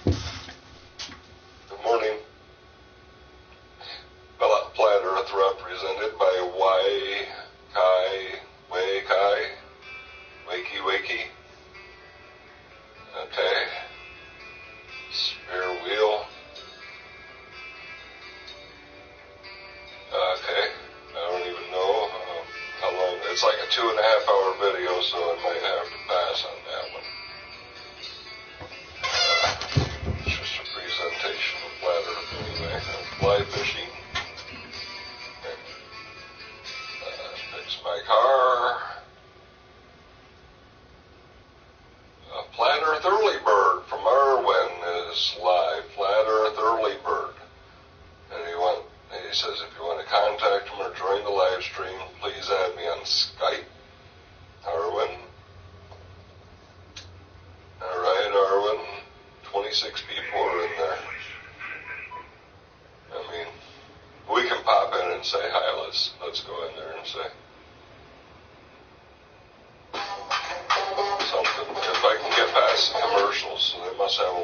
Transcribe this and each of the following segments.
Good morning. Flat Earth represented by Wakey. Okay. Spare wheel. Okay. I don't even know how long. It's like a 2.5-hour video, so I might have to pass on that one. It's just a presentation of Flat Earth anyway. Fly fishing. Fix my car. Flat Earth Early Bird from Irwin is live. Flat Earth Early Bird. And he says if you want to contact him or join the live stream, please add me on Skype. Irwin. Alright, Irwin. 26 people are in there. I mean, we can pop in and say hi. Let's go in there and say something. If I can get past the commercials, so they must have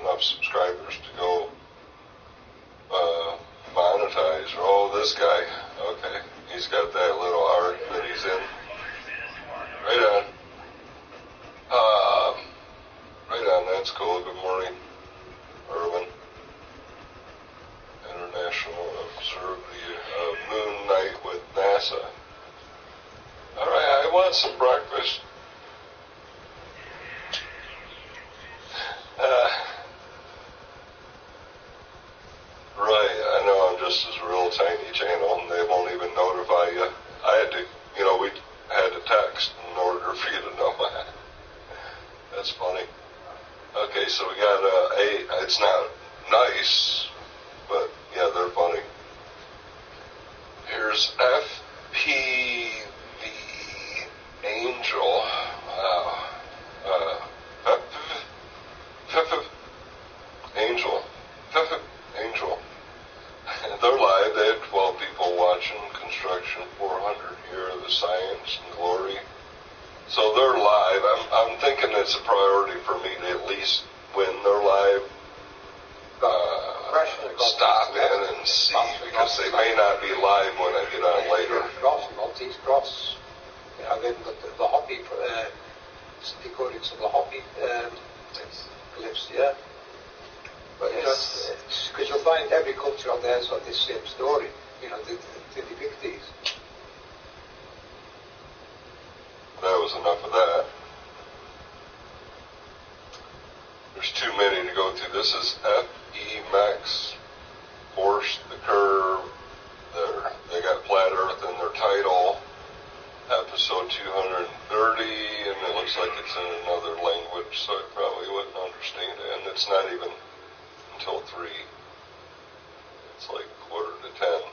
enough subscribers to go monetize. Oh, this guy. Okay. He's got that little arc that he's in. Right on. Right on. That's cool. Good morning, Irwin. International Observe the Moon Night with NASA. All right. I want some breakfast. Right, I know I'm just this real tiny channel and they won't even notify you. I had to, we had to text in order for you to know that. That's funny. Okay, so we got it's not nice, but yeah, they're funny. Here's FPV Angel. Wow. Angel. They're live. They had 12 people watching. Construction 400 Year of the Science and Glory. So they're live. I'm thinking it's a priority for me to at least when they're live stop in and see, because they may not be live when I get on later. Maltese cross. Then the hoppy, they call it some of the hoppy clips, yeah. But because you'll find every culture out there has got this same story, they depict these. That was enough of that. There's too many to go through. This is FE Max, Force the Curve. They got Flat Earth in their title. Episode 230, and it looks like it's in another language, so I probably wouldn't understand it. And it's not even until 3. It's like 9:45.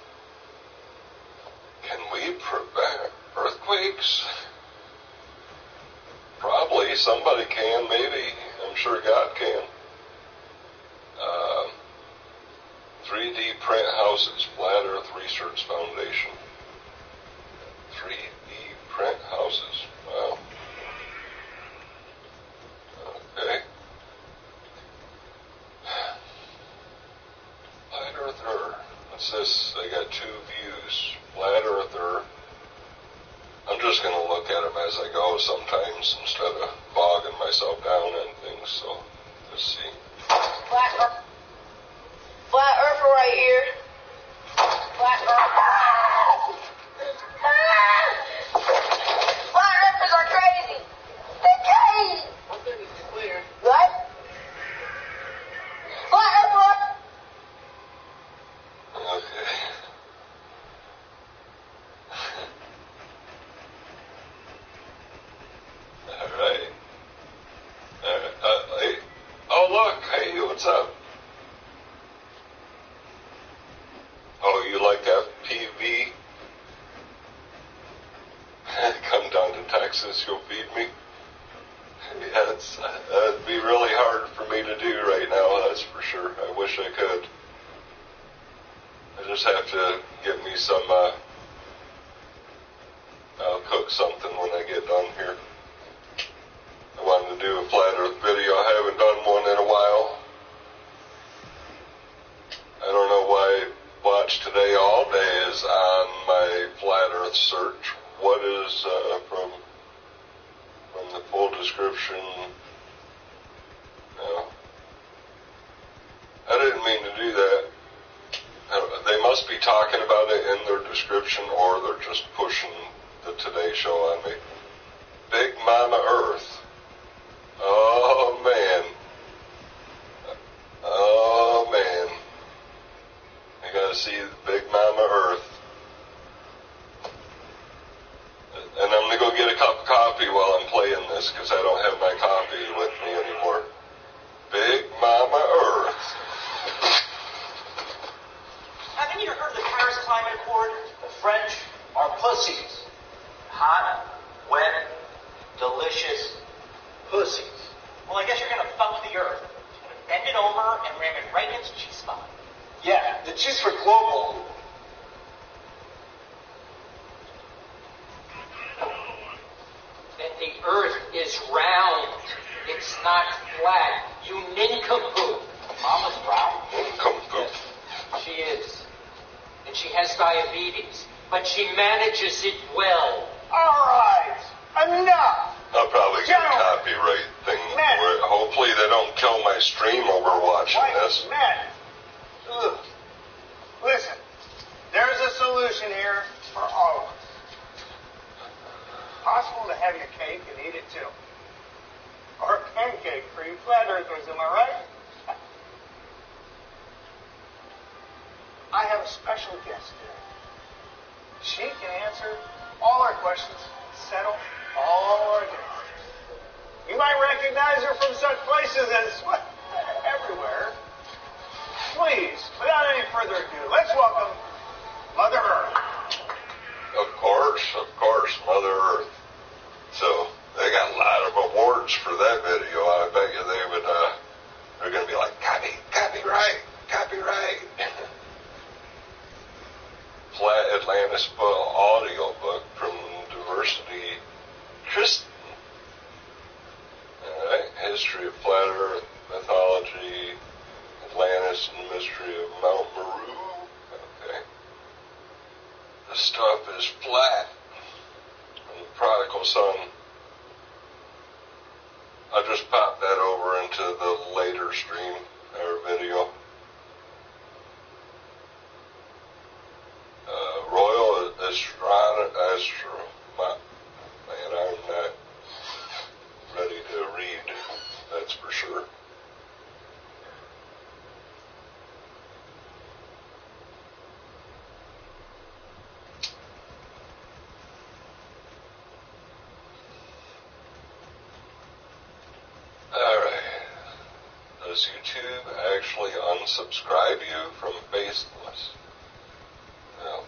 Can we prevent earthquakes? Probably. Somebody can, maybe. I'm sure God can. 3D print houses, Flat Earth Research Foundation. 3D print houses. Wow. Okay. Flat Earther. What's this? They got 2 views. Flat Earther. I'm just going to look at them as I go sometimes instead of bogging myself down on things. So, let's see. Flat Earther right here. Flat Earther. Flat Earthers are crazy. They're crazy. One thing is clear. What? Flat Earther. Okay. All right. Hey. Oh, look. Hey, what's up? Oh, you like FPV? Come down to Texas, you'll feed me? Yeah, that'd be really hard for me to do right now, that's for sure. I wish I could. I just have to get me some, I'll cook something when I get done here. I wanted to do a Flat Earth video. I haven't done one in a while. much today all day is on my flat earth search. What is from the full description? No. I didn't mean to do that. They must be talking about it in their description, or they're just pushing the Today Show on me. Big Mama Earth. Oh, man. Oh, man. I gotta see Big Mama Earth. And I'm gonna go get a cup of coffee while I'm playing this, because I don't have my coffee with me anymore. Big Mama Earth. Haven't you heard of the Paris Climate Accord? The French are pussies. Hot, wet, delicious pussies. Well, I guess you're going to fuck the earth. You're going to bend it over and ram it right in its G-spot. Yeah, the G's for global. And the earth is round. It's not flat. You nincompoop. Mama's brown. Nincompoop. She is. And she has diabetes. But she manages it well. All right, enough. I'll probably get a copyright thing. Hopefully they don't kill my stream over watching this. Men. Ugh. Listen, there's a solution here for all of us. Possible to have your cake and eat it too. Or a pancake for you flat earthers, am I right? I have a special guest today. She can answer all our questions, settle all our doubts. You might recognize her from such places as, well, everywhere. Please, without any further ado, let's welcome Mother Earth. Of course, Mother Earth. So, they got a lot of awards for that video. I bet you they would, they're going to be like, copyright. Flat Atlantis audio book from Diversity Tristan. Alright, History of Flat Earth, Mythology, Atlantis and the Mystery of Mount Meru. Okay. The stuff is flat. And the Prodigal Son. I just popped that over into the later stream or video. Royal Astro. Man, I'm not ready to read, that's for sure. Alright. Does YouTube actually unsubscribe you from Faceless? Well,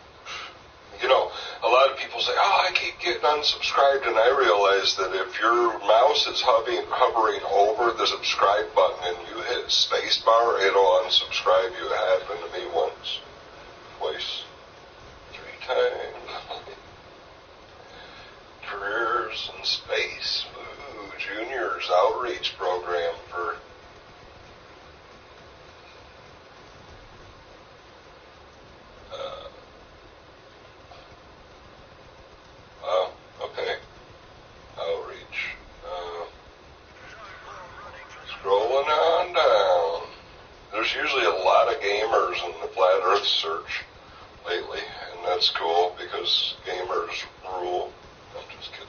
you know, a lot of people say, I keep getting unsubscribed, and I realize that if your mouse is hovering over the subscribe button and you hit spacebar, it'll unsubscribe you. It happened to me once, twice, 3 times. Careers in Space. Ooh, Junior's outreach program for... okay. Outreach. Scrolling on down. There's usually a lot of gamers in the Flat Earth search lately, and that's cool because gamers rule. I'm just kidding.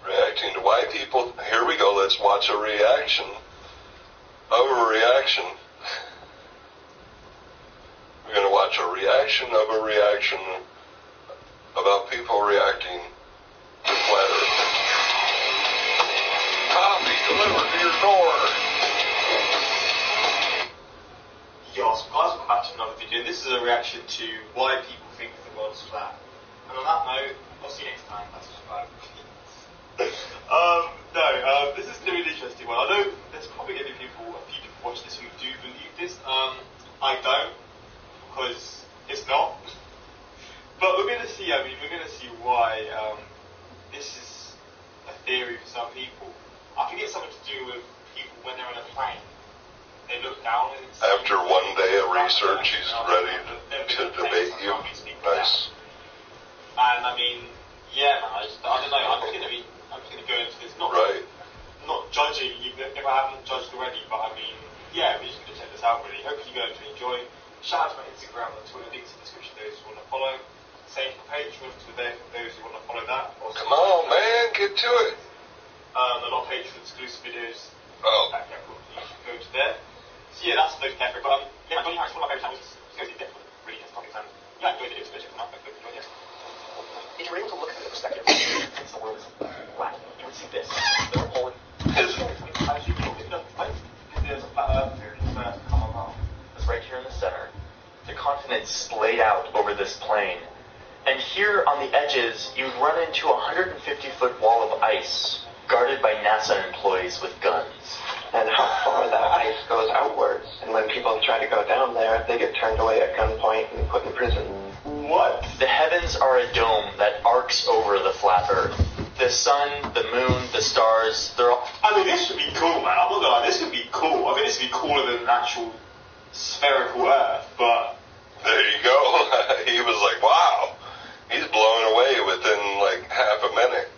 Reacting to why people... Here we go, let's watch a reaction of a reaction. We're going to watch a reaction of a reaction about people reacting to Flat Earth. Coffee delivered to your door. Yo, so guys, welcome back to another video. This is a reaction to why people think the world's flat. And on that note, I'll see you next time. That's subscribe. This is going to be an interesting one. I know there's probably going to be a few people watch this who do believe this. I don't, because it's not. But we're going to see, we're going to see why this is a theory for some people. I think it's something to do with people when they're on a plane they look down. And After one day of research, he's ready to debate you. Nice. And I mean, yeah, man, I don't know. I'm just gonna go into this not judging, even if I haven't judged already. But I mean, yeah, we're just gonna check this out. Really, hopefully you're going to enjoy. Shout out to my Instagram and Twitter, links in the description. Those who want to follow. Same for Patreon for those who want to follow that. Also, come on, man, get to it. A lot of Patreon exclusive videos. Oh. You should go to there. So yeah, that's those Catholic. But yeah, Johnny Harris, one of my favorite channels. It's going to be different, really interesting topics. And yeah, enjoy the videos. Go check them out. Hope you enjoy it. If you were able to look at the perspective, since the world is flat, you would see this. There are whole. There's a flat earth here in the first common mile. It's right here in the center. The continent's splayed out over this plain. And here on the edges, you'd run into a 150-foot wall of ice, guarded by NASA employees with guns. And how far that ice goes outwards. And when people try to go down there, they get turned away at gunpoint and put in prison. What? The heavens are a dome that arcs over the flat Earth. The sun, the moon, the stars, they're all... I mean, this would be cool, man. I'm not gonna lie, this would be cool. I think this would be cooler than an actual spherical Earth, but... There you go. He was like, wow. He's blown away within like half a minute.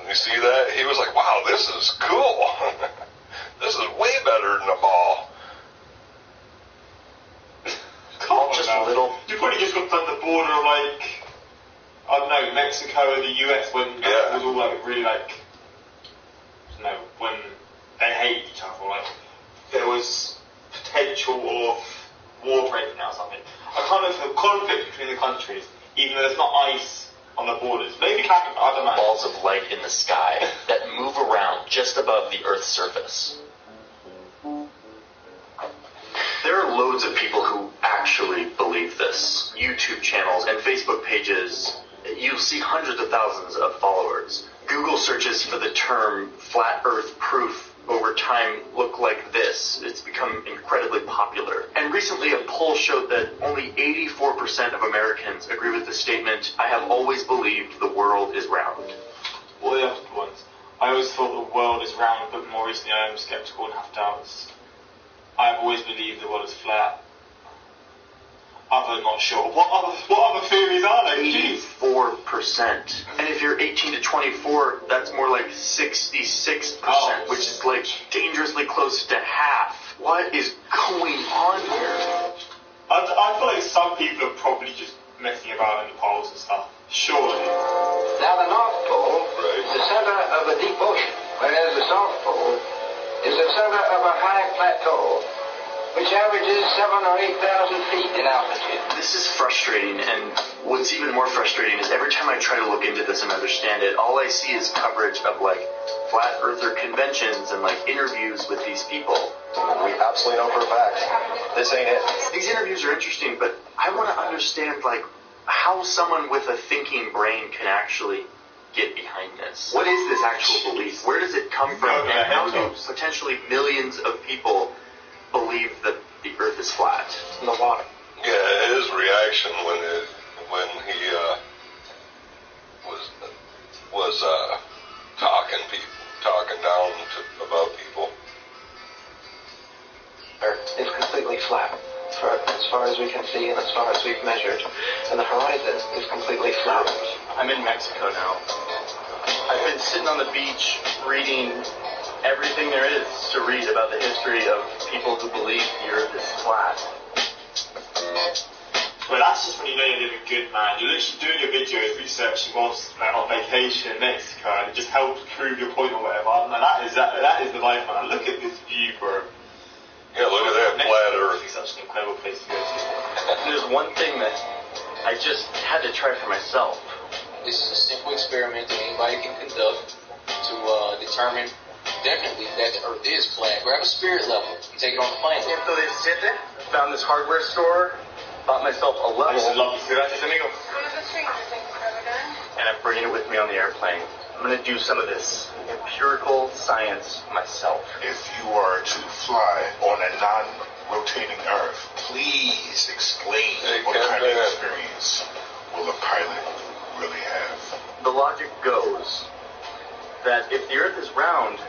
You see that? He was like, wow, this is cool. This is way better than a ball. Just a little... You probably just got done the border of like, I don't know, Mexico and the US when it was all like really like, you know, when they hated each other, like there was potential of war breaking out or something. A kind of conflict between the countries, even though there's not ice on the borders. Maybe I don't know. Balls of light in the sky that move around just above the Earth's surface. There are loads of people who actually believe this. YouTube channels and Facebook pages, you'll see hundreds of thousands of followers. Google searches for the term flat Earth proof over time look like this. It's become incredibly popular. And recently a poll showed that only 84% of Americans agree with the statement, I have always believed the world is round. All the other ones. I always thought the world is round, but more recently I am skeptical and have doubts. I've always believed the world is flat. I'm not sure. What other theories are there? 84%. And if you're 18 to 24, that's more like 66%, which is like dangerously close to half. What is going on here? I feel like some people are probably just messing about in the poles and stuff. Surely. Now the North Pole is the center of a deep ocean, whereas the South Pole is the center of a high plateau, which averages 7,000 or 8,000 feet in altitude. This is frustrating, and what's even more frustrating is every time I try to look into this and understand it, all I see is coverage of like flat earther conventions and like interviews with these people. We absolutely know for a fact this ain't it. These interviews are interesting, but I want to understand like how someone with a thinking brain can actually get behind this. What is this actual belief? Where does it come from? And how do potentially millions of people believe that the Earth is flat? In the water. Yeah, his reaction when he was talking down about people. Earth is completely flat, as far as we can see and as far as we've measured, and the horizon is completely flat. I'm in Mexico now. I've been sitting on the beach reading everything there is to read about the history of people who believe the Earth is flat. Well, that's just when you know you're living good, man. You're literally doing your videos, researching whilst on vacation in Mexico, and it just helps prove your point or whatever. And that is the life, man. Look at this view, bro. Yeah, look at that flat Earth. It's such an incredible place to go to. And there's one thing that I just had to try for myself. This is a simple experiment that anybody can conduct to determine definitely that the Earth is flat. Grab a spirit level and take it on the planet. Found this hardware store, bought myself a level. This is lovely. Gracias, amigo. And I'm bringing it with me on the airplane. I'm going to do some of this empirical science myself. If you are to fly on a non-rotating Earth, please explain what kind of experience will a pilot really have. The logic goes that if the Earth is round,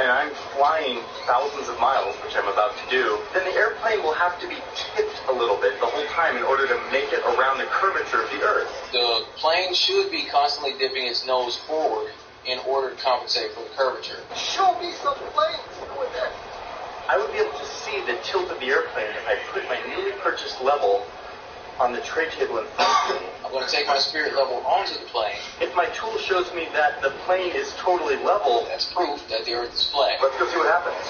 and I'm flying thousands of miles, which I'm about to do, then the airplane will have to be tipped a little bit the whole time in order to make it around the curvature of the Earth. The plane should be constantly dipping its nose forward in order to compensate for the curvature. Show me some planes doing that. I would be able to see the tilt of the airplane if I put my newly purchased level on the tray table in front of me. I'm going to take my spirit level onto the plane. If my tool shows me that the plane is totally level, that's proof that the Earth is flat. Let's go see what happens.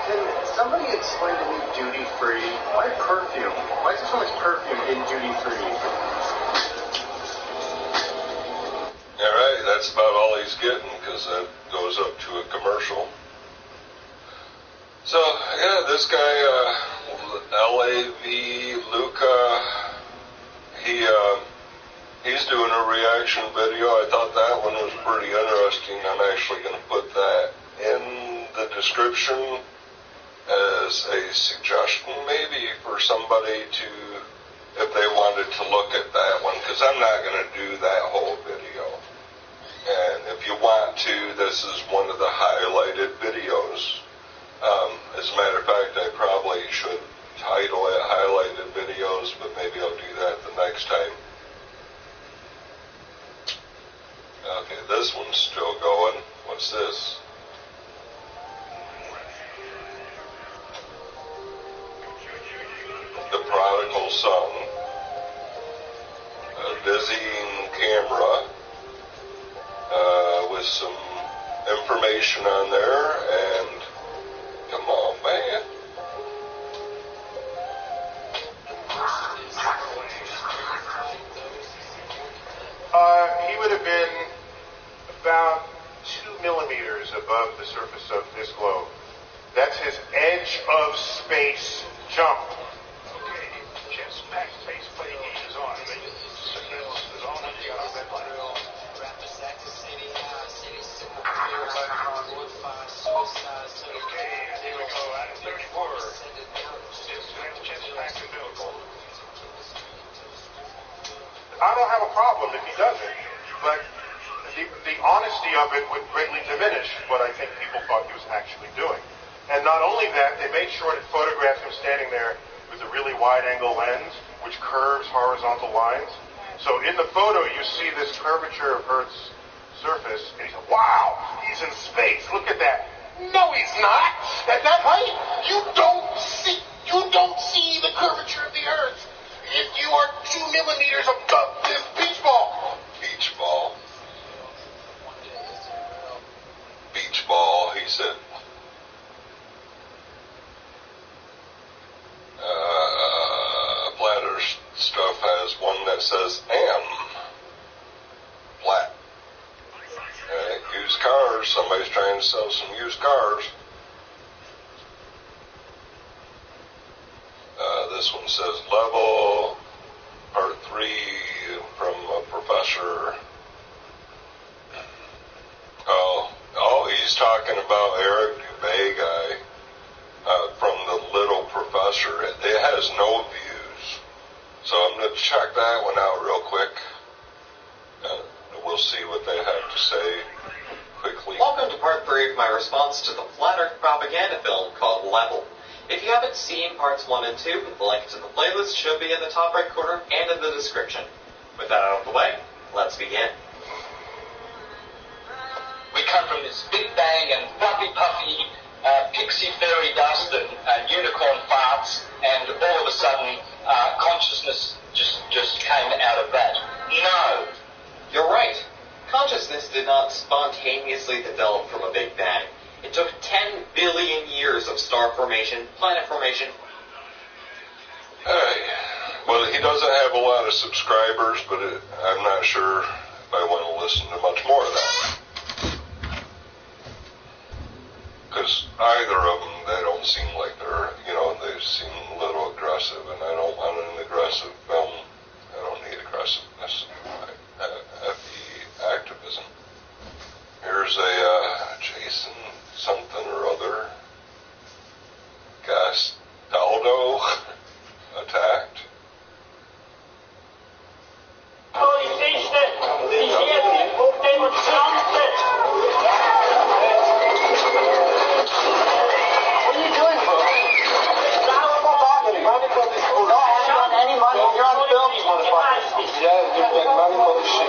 Can somebody explain to me duty-free? Why perfume? Why is there so much perfume in duty-free? All right, that's about all he's getting because that goes up to a commercial. So, yeah, this guy, LAV Luca, he's doing a reaction video. I thought that one was pretty interesting. I'm actually going to put that in the description as a suggestion maybe for somebody to, if they wanted to look at that one, because I'm not going to do that whole video. And if you want to, this is one of the highlighted videos. As a matter of fact, I probably should title it highlighted videos, but maybe I'll do that the next time. Okay, this one's still going. What's this? The Prodigal Son. A dizzying camera with some information on there, and come on, man. He would have been about 2 millimeters above the surface of this globe. That's his edge of space jump. Okay, just back space plane is on. Signals is on. You got a red light. Okay, here we go. Item 34. I don't have a problem if he does it, but the honesty of it would greatly diminish what I think people thought he was actually doing. And not only that, they made sure to photograph him standing there with a really wide-angle lens, which curves horizontal lines. So in the photo, you see this curvature of Earth's surface, and he said, wow, he's in space. Look at that. No, he's not. At that height, you don't see the curvature of the Earth. If you are 2 millimeters above this beach ball. Beach ball. Beach ball, he said. Flatter stuff has one that says M. Flat. Used cars. Somebody's trying to sell some used cars. This one says level, part 3 from a professor. Oh, he's talking about Eric Dubay guy from the Little Professor. It has no views. So I'm going to check that one out real quick. We'll see what they have to say quickly. Welcome to part 3 of my response to the Flat Earth propaganda film called Level. If you haven't seen parts 1 and 2, the link to the playlist should be in the top right corner and in the description. With that out of the way, let's begin. We come from this big bang and fluffy puffy pixie fairy dust and unicorn farts, and all of a sudden consciousness just came out of that. No. You're right. Consciousness did not spontaneously develop from a big bang. It took 10 billion years of star formation, planet formation. Alright. Well, he doesn't have a lot of subscribers, but I'm not sure if I want to listen to much more of that. Because either of them, they don't seem like they seem a little aggressive, and I don't want an aggressive film. I don't need aggressiveness. Activism. Here's a Jason something or other. Gastaldo attacked. Oh, he sees that. money for the shit.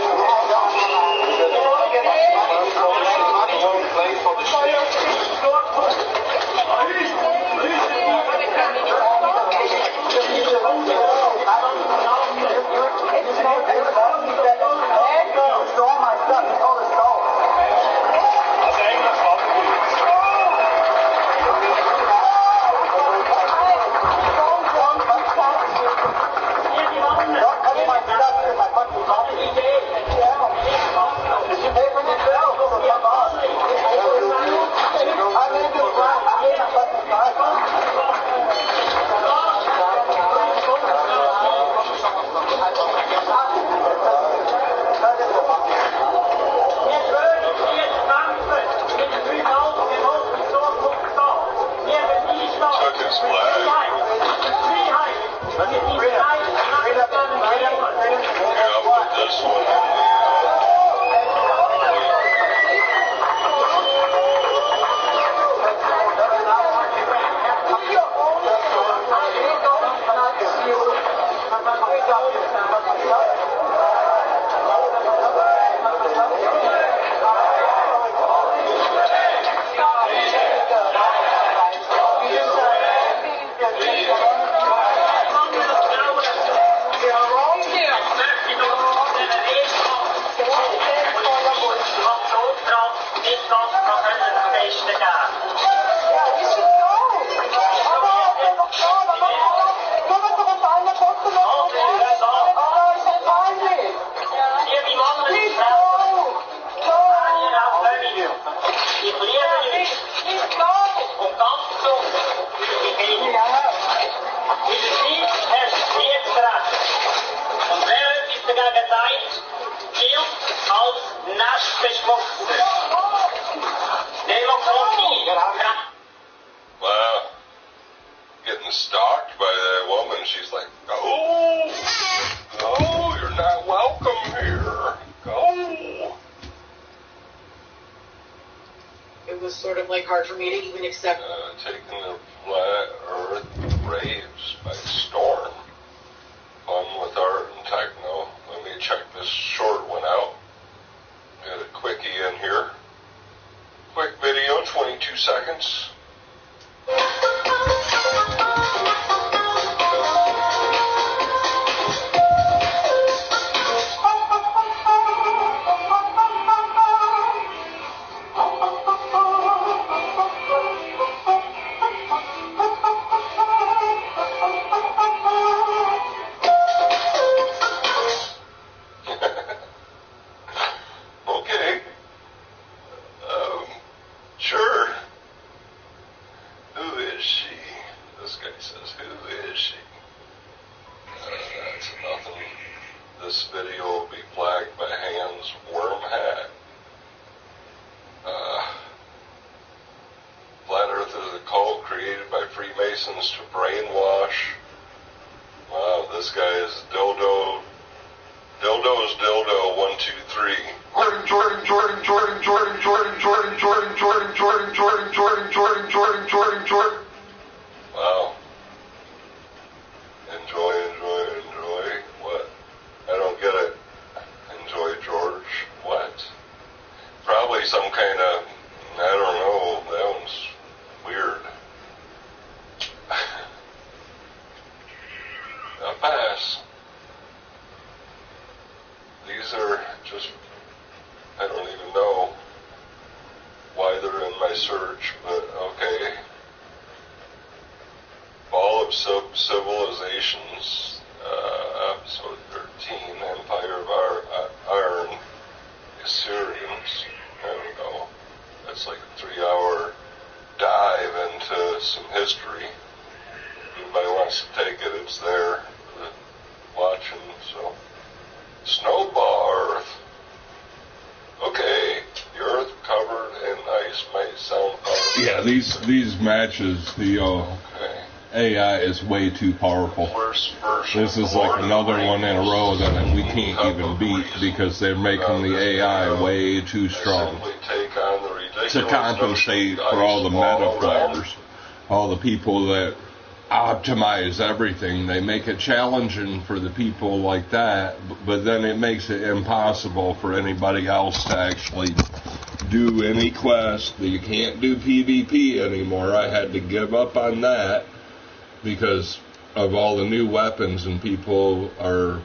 Wow. Getting stalked by that woman. She's like, go. Go. You're not welcome here. Go. It was sort of like hard for me to even accept. Taking the flat earth raves by storm. Fun with art and techno. Let me check this short one out. Got a quickie in here. Quick video, 22 seconds. Okay. Sure. Who is she? This guy says, who is she? That's nothing. This video will be flagged by Hans Wormhat. Flat Earth is a cult created by Freemasons to brainwash. Wow, this guy is Dildo. Dildo's Dildo 1, 2, 3. Wow. Enjoy. What? I don't get it. Enjoy George. What? Probably some kind of, I don't know, that one's weird. A pass. These are just, I don't even know why they're in my search, but okay. Fall of Civilizations, episode 13, Empire of Iron, Assyrians. There we go. That's like a 3-hour dive into some history. Anybody wants to take it, it's there for the watching, so. Snowball Earth. Okay, the Earth covered in ice might sound powerful. Yeah, these matches, the AI is way too powerful. This is like another one in a row that we can't even beat because they're making the AI way too strong to compensate for all the meta players, all the people that optimize everything. They make it challenging for the people like that, but then it makes it impossible for anybody else to actually do any quest. You can't do PvP anymore. I had to give up on that because of all the new weapons, and people are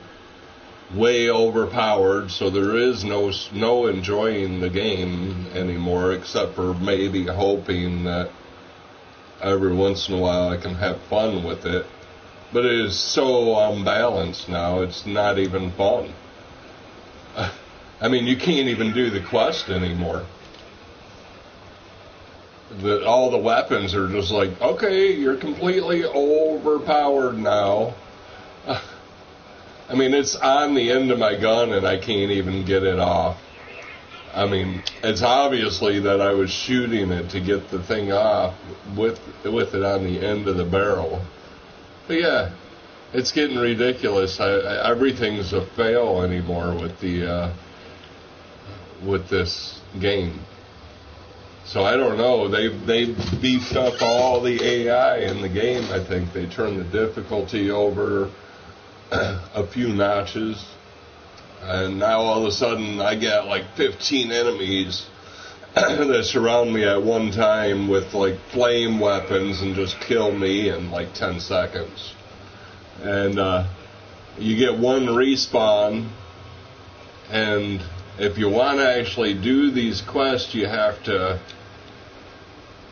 way overpowered, so there is no enjoying the game anymore, except for maybe hoping that every once in a while I can have fun with it. But it is so unbalanced now, it's not even fun. I mean, you can't even do the quest anymore. All the weapons are just like, okay, you're completely overpowered now. I mean, it's on the end of my gun and I can't even get it off. I mean, it's obviously that I was shooting it to get the thing off with it on the end of the barrel. But yeah, it's getting ridiculous. Everything's a fail anymore with this game. So I don't know. They beefed up all the AI in the game. I think they turned the difficulty over a few notches, and now all of a sudden I get like 15 enemies that surround me at one time with like flame weapons and just kill me in like 10 seconds. And you get one respawn, and if you want to actually do these quests, you have to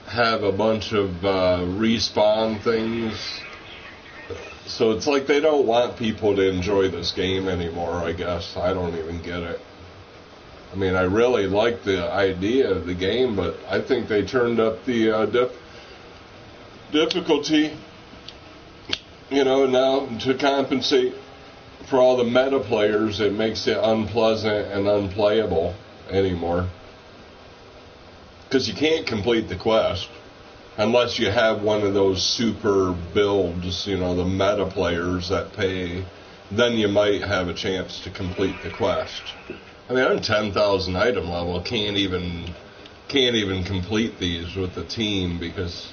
have a bunch of respawn things. So it's like they don't want people to enjoy this game anymore, I guess. I don't even get it. I mean, I really like the idea of the game, but I think they turned up the difficulty, now to compensate for all the meta players. It makes it unpleasant and unplayable anymore. Because you can't complete the quest unless you have one of those super builds, the meta players that pay. Then you might have a chance to complete the quest. I mean, I'm 10,000 item level, can't even complete these with the team because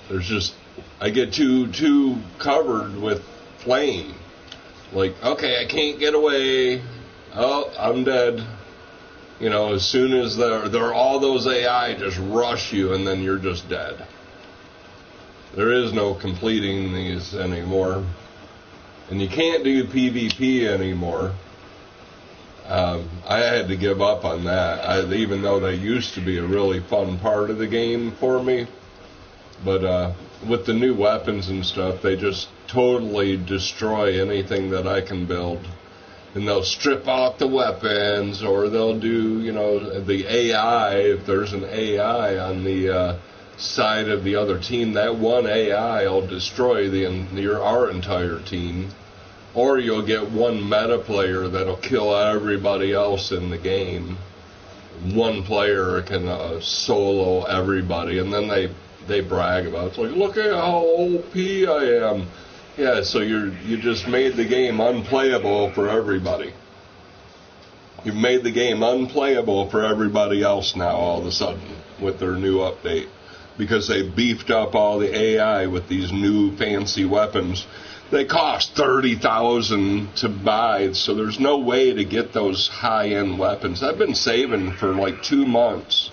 there's just, I get too covered with flame. Like, okay, I can't get away. Oh, I'm dead. As soon as they're all those AI just rush you, and then you're just dead. There is no completing these anymore. And you can't do PvP anymore. I had to give up on that, even though that used to be a really fun part of the game for me. But with the new weapons and stuff, they just totally destroy anything that I can build. And they'll strip out the weapons, or they'll do, the AI, if there's an AI on the side of the other team, that one AI will destroy our entire team. Or you'll get one meta player that'll kill everybody else in the game. One player can solo everybody, and then they brag about it. It's like, look at how OP I am. Yeah, so you just made the game unplayable for everybody. You've made the game unplayable for everybody else now all of a sudden with their new update, because they beefed up all the AI with these new fancy weapons. They cost $30,000 to buy, so there's no way to get those high-end weapons. I've been saving for like 2 months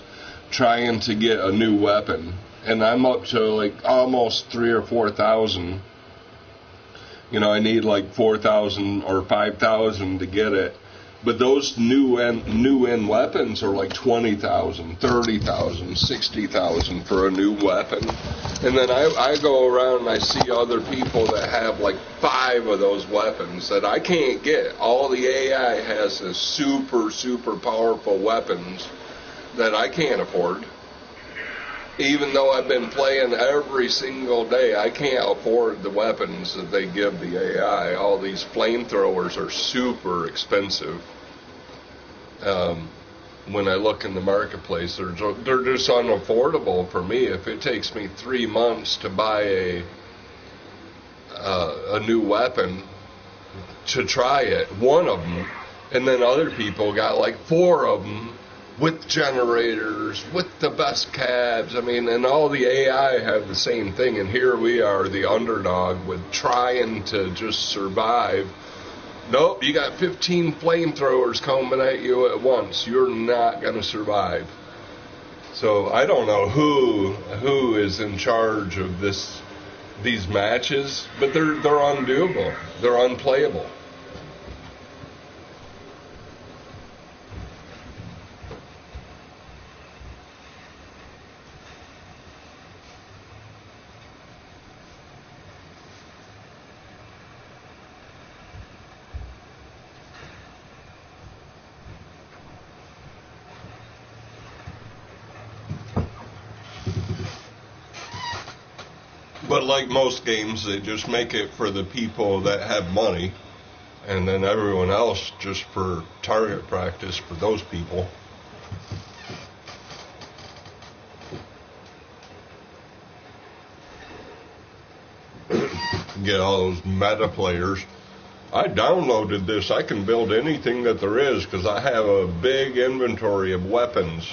trying to get a new weapon, and I'm up to like almost 3,000 or 4,000. I need like 4,000 or 5,000 to get it. But those new end weapons are like 20,000, 30,000, 60,000 for a new weapon. And then I go around and I see other people that have like 5 of those weapons that I can't get. All the AI has is super, super powerful weapons that I can't afford. Even though I've been playing every single day, I can't afford the weapons that they give the AI. All these flamethrowers are super expensive. When I look in the marketplace, they're just unaffordable for me. If it takes me 3 months to buy a new weapon to try it, one of them, and then other people got like 4 of them, with generators, with the best cabs. I mean, and all the AI have the same thing. And here we are, the underdog, with trying to just survive. Nope, you got 15 flamethrowers coming at you at once. You're not going to survive. So I don't know who is in charge of these matches, but they're undoable. They're unplayable. But like most games, they just make it for the people that have money, and then everyone else just for target practice for those people. Get all those meta players. I downloaded this. I can build anything that there is because I have a big inventory of weapons.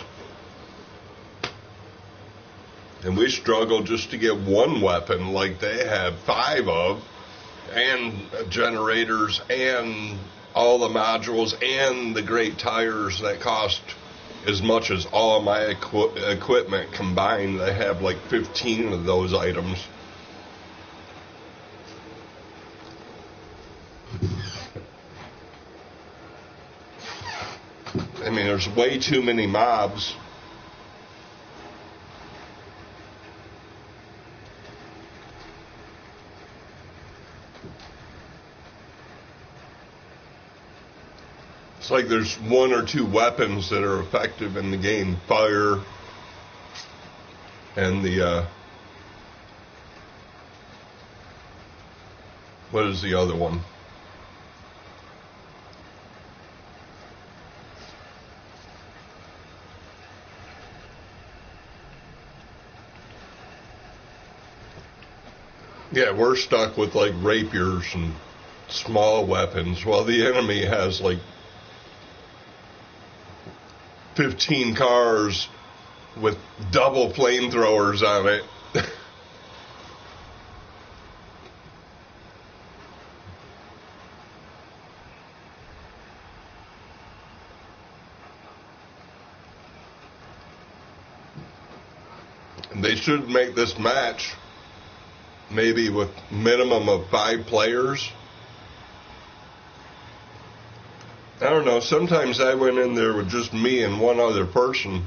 And we struggle just to get one weapon like they have 5 of, and generators, and all the modules, and the great tires that cost as much as all my equipment combined. I have like 15 of those items. I mean, there's way too many mobs. It's like there's 1 or 2 weapons that are effective in the game. Fire and the, what is the other one? Yeah, we're stuck with like rapiers and small weapons while the enemy has like 15 cars with double flamethrowers on it. They should make this match maybe with minimum of 5 players. I don't know, sometimes I went in there with just me and one other person,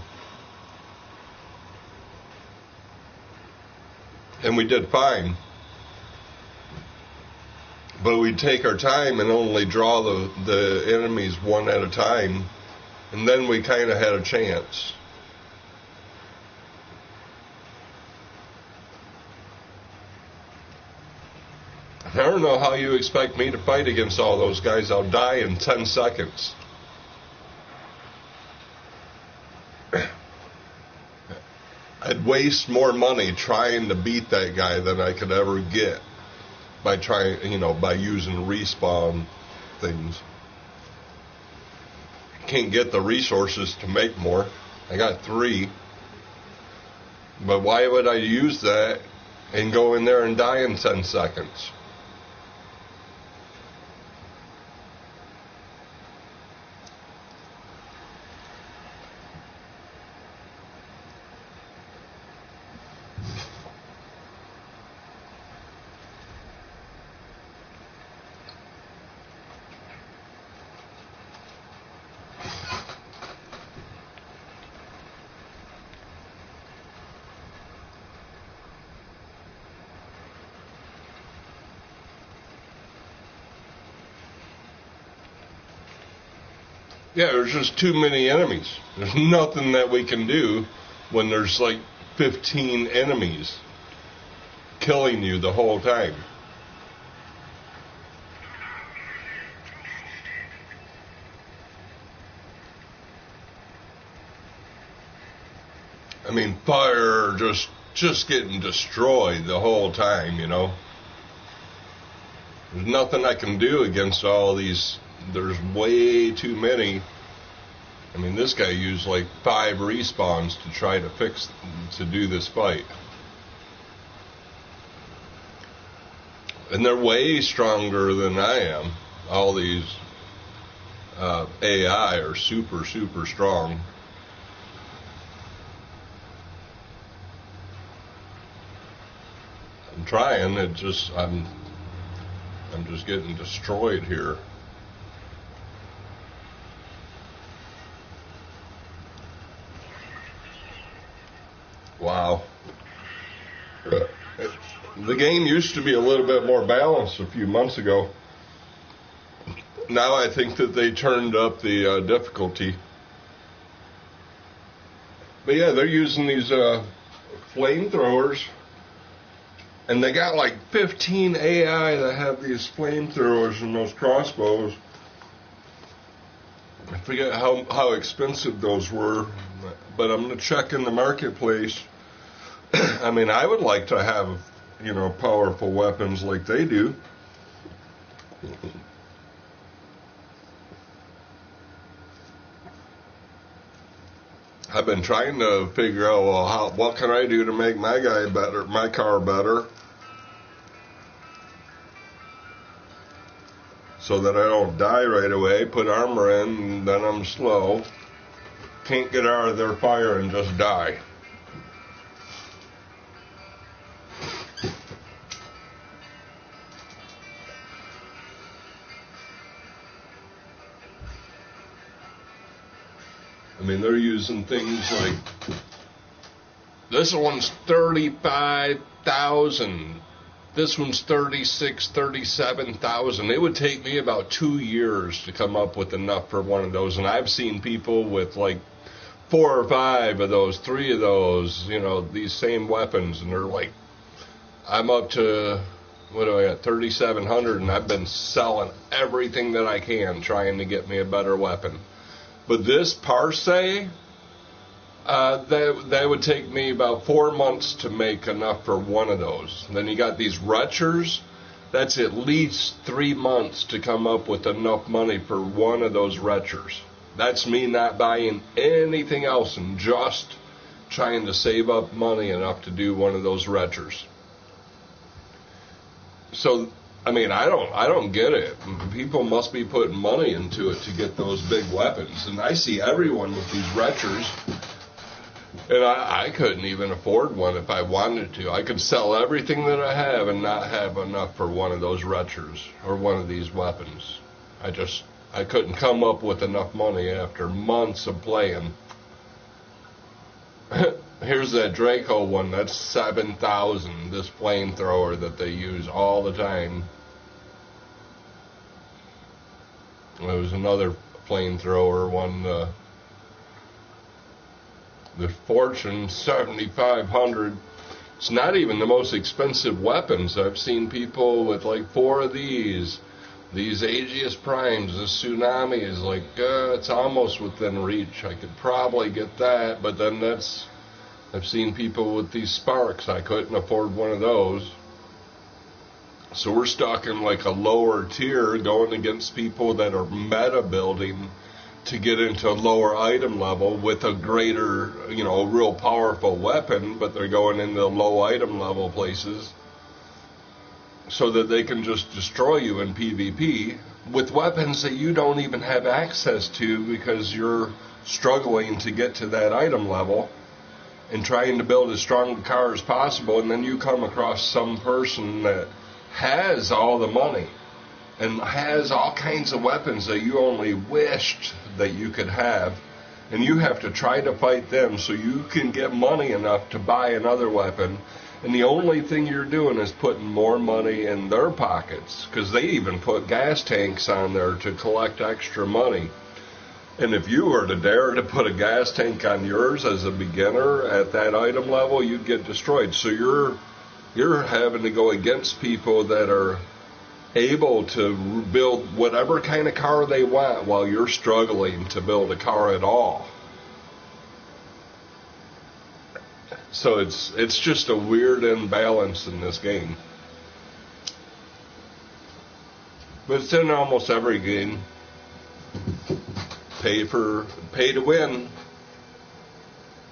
and we did fine. But we'd take our time and only draw the enemies one at a time, and then we kind of had a chance. I don't know how you expect me to fight against all those guys. I'll die in 10 seconds. I'd waste more money trying to beat that guy than I could ever get by by using respawn things. Can't get the resources to make more. I got 3. But why would I use that and go in there and die in 10 seconds? Yeah, there's just too many enemies. There's nothing that we can do when there's like 15 enemies killing you the whole time. I mean, fire just getting destroyed the whole time, you know. There's nothing I can do against all these. There's way too many. I mean, this guy used like 5 respawns to try to do this fight. And they're way stronger than I am. All these AI are super, super strong. I'm trying, I'm just getting destroyed here. Wow. The game used to be a little bit more balanced a few months ago. Now I think that they turned up the difficulty. But yeah, they're using these flamethrowers. And they got like 15 AI that have these flamethrowers and those crossbows. I forget how expensive those were, but I'm going to check in the marketplace. I mean, I would like to have, powerful weapons like they do. I've been trying to figure out, well, what can I do to make my car better, so that I don't die right away. Put armor in, and then I'm slow. Can't get out of their fire and just die. I mean, they're using things like, this one's 35,000. This one's 37,000. It would take me about 2 years to come up with enough for one of those. And I've seen people with like 4 or 5 of those, 3 of those, these same weapons. And they're like, I'm up to, 3,700. And I've been selling everything that I can, trying to get me a better weapon. But this Parse, that would take me about 4 months to make enough for one of those. Then you got these retchers. That's at least 3 months to come up with enough money for one of those retchers. That's me not buying anything else and just trying to save up money enough to do one of those retchers. So, I mean, I don't get it. People must be putting money into it to get those big weapons. And I see everyone with these retchers. And I couldn't even afford one if I wanted to. I could sell everything that I have and not have enough for one of those retchers or one of these weapons. I couldn't come up with enough money after months of playing. Here's that Draco one. That's 7,000. This flamethrower that they use all the time. There was another flamethrower one. The Fortune 7,500. It's not even the most expensive weapons. I've seen people with like 4 of these Aegis Primes. The Tsunami is like, it's almost within reach. I could probably get that, but then I've seen people with these Sparks. I couldn't afford one of those. So we're stuck in like a lower tier going against people that are meta building to get into a lower item level with a greater, a real powerful weapon, but they're going into low item level places so that they can just destroy you in PvP with weapons that you don't even have access to because you're struggling to get to that item level and trying to build as strong a car as possible, and then you come across some person that has all the money and has all kinds of weapons that you only wished that you could have, and you have to try to fight them so you can get money enough to buy another weapon, and the only thing you're doing is putting more money in their pockets, because they even put gas tanks on there to collect extra money. And if you were to dare to put a gas tank on yours as a beginner at that item level, you'd get destroyed. So you're having to go against people that are able to build whatever kind of car they want while you're struggling to build a car at all. So it's just a weird imbalance in this game. But it's in almost every game. pay to win.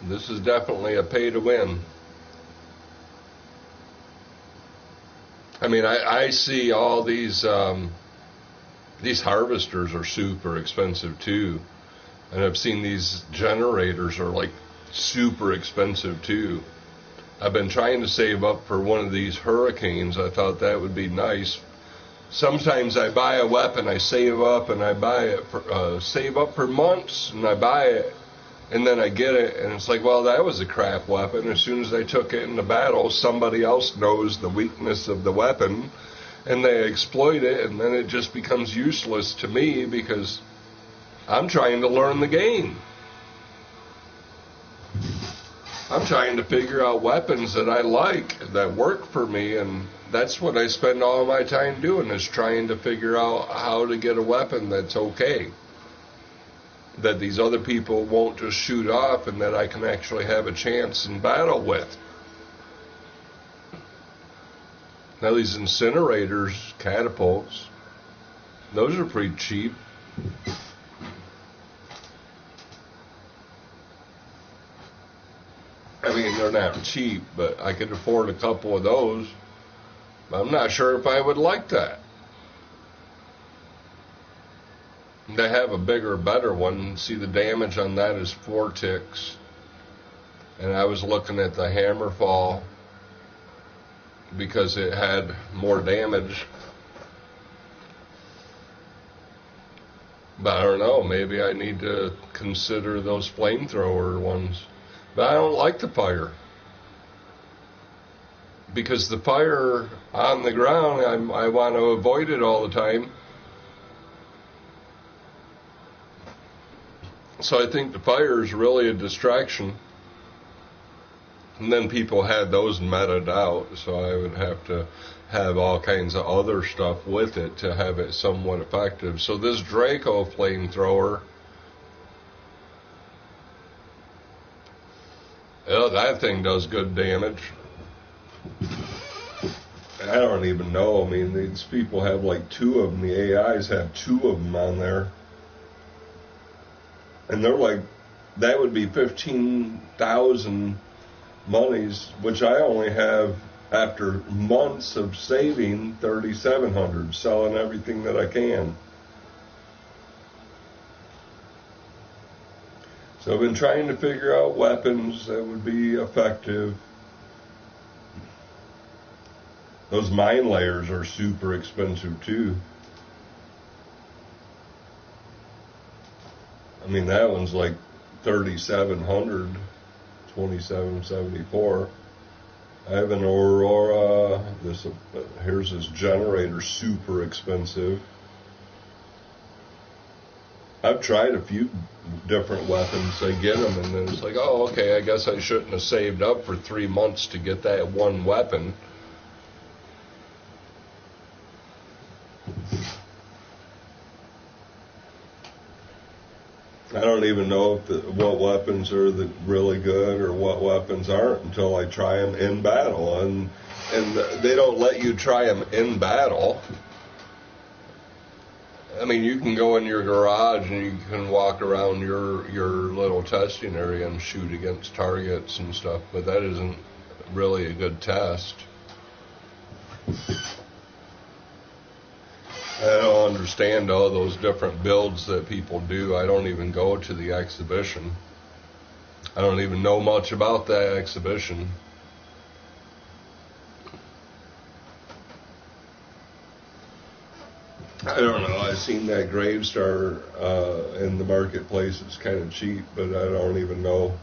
This is definitely a pay to win. I mean, I see all these harvesters are super expensive too, and I've seen these generators are like super expensive too. I've been trying to save up for one of these hurricanes. I thought that would be nice. Sometimes I buy a weapon, I save up, and I buy it for save up for months, and I buy it, and then I get it, and it's like, well, that was a crap weapon. As soon as I took it into battle, somebody else knows the weakness of the weapon, and they exploit it, and then it just becomes useless to me because I'm trying to learn the game. I'm trying to figure out weapons that I like, that work for me, and that's what I spend all my time doing, is trying to figure out how to get a weapon that's okay, that these other people won't just shoot off, and that I can actually have a chance in battle with. Now these incinerators, catapults, those are pretty cheap. I mean, they're not cheap, but I could afford a couple of those. I'm not sure if I would like that. They have a bigger, better one. See, the damage on that is 4 ticks. And I was looking at the Hammerfall because it had more damage. But I don't know, maybe I need to consider those flamethrower ones. But I don't like the fire. Because the fire on the ground, I want to avoid it all the time. So I think the fire is really a distraction. And then people had those meted out, so I would have to have all kinds of other stuff with it to have it somewhat effective. So this Draco flamethrower, that thing does good damage. I don't even know. I mean, these people have like 2 of them. The AIs have 2 of them on there. And they're like, that would be 15,000 monies, which I only have after months of saving 3,700, selling everything that I can. So I've been trying to figure out weapons that would be effective. Those mine layers are super expensive too. I mean, that one's like 3,700, 2,774. I have an Aurora. Here's this generator, super expensive. I've tried a few different weapons. I get them, and then it's like, oh, okay, I guess I shouldn't have saved up for 3 months to get that one weapon. I don't even know what weapons are really good or what weapons aren't until I try them in battle. And they don't let you try them in battle. I mean, you can go in your garage and you can walk around your little testing area and shoot against targets and stuff, but that isn't really a good test. I don't understand all those different builds that people do. I don't even go to the exhibition. I don't even know much about that exhibition. I don't know. I've seen that Gravestar in the marketplace. It's kind of cheap, but I don't even know.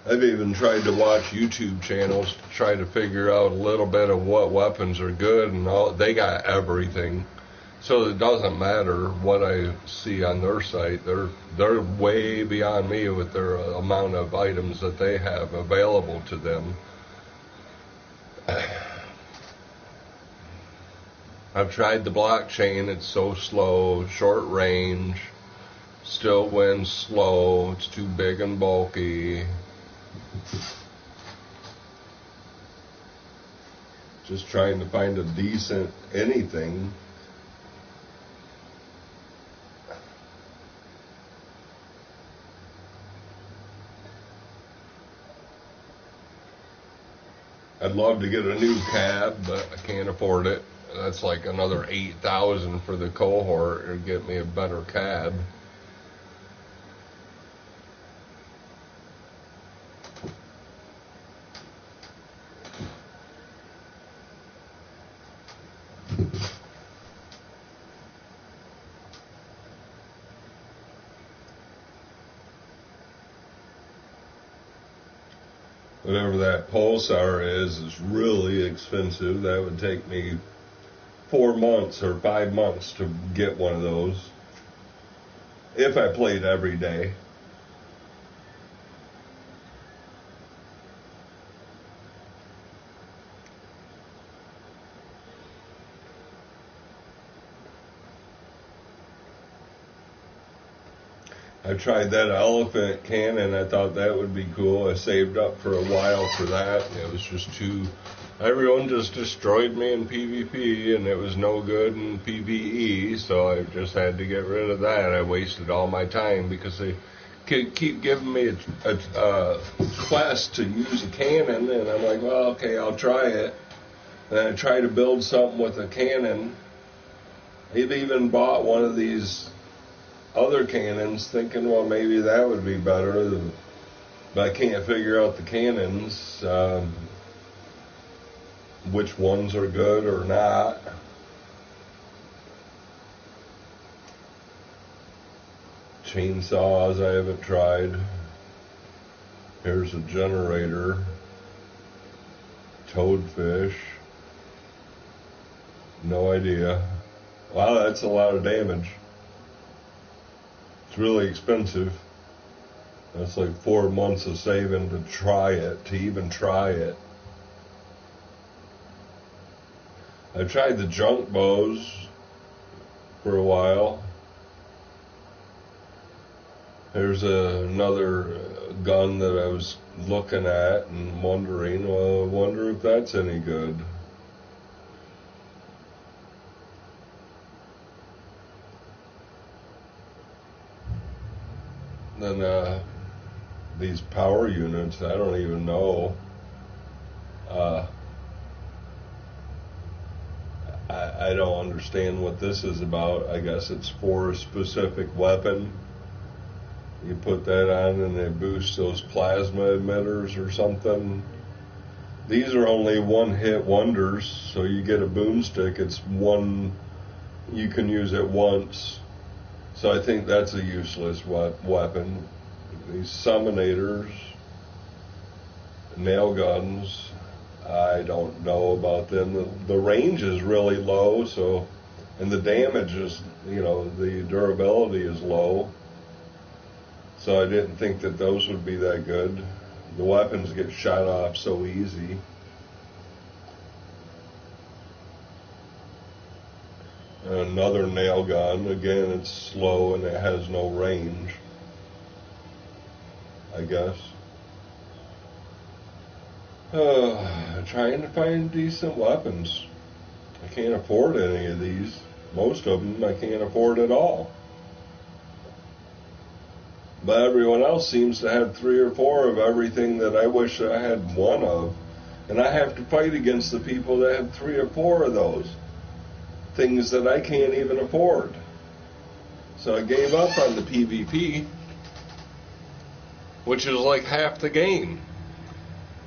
I've even tried to watch YouTube channels to try to figure out a little bit of what weapons are good, and all. They got everything, so it doesn't matter what I see on their site. They're way beyond me with their amount of items that they have available to them. I've tried the blockchain. It's so slow, short range, still wins slow. It's too big and bulky. Just trying to find a decent anything. I'd love to get a new cab, but I can't afford it. That's like another $8,000 for the cohort to get me a better cab. Whatever that pulsar is really expensive. That would take me 4 months or 5 months to get one of those if I played every day. I tried that elephant cannon. I thought that would be cool. I saved up for a while for that. It was just too... Everyone just destroyed me in PvP, and it was no good in PvE, so I just had to get rid of that. I wasted all my time because they keep giving me a quest to use a cannon, and I'm like, well, okay, I'll try it. And I try to build something with a cannon. I've even bought one of these other cannons thinking, well, maybe that would be better, but I can't figure out the cannons, which ones are good or not. Chainsaws I haven't tried. Here's a generator. Toadfish. No idea. Wow, that's a lot of damage. It's really expensive. That's like 4 months of saving to try it, to even try it. I tried the junk bows for a while. There's another gun that I was looking at and wondering, well, I wonder if that's any good. Then these power units, I don't even know. I don't understand what this is about. I guess it's for a specific weapon. You put that on and they boost those plasma emitters or something. These are only one-hit wonders, so you get a boomstick, it's one, you can use it once. So I think that's a useless weapon. These summonators, nail guns, I don't know about them. The range is really low, so, and the damage is, the durability is low. So I didn't think that those would be that good. The weapons get shot off so easy. Another nail gun. Again, it's slow and it has no range, I guess. Trying to find decent weapons. I can't afford any of these. Most of them I can't afford at all. But everyone else seems to have 3 or 4 of everything that I wish I had one of. And I have to fight against the people that have 3 or 4 of those. Things that I can't even afford. So I gave up on the PvP, which is like half the game.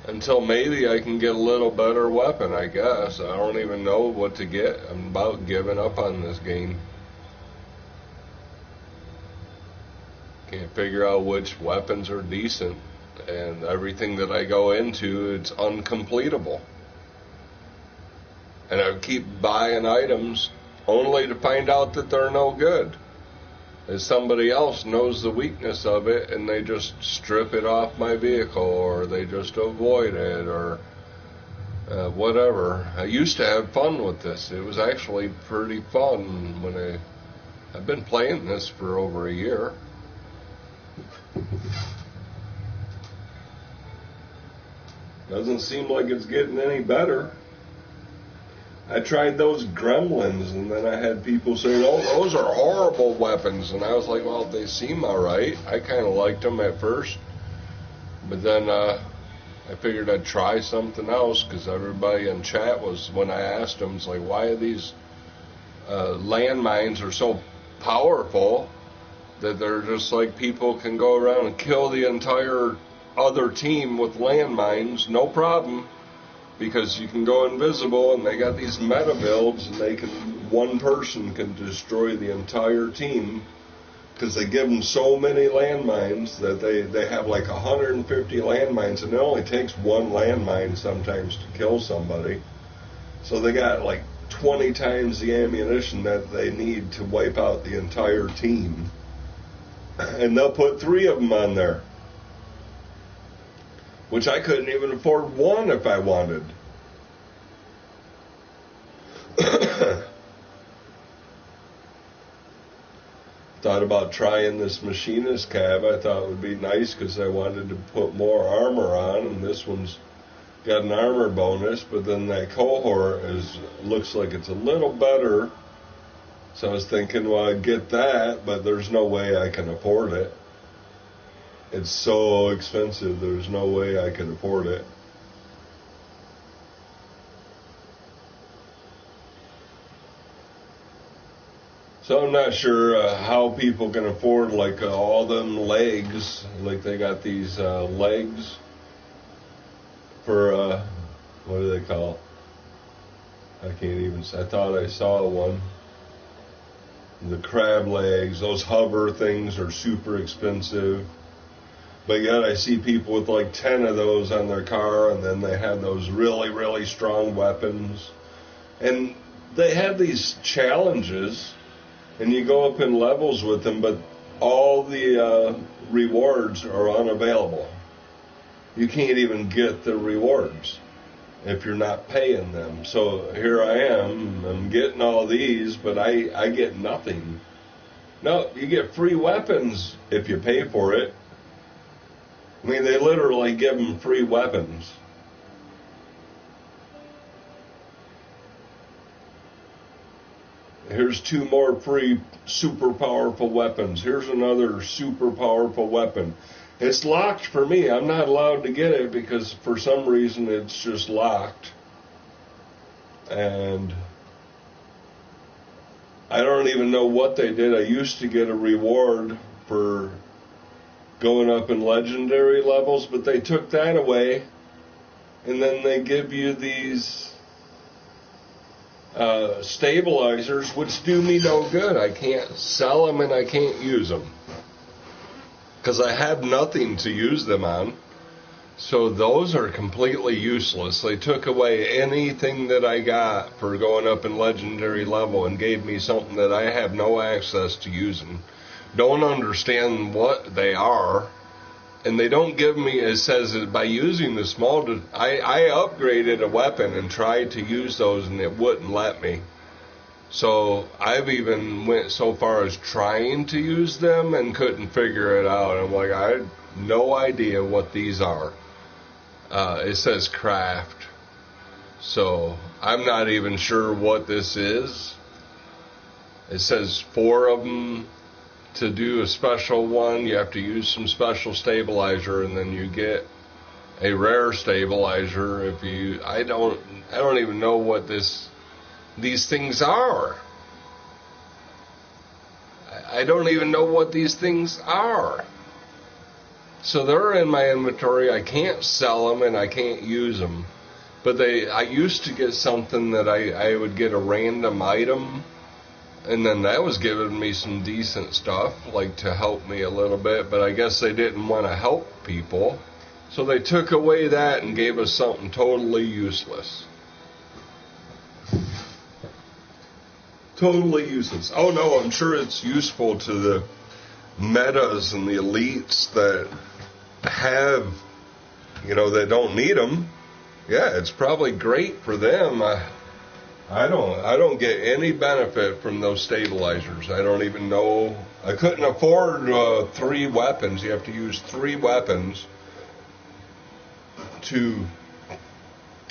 Until maybe I can get a little better weapon, I guess. I don't even know what to get. I'm about giving up on this game. Can't figure out which weapons are decent. And everything that I go into, it's uncompletable. And I keep buying items only to find out that they're no good. That somebody else knows the weakness of it and they just strip it off my vehicle, or they just avoid it, or whatever. I used to have fun with this. It was actually pretty fun when I've been playing this for over a year. Doesn't seem like it's getting any better. I tried those gremlins, and then I had people saying, oh, those are horrible weapons. And I was like, well, they seem all right. I kind of liked them at first. But then I figured I'd try something else because everybody in chat was, when I asked them, it's like, why are these landmines are so powerful that they're just like people can go around and kill the entire other team with landmines, no problem, because you can go invisible and they got these meta builds and they can, one person can destroy the entire team because they give them so many landmines that they have like 150 landmines, and it only takes one landmine sometimes to kill somebody. So they got like 20 times the ammunition that they need to wipe out the entire team. And they'll put 3 of them on there, which I couldn't even afford one if I wanted. Thought about trying this machinist cab. I thought it would be nice because I wanted to put more armor on, and this one's got an armor bonus, but then that cohort looks like it's a little better. So I was thinking, well, I'd get that, but there's no way I can afford it. It's so expensive, there's no way I can afford it. So I'm not sure how people can afford like all them legs. Like they got these legs for, what do they call? I can't even say. I thought I saw one. The crab legs, those hover things are super expensive. But yet I see people with like 10 of those on their car, and then they have those really, really strong weapons. And they have these challenges, and you go up in levels with them, but all the rewards are unavailable. You can't even get the rewards if you're not paying them. So here I am, I'm getting all these, but I get nothing. No, you get free weapons if you pay for it. I mean, they literally give them free weapons. Here's 2 more free super powerful weapons. Here's another super powerful weapon. It's locked for me. I'm not allowed to get it because for some reason it's just locked. And I don't even know what they did. I used to get a reward for going up in legendary levels, but they took that away. And then they give you these stabilizers, which do me no good. I can't sell them and I can't use them because I have nothing to use them on. So those are completely useless. They took away anything that I got for going up in legendary level and gave me something that I have no access to using. Don't understand what they are. And they don't give me, it says that by using the small, I upgraded a weapon and tried to use those and it wouldn't let me. So I've even went so far as trying to use them and couldn't figure it out. I'm like, I had no idea what these are. It says craft. So I'm not even sure what this is. It says 4 of them. To do a special one, you have to use some special stabilizer, and then you get a rare stabilizer. If you, I don't even know what these things are. I don't even know what these things are. So they're in my inventory. I can't sell them and I can't use them. But I used to get something that I would get a random item. And then that was giving me some decent stuff, like to help me a little bit. But I guess they didn't want to help people. So they took away that and gave us something totally useless. Totally useless. Oh no, I'm sure it's useful to the metas and the elites that have, that don't need them. Yeah, it's probably great for them. I don't get any benefit from those stabilizers. I don't even know. I couldn't afford 3 weapons. You have to use 3 weapons to,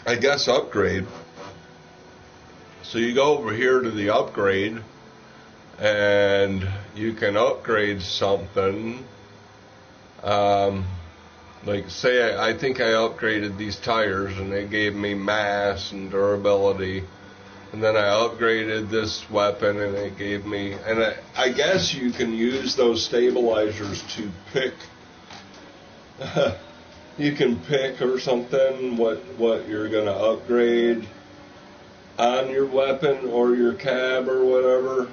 I guess, upgrade. So you go over here to the upgrade, and you can upgrade something. like say I think I upgraded these tires and they gave me mass and durability, and then I upgraded this weapon and it gave me, and I guess you can use those stabilizers to pick, you can pick or something what you're going to upgrade on your weapon or your cab or whatever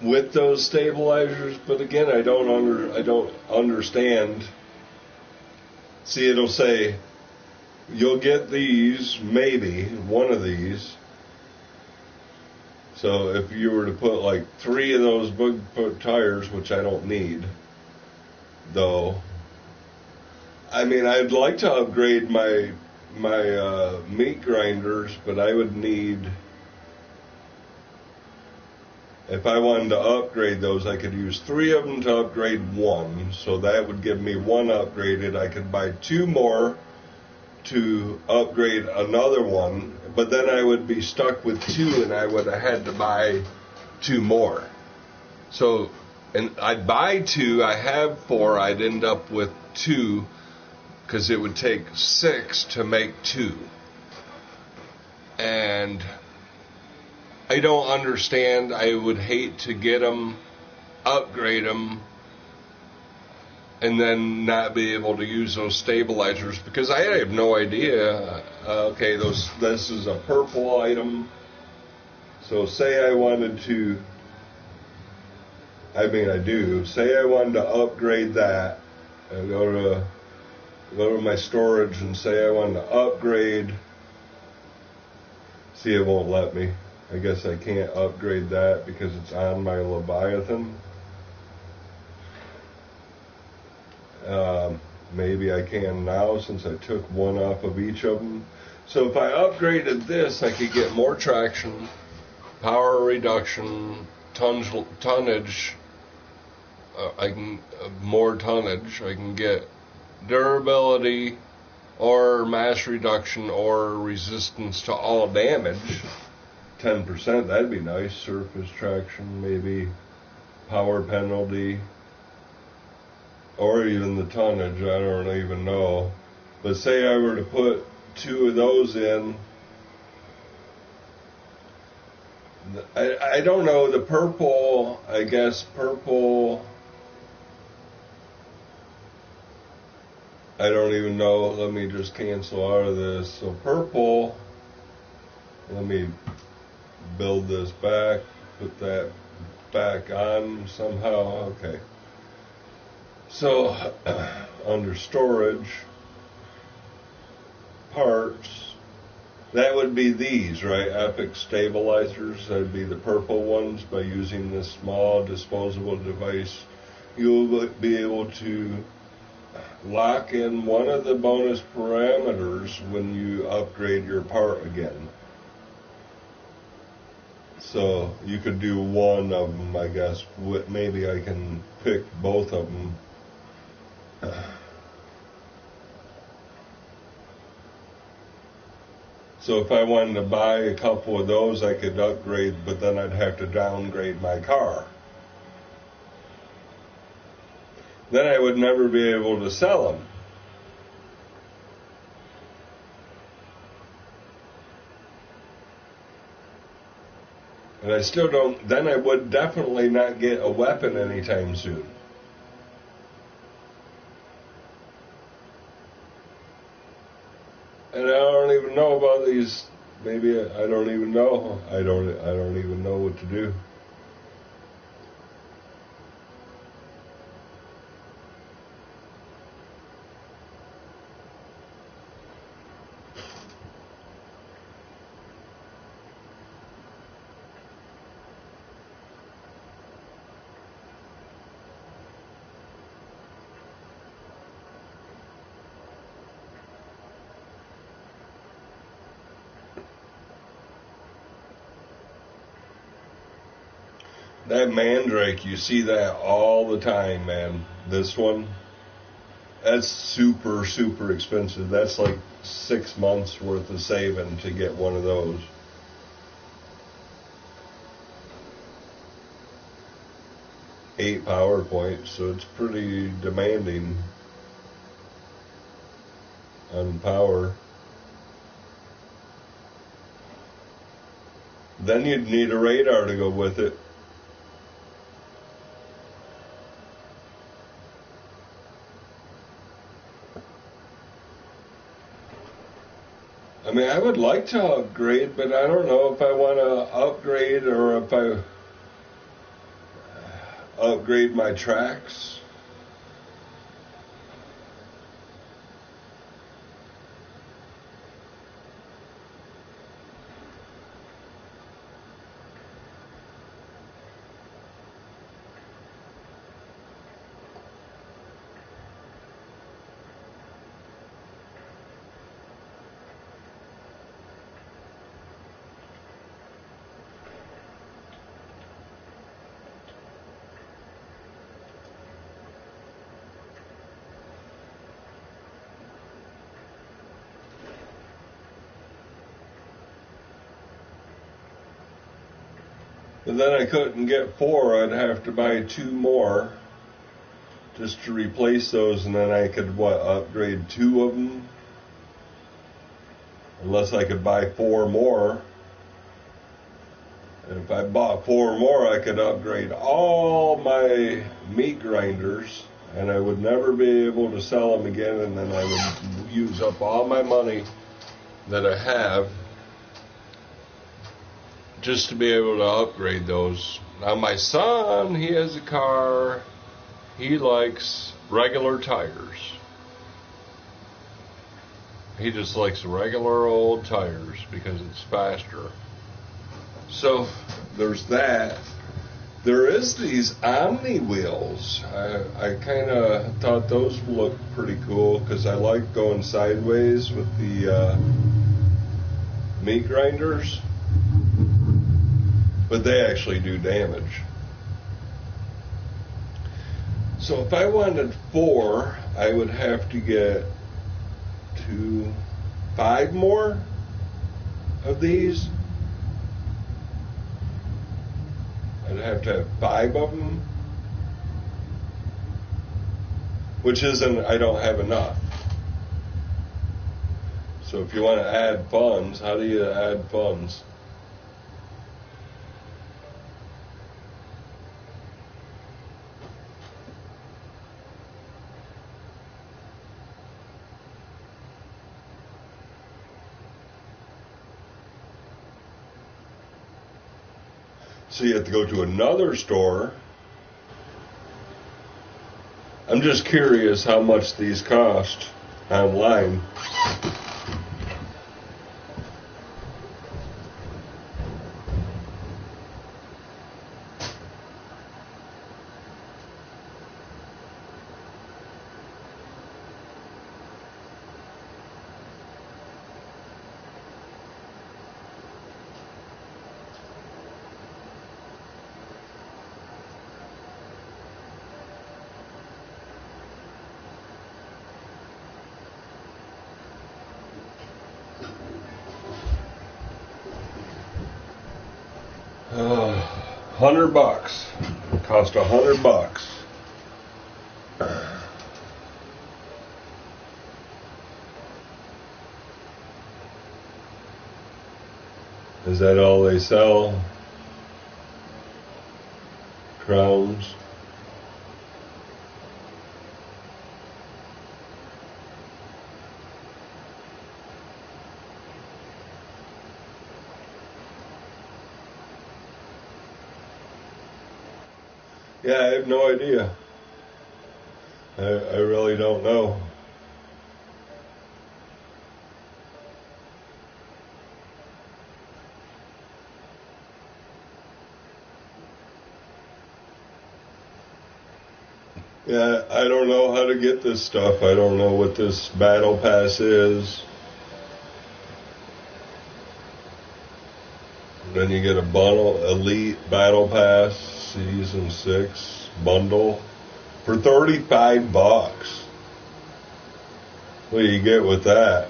with those stabilizers. But again, I don't understand. See, it'll say you'll get these, maybe one of these. So if you were to put like 3 of those Bigfoot tires, which I don't need, though. I mean, I'd like to upgrade my meat grinders, but I would need, if I wanted to upgrade those, I could use 3 of them to upgrade 1. So that would give me 1 upgraded. I could buy 2 more to upgrade another one, but then I would be stuck with 2 and I would have had to buy 2 more. So, and I'd buy 2, I have 4, I'd end up with 2, because it would take 6 to make 2. And I don't understand. I would hate to get them, upgrade them, and then not be able to use those stabilizers, because I have no idea. Okay, this is a purple item. So say I wanted to, I mean I do, say I wanted to upgrade that, and go to my storage and say I wanted to upgrade. See, it won't let me. I guess I can't upgrade that because it's on my Leviathan. Maybe I can now since I took 1 off of each of them. So if I upgraded this, I could get more traction, power reduction, tonnage. I can more tonnage. I can get durability, or mass reduction, or resistance to all damage. 10%. That'd be nice. Surface traction, maybe power penalty. Or even the tonnage, I don't even know. But say I were to put 2 of those in, I don't know, the purple, I guess purple, I don't even know, let me just cancel out of this. So purple, let me build this back, put that back on somehow, okay. So, under storage, parts, that would be these, right? Epic stabilizers, that'd be the purple ones. By using this small disposable device, you'll be able to lock in one of the bonus parameters when you upgrade your part again. So, you could do 1 of them, I guess. Maybe I can pick both of them. So if I wanted to buy a couple of those, I could upgrade, but then I'd have to downgrade my car. Then I would never be able to sell them. And I still don't, then I would definitely not get a weapon anytime soon. And I don't even know about these. Maybe I don't even know. I don't even know what to do. That mandrake, you see that all the time, man. This one, that's super, super expensive. That's like 6 months worth of saving to get one of those. Eight power points, so it's pretty demanding. on power. Then you'd need a radar to go with it. I mean, I would like to upgrade, but I don't know if I want to upgrade or if I upgrade my tracks. But then I couldn't get 4, I'd have to buy 2 more just to replace those, and then I could, upgrade 2 of them? Unless I could buy 4 more. And if I bought 4 more, I could upgrade all my meat grinders, and I would never be able to sell them again, and then I would use up all my money that I have just to be able to upgrade those. Now my son, he has a car, he likes regular tires. He just likes regular old tires because it's faster. So there's that. There is these Omni wheels. I kind of thought those looked pretty cool because I like going sideways with the meat grinders. But they actually do damage. So if I wanted 4, I would have to get 5 more of these. I'd have to have 5 of them, which isn't, I don't have enough. So if you want to add funds, how do you add funds? So you have to go to another store. I'm just curious how much these cost online. $100. Cost $100. Is that all they sell? Crowns? Yeah, I have no idea. I really don't know. Yeah, I don't know how to get this stuff. I don't know what this battle pass is. Then you get a bundle, Elite Battle Pass, Season 6 bundle for $35. What do you get with that?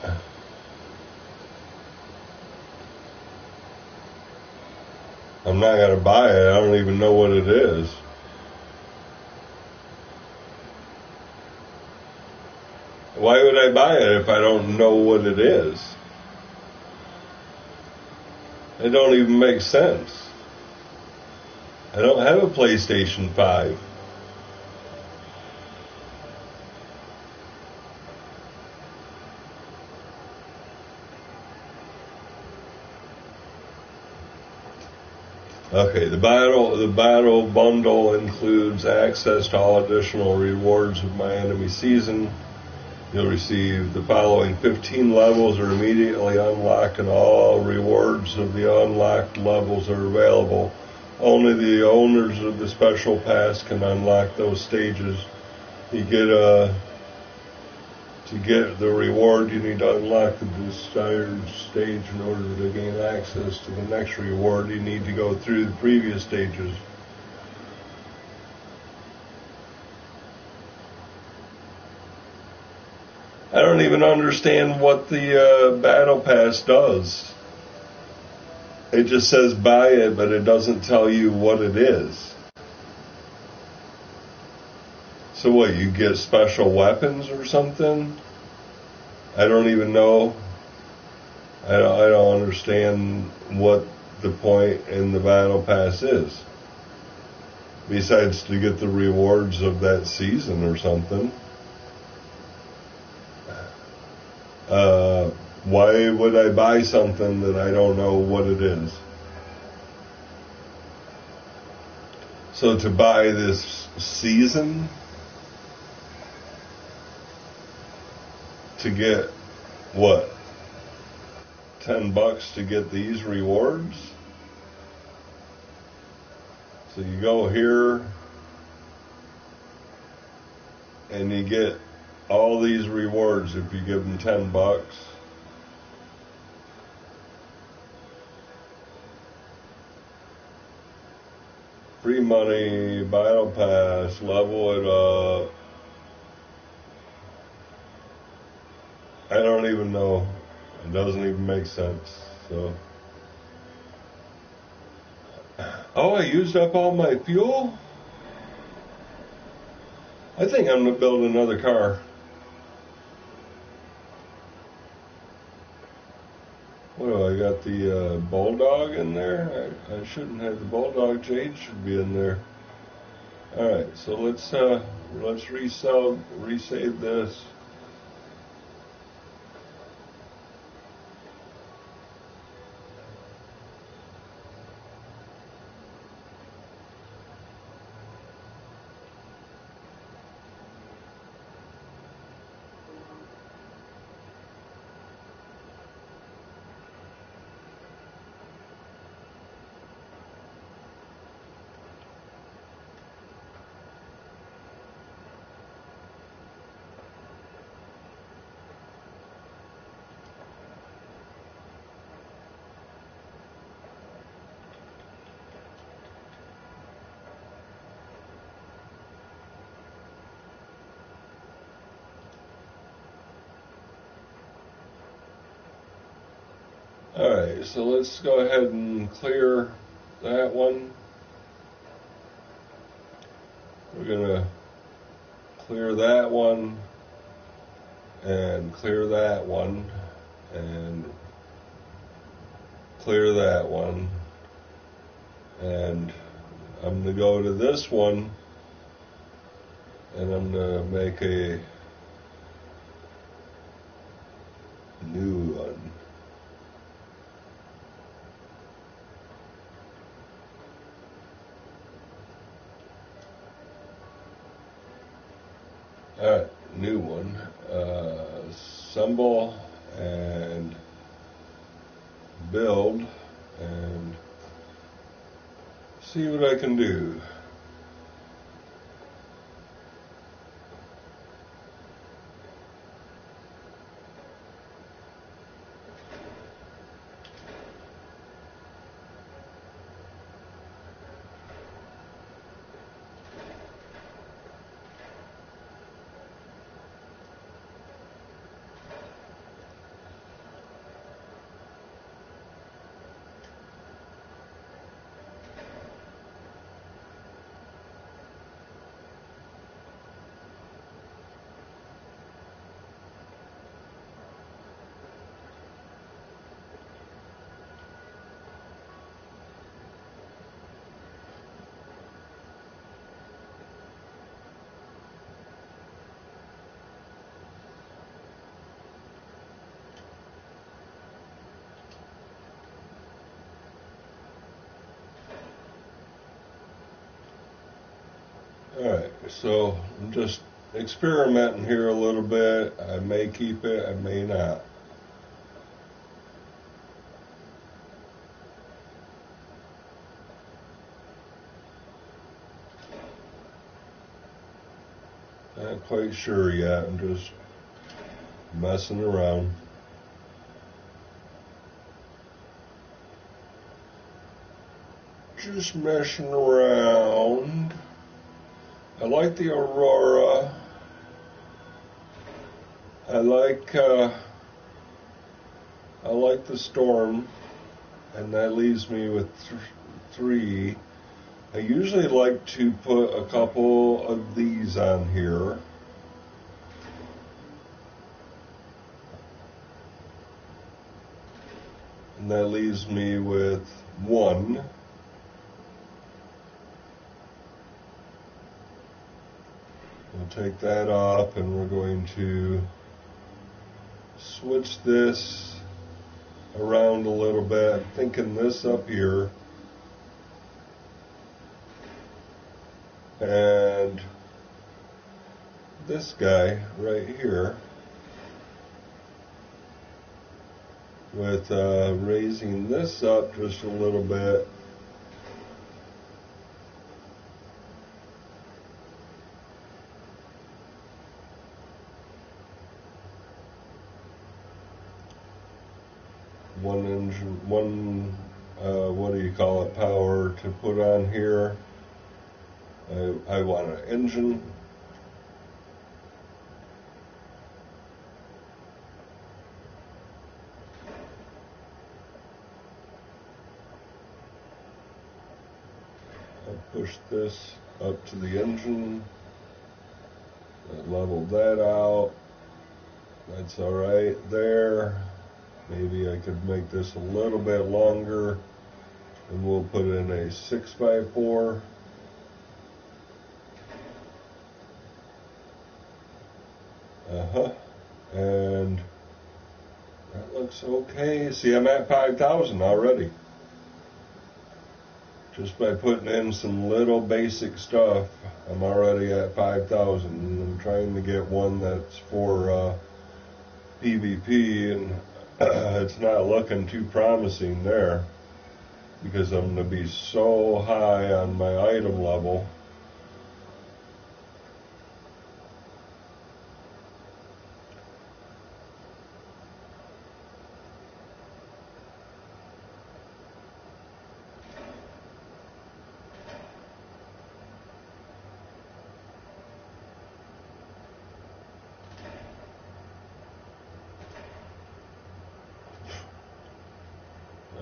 I'm not going to buy it. I don't even know what it is. Why would I buy it if I don't know what it is? It don't even make sense. I don't have a PlayStation 5. Okay, the battle bundle includes access to all additional rewards of My Enemy Season. You'll receive the following 15 levels are immediately unlocked, and all rewards of the unlocked levels are available. Only the owners of the special pass can unlock those stages. To get the reward, you need to unlock the desired stage. In order to gain access to the next reward, you need to go through the previous stages. I don't even understand what the Battle Pass does. It just says buy it, but it doesn't tell you what it is. So what, you get special weapons or something? I don't even know. I don't understand what the point in the Battle Pass is. Besides to get the rewards of that season or something. Why would I buy something that I don't know what it is? So to buy this season, to get what? $10 to get these rewards? So you go here and you get all these rewards if you give them $10. Free money, battle pass, level it up. I don't even know. It doesn't even make sense. So, oh, I used up all my fuel? I think I'm going to build another car. What do I got? The Bulldog in there? I shouldn't have the Bulldog change. Should be in there. All right, so let's resave this. Alright, so let's go ahead and clear that one. We're going to clear that one, and clear that one, and clear that one. And I'm going to go to this one, and I'm going to make a new one. Alright, new one. Assemble and build and see what I can do. Alright, so I'm just experimenting here a little bit. I may keep it, I may not. Not quite sure yet, I'm just messing around. Just messing around. I like the Aurora. I like the Storm, and that leaves me with 3. I usually like to put a couple of these on here. And that leaves me with 1. We'll take that off, and we're going to switch this around a little bit. I'm thinking this up here. And this guy right here, with raising this up just a little bit. What do you call it, power to put on here. I want an engine. I'll push this up to the engine. Level that out. That's alright there. Maybe I could make this a little bit longer, and we'll put in a 6x4. And that looks okay. See, I'm at 5,000 already. Just by putting in some little basic stuff, I'm already at 5,000. I'm trying to get one that's for PvP, and it's not looking too promising there, because I'm going to be so high on my item level.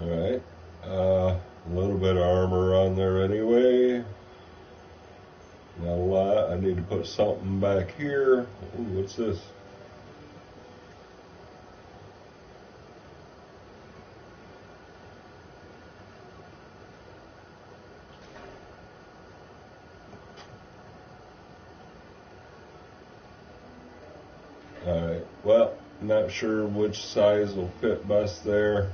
Alright, a little bit of armor on there anyway. Not a lot. I need to put something back here. Ooh, what's this? Alright, well, not sure which size will fit best there.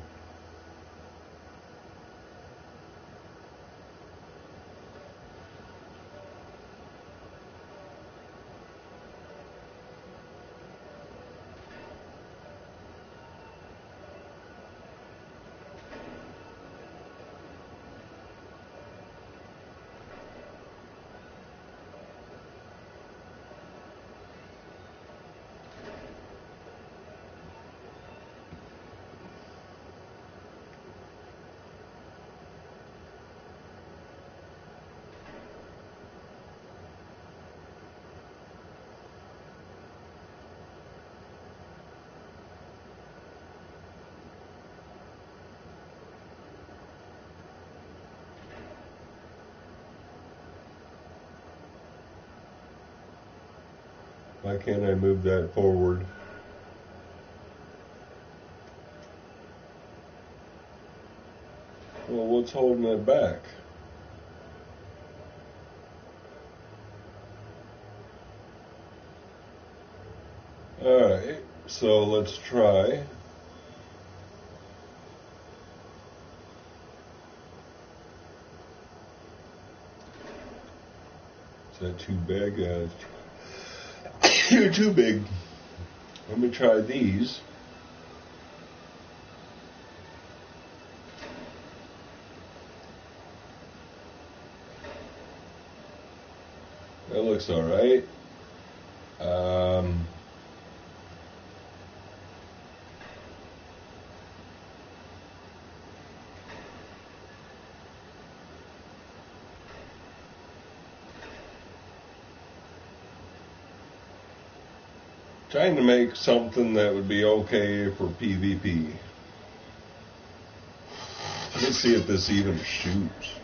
Why can't I move that forward? Well, what's holding it back? Alright, so let's try. that too big? You're too big. Let me try these. That looks alright. Trying to make something that would be okay for PvP. Let's see if this even shoots.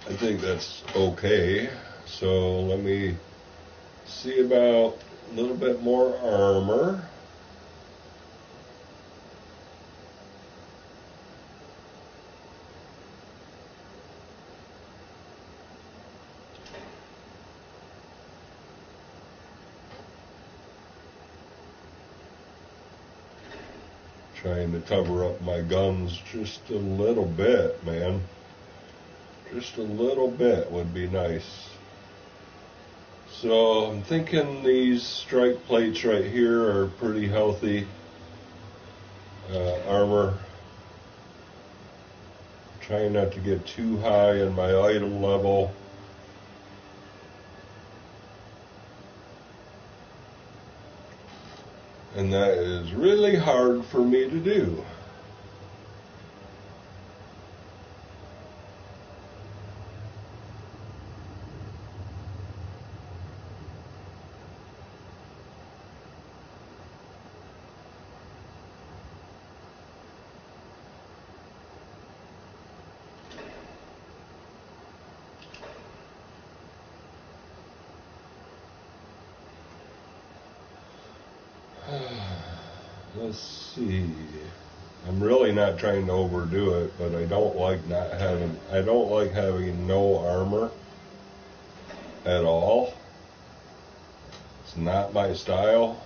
I think that's okay. So let me see about a little bit more armor. Trying to cover up my guns just a little bit, man. Just a little bit would be nice. So I'm thinking these strike plates right here are pretty healthy armor. Trying not to get too high in my item level. And that is really hard for me to do. Let's see. I'm really not trying to overdo it, but I don't like having no armor at all. It's not my style.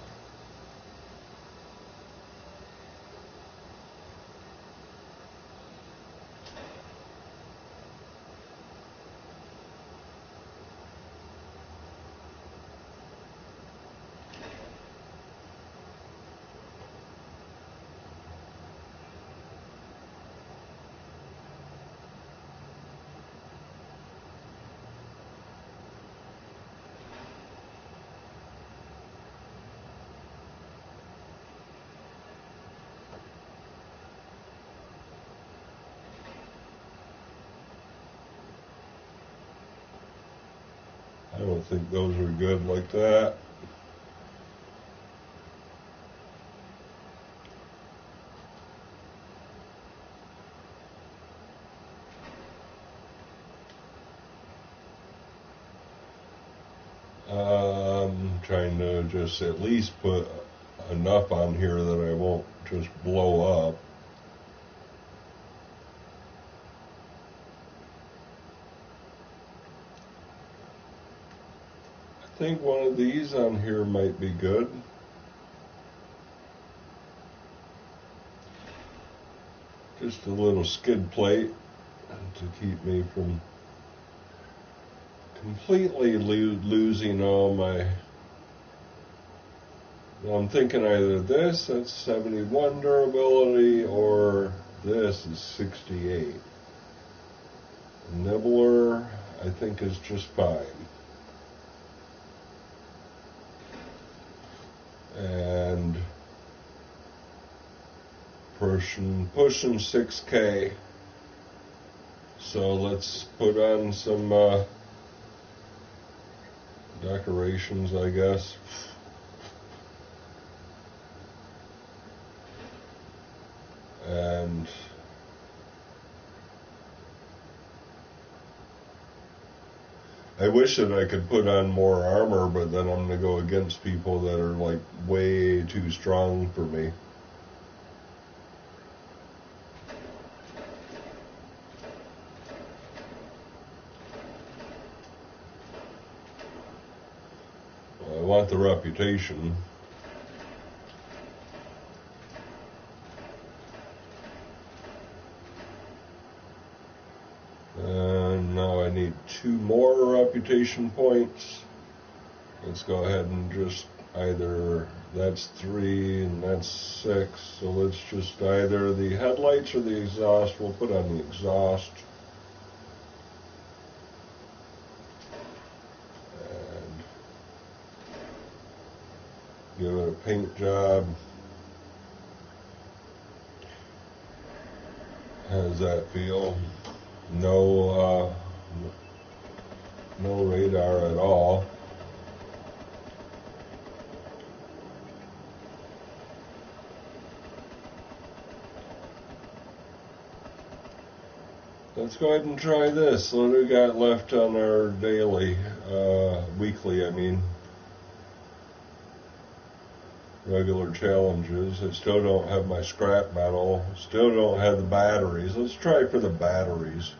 I don't think those are good like that. I'm trying to just at least put enough on here that I won't just blow up. I think one of these on here might be good. Just a little skid plate to keep me from completely losing all my... I'm thinking either this, that's 71 durability, or this is 68. Nibbler, I think, is just fine. And pushing 6K. So let's put on some decorations, I guess. And I wish that I could put on more armor, but then I'm going to go against people that are like way too strong for me. got the reputation. And now I need 2 more reputation points. Let's go ahead and just either, that's 3 and that's 6, so let's just either the headlights or the exhaust. We'll put on the exhaust. And give it a paint job. How does that feel? No radar at all. Let's go ahead and try this. What do we got left on our weekly, I mean, regular challenges? I still don't have my scrap metal. Still don't have the batteries. Let's try for the batteries.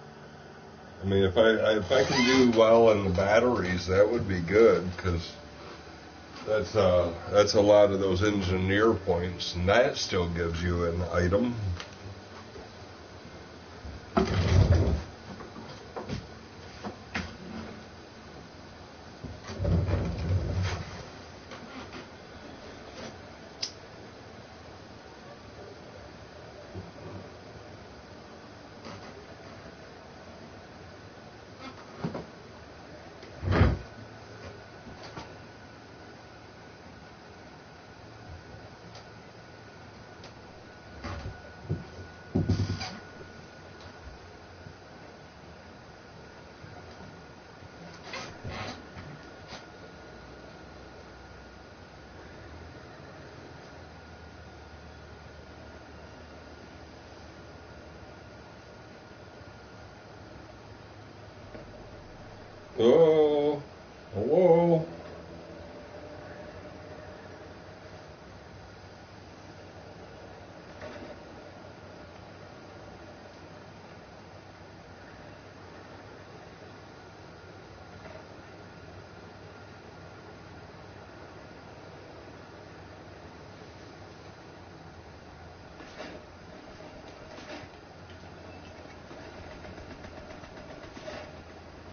I mean, if I can do well in the batteries, that would be good, because that's a lot of those engineer points, and that still gives you an item. Oh, hello.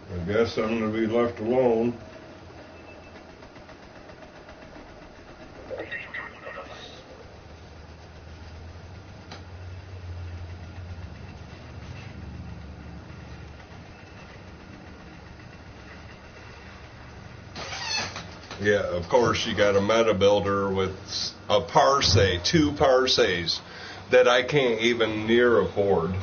I guess I'm going to be left alone. Yeah, of course you got a meta builder with a parsec, 2 parsecs that I can't even near afford.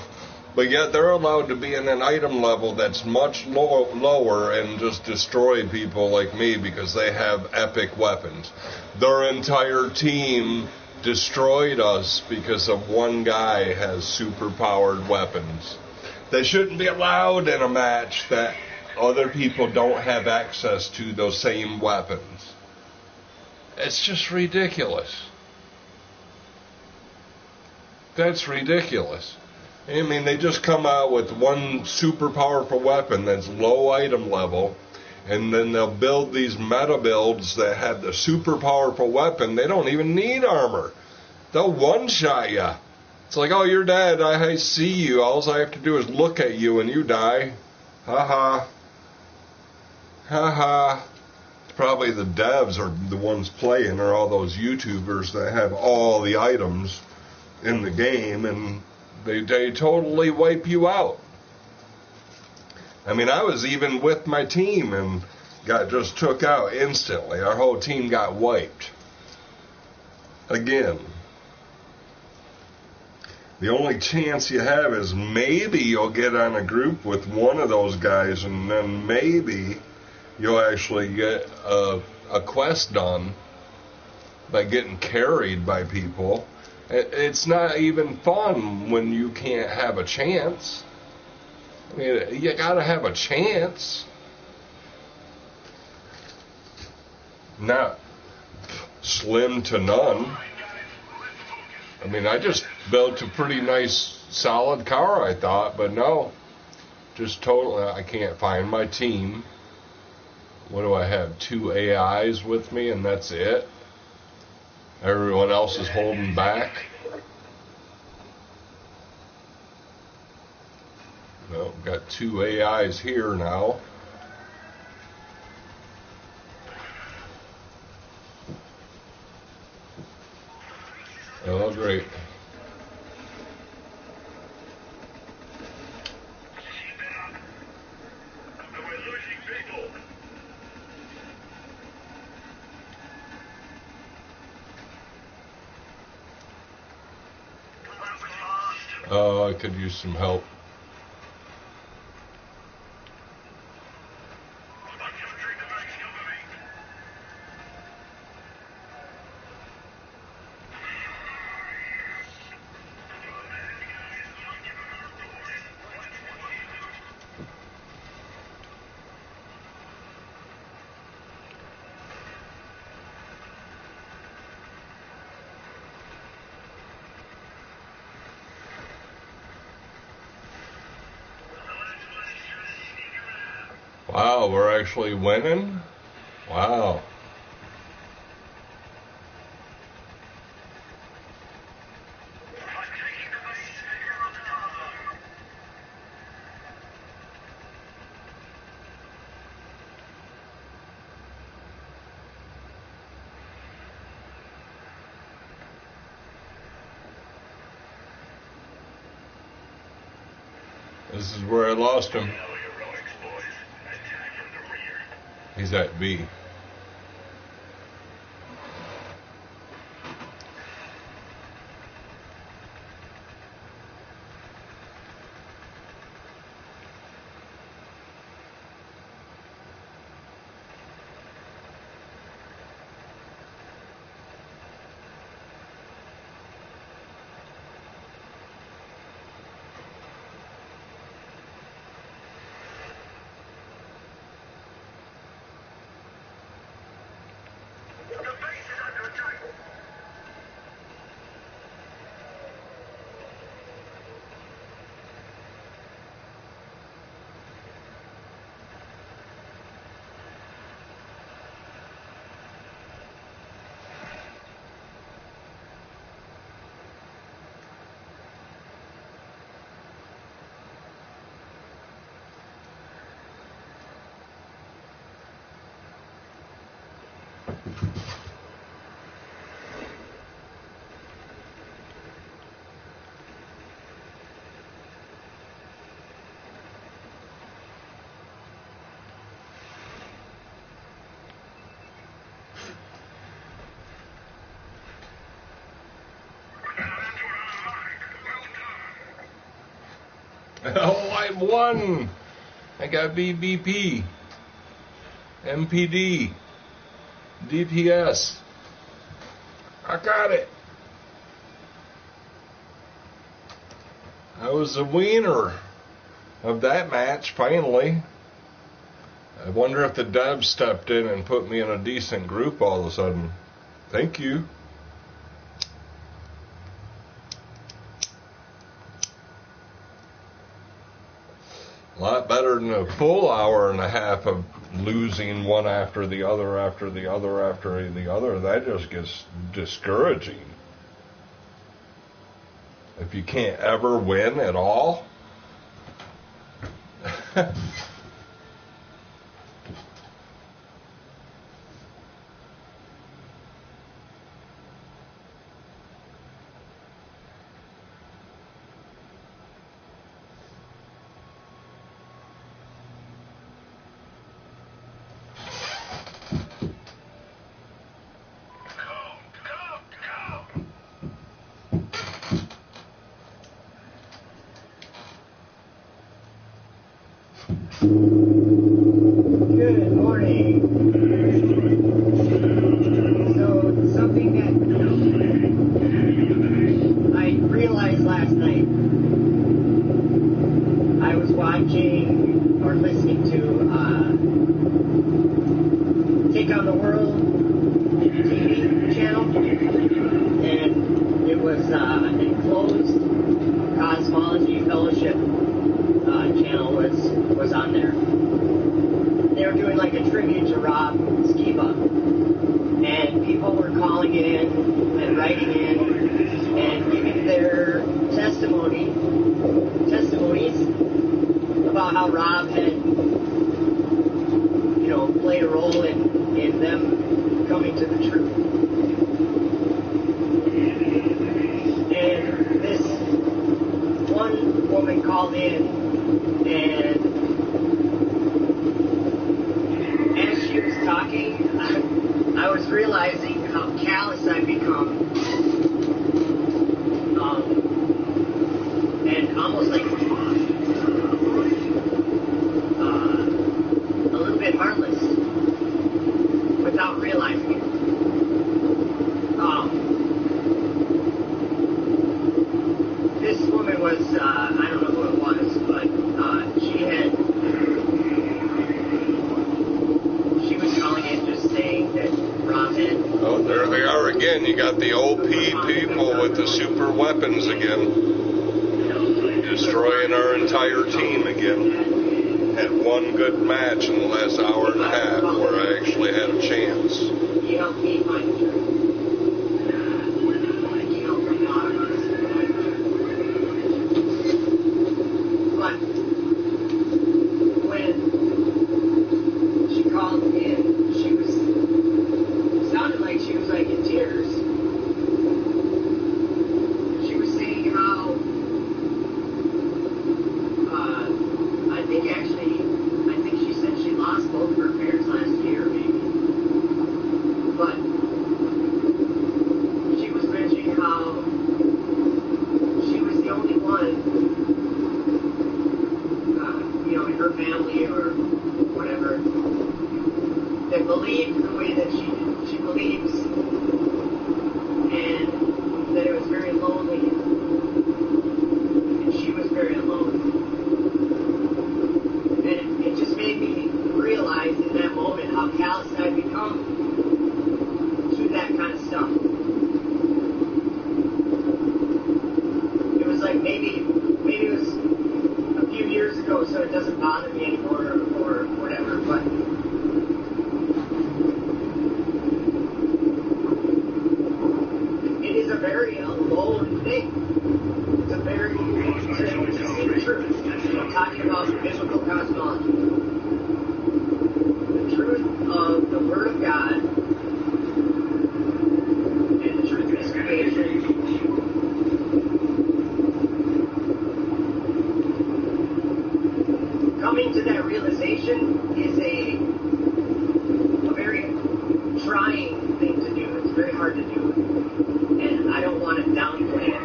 But yet they're allowed to be in an item level that's much lower and just destroy people like me because they have epic weapons. Their entire team destroyed us because of one guy has super-powered weapons. They shouldn't be allowed in a match that other people don't have access to those same weapons. It's just ridiculous. That's ridiculous. I mean, they just come out with one super powerful weapon that's low item level, and then they'll build these meta builds that have the super powerful weapon. They don't even need armor. They'll one-shot you. It's like, oh, you're dead. I see you. All I have to do is look at you and you die. Ha-ha. Ha-ha. Probably the devs are the ones playing, or all those YouTubers that have all the items in the game, and they totally wipe you out. I mean, I was even with my team and got just took out instantly. Our whole team got wiped. Again. The only chance you have is maybe you'll get on a group with one of those guys, and then maybe you'll actually get a quest done by getting carried by people. It's not even fun when you can't have a chance. I mean, you gotta have a chance. Not slim to none. I mean, I just built a pretty nice, solid car, I thought, but no. Just totally, I can't find my team. What do I have? 2 AIs with me and that's it? Everyone else is holding back? No, got 2 AIs here now. Oh, great. I could use some help. Wow, we're actually winning? Wow. This is where I lost him. He's at B. Oh, I won! I got BBP, MPD, DPS. I got it. I was the winner of that match, finally. I wonder if the devs stepped in and put me in a decent group all of a sudden. Thank you. A lot better than a full hour and a half of losing one after the other, after the other, after the other. That just gets discouraging. If you can't ever win at all. Good morning. So, something that I realized last night, I was watching or listening to Take on the World TV channel, and it was an enclosed cosmology fellowship channel was on there. They were doing like a tribute to calling in and writing in and giving their testimonies about how Rob had, played a role in them coming to the truth. And this one woman called in, and as she was talking, I was realizing how callous I've become, and almost like a little bit heartless without realizing it. This woman was, I don't know who it was, but she was calling in just saying that Rob had... Oh, there they are again. You got the OP people with the super weapons again. Destroying our entire team again. Had one good match in the last hour and a half where I actually had a chance. You helped me find the truth. But when she called in, sounded like she was like in tears. She was saying how, I think she said she lost both of her parents last year, maybe. But she was mentioning how she was the only one, in her family or whatever, that believed the way that she believes, and that it was very lonely, and she was very alone. And it just made me realize in that moment how callous I'd become to that kind of stuff. It was like maybe it was a few years ago, so it doesn't bother me anymore or whatever, but it is a very alone thing. It's a very, to see the truth. I'm talking about biblical cosmology. The truth of the Word of God and the truth of His creation. Coming to that realization is a very trying thing to do. It's very hard to do. And I don't want to downplay it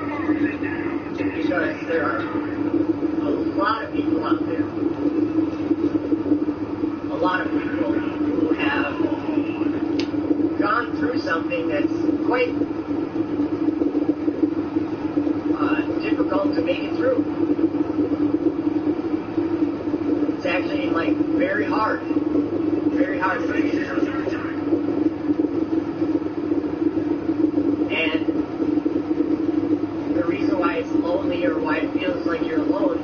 because there are a lot of people out there. A lot of people who have gone through something that's quite difficult to make it through. It's actually like very hard to make it through. And the reason why it's lonely or why it feels like you're alone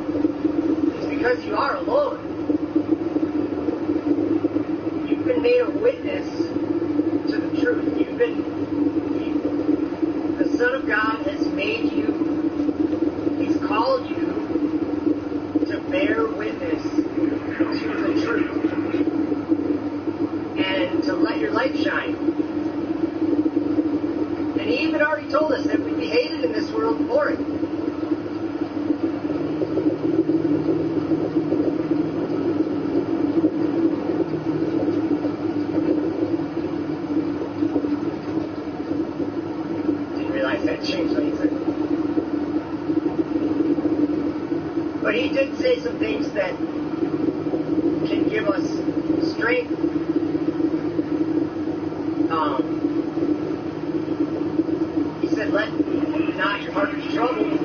is because you are alone. You've been made a witness to the truth. The Son of God has made you, He's called you to bear witness to the truth and to let your light shine. And He even already told us that we'd be hated in this world for it. Didn't realize that changed anything. But He did say some things that can give us strength. He said, let not your heart be troubled.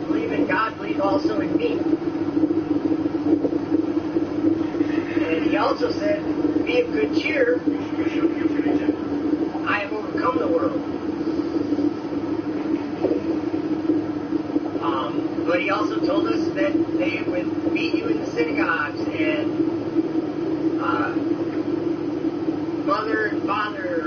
Believe in God, believe also in me. And He also said, be of good cheer. I have overcome the world. But He also told us that they would meet you in the synagogues, and mother and father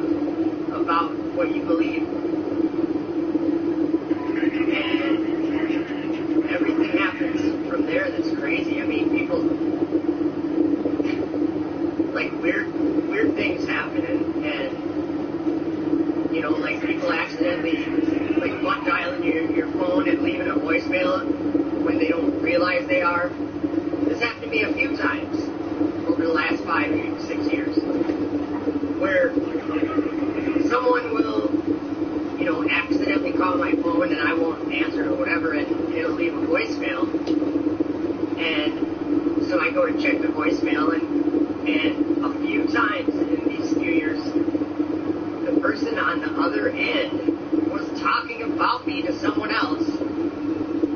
them about what you believe. And everything happens from there that's crazy. I mean, people, like weird things happen, and you know, like people accidentally, like butt dialing your phone and leaving a voicemail when they don't realize they are. This happened to me a few times over the last 5 or 6 years, where someone will, you know, accidentally call my phone and I won't answer or whatever, and it'll leave a voicemail. And so I go to check the voicemail, and a few times in these few years, the person on the other end was talking about me to someone else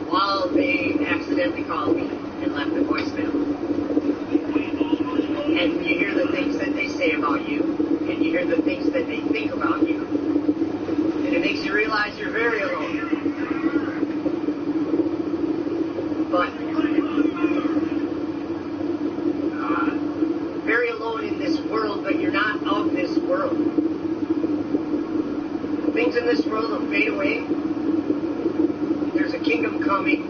while they accidentally called me and left a voicemail. And you hear the things that they say about you, and you hear the things that they think about you, and it makes you realize you're very alone. But very alone in this world, but you're not of this world. Things in this world will fade away. There's a kingdom coming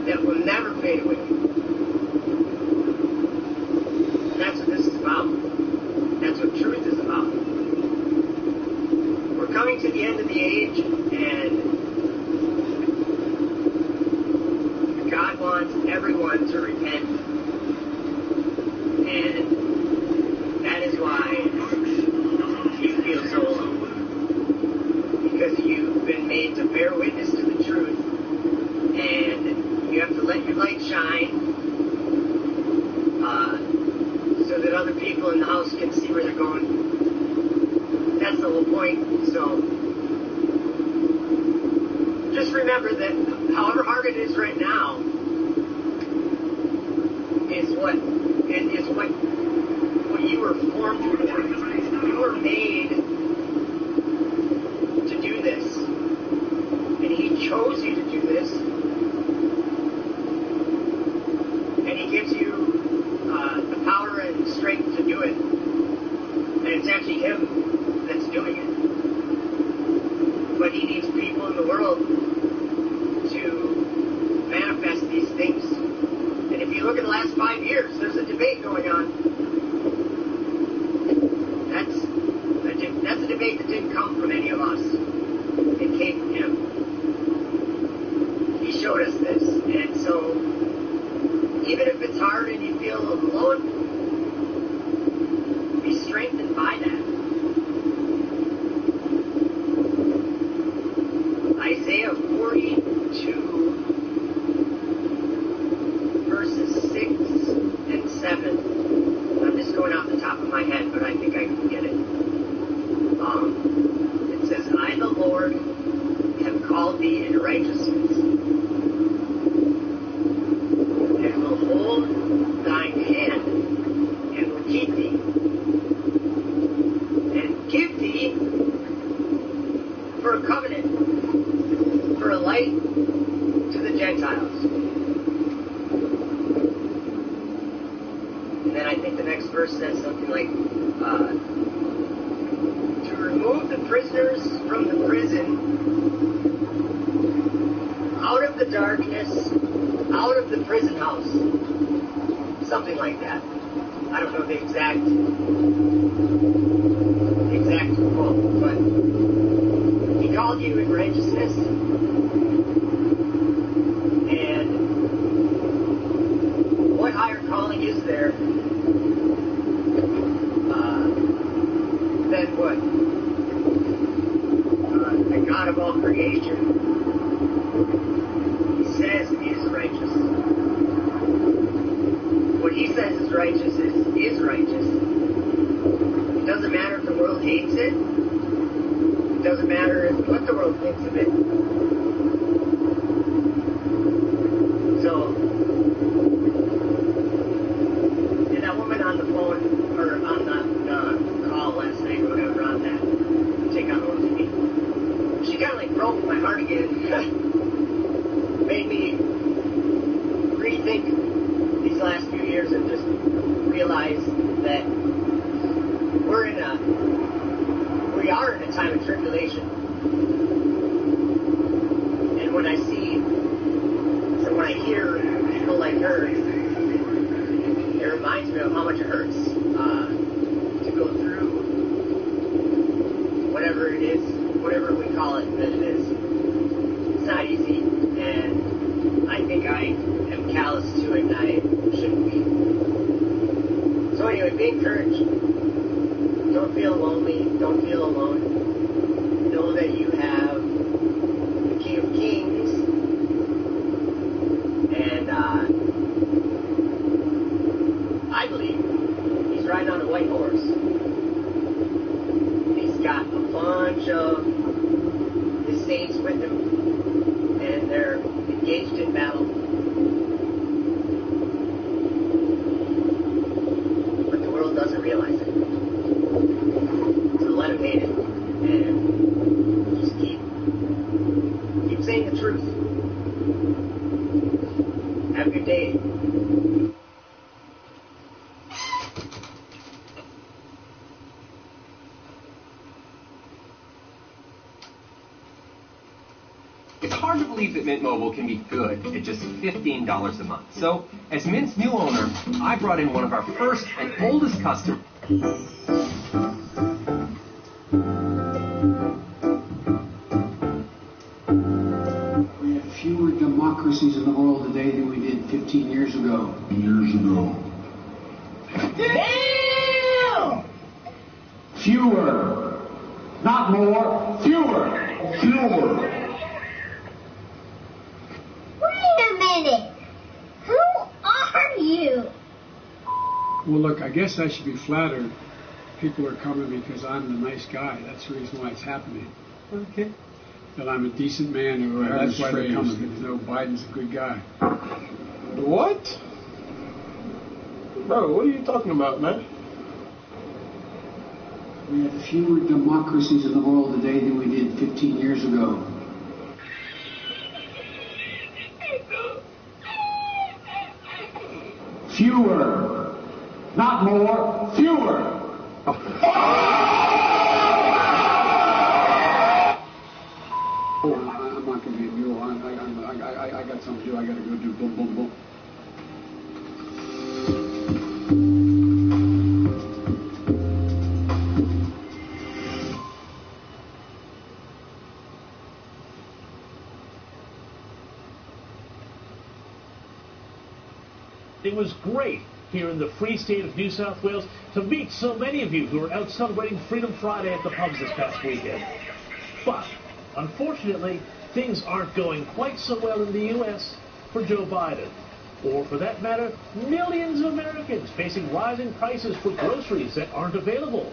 that will never fade away. And that's what this is about. That's what truth is about. We're coming to the end of the age, and God wants everyone to repent. And that is why you feel so alone. Because you've been made to bear witness to the truth, and you have to let your light shine so that other people in the house can see where they're going. That's the whole point. So just remember that however hard it is right now is what you were formed for. You were made to do this, and He chose you to do this, and He gives you the power and strength to do it, and it's actually Him that's doing it. But He needs people in the world to manifest these things. And if you look at the last 5 years, there's a debate going on. That's a debate that didn't come from any of us. It came from Him. He showed us this. And so, even if it's hard and you feel alone, be strengthened by that. Isaiah 42, verses 6 and 7. I'm just going off the top of my head, but I think I can get it. It says, I, the Lord, have called thee in righteousness, and will hold thine hand, and will keep thee, and give thee for a covenant, for a light to the Gentiles. And then I think the next verse says something like, to remove the prisoners from the prison, out of the darkness, out of the prison house. Something like that. I don't know the exact quote, but He called you in righteousness, and what higher calling is there than what the God of all creation says is righteous? What He says is righteous is righteous. It doesn't matter if the world hates it. It doesn't matter what the world thinks of it. So, and that woman on the phone, or on the call last night, or whatever, on that Take On One TV, she kind of like broke my heart again. Made me rethink these last few years and just realize that we're time of tribulation. And when I hear people like her, it reminds me of how much it hurts to go through whatever it is, whatever we call it that it is. It's not easy, and I think I am callous to it, and I shouldn't be. So anyway, be encouraged. Don't feel lonely. Don't feel alone. Know that you have the King of Kings, and I believe he's riding on a white horse. He's got a bunch of his saints with him, and they're engaged in battle. But the world doesn't realize it. So let him hate it, and just keep saying the truth. Have a good day. It's hard to believe that Mint Mobile can be good at just $15 a month. So, as Mint's new owner, I brought in one of our first and oldest customers. We have fewer democracies in the world today than we did 15 years ago. Damn! Fewer. Not more. Fewer. Wait a minute. Who are you? Well, look, I guess I should be flattered. People are coming because I'm the nice guy. That's the reason why it's happening. Okay. That I'm a decent man who that's why they're coming, because no, Biden's a good guy. What? Bro, what are you talking about, man? We have fewer democracies in the world today than we did 15 years ago. Fewer. Not more. Fewer. I'm not going to be a mule. I got something to do. I got to go do boom, boom, boom. It was great here in the free state of New South Wales to meet so many of you who were out celebrating Freedom Friday at the pubs this past weekend. But, unfortunately, things aren't going quite so well in the U.S. for Joe Biden. Or, for that matter, millions of Americans facing rising prices for groceries that aren't available.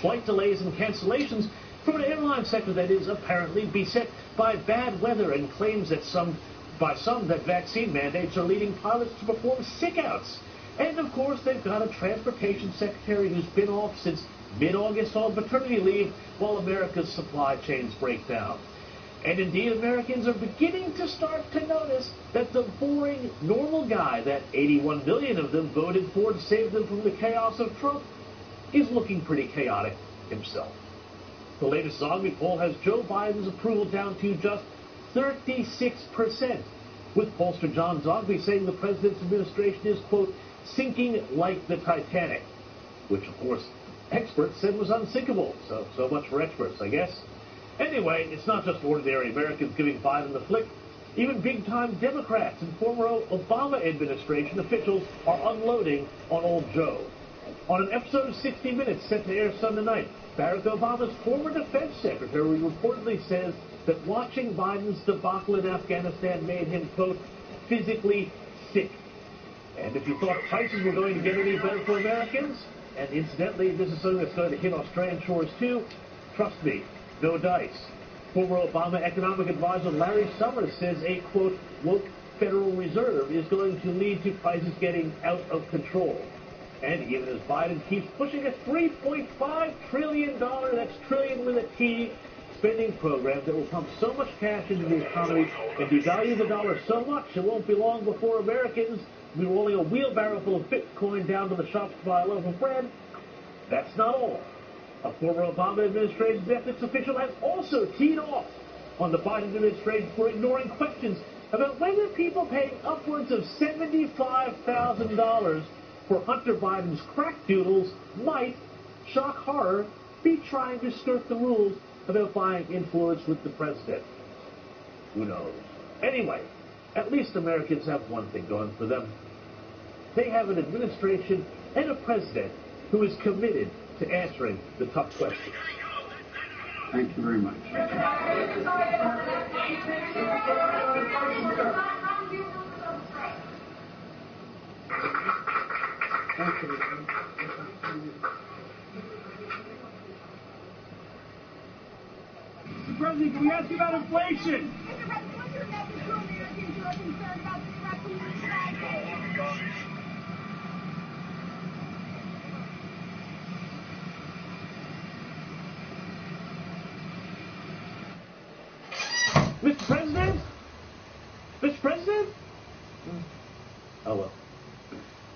Flight delays and cancellations from an airline sector that is apparently beset by bad weather and claims that by some that vaccine mandates are leading pilots to perform sick-outs. And, of course, they've got a transportation secretary who's been off since mid-August on maternity leave while America's supply chains break down. And, indeed, Americans are beginning to start to notice that the boring, normal guy that 81 million of them voted for to save them from the chaos of Trump is looking pretty chaotic himself. The latest Zogby poll has Joe Biden's approval down to just 36%, with pollster John Zogby saying the president's administration is, quote, sinking like the Titanic, which, of course, experts said was unsinkable. So much for experts, I guess. Anyway, it's not just ordinary Americans giving Biden the flick. Even big-time Democrats and former Obama administration officials are unloading on old Joe. On an episode of 60 Minutes set to air Sunday night, Barack Obama's former defense secretary reportedly says that watching Biden's debacle in Afghanistan made him, quote, physically sick. And if you thought prices were going to get any better for Americans, and incidentally, this is something that's going to hit Australian shores too, trust me, no dice. Former Obama economic advisor Larry Summers says a, quote, woke Federal Reserve is going to lead to prices getting out of control. And even as Biden keeps pushing a $3.5 trillion, that's trillion with a T, spending program that will pump so much cash into the economy and devalue the dollar so much it won't be long before Americans will be rolling a wheelbarrow full of Bitcoin down to the shops to buy a loaf of bread. That's not all. A former Obama administration ethics official has also teed off on the Biden administration for ignoring questions about whether people paying upwards of $75,000 for Hunter Biden's crack doodles might, shock horror, be trying to skirt the rules about buying influence with the president. Who knows? Anyway, at least Americans have one thing going for them. They have an administration and a president who is committed to answering the tough questions. Thank you very much. Thank you. Mr. President, can we ask you about inflation? Mr. President, what's your message to Americans who are concerned about the threat from the United States? Mr. President? Mr. President? Oh, well.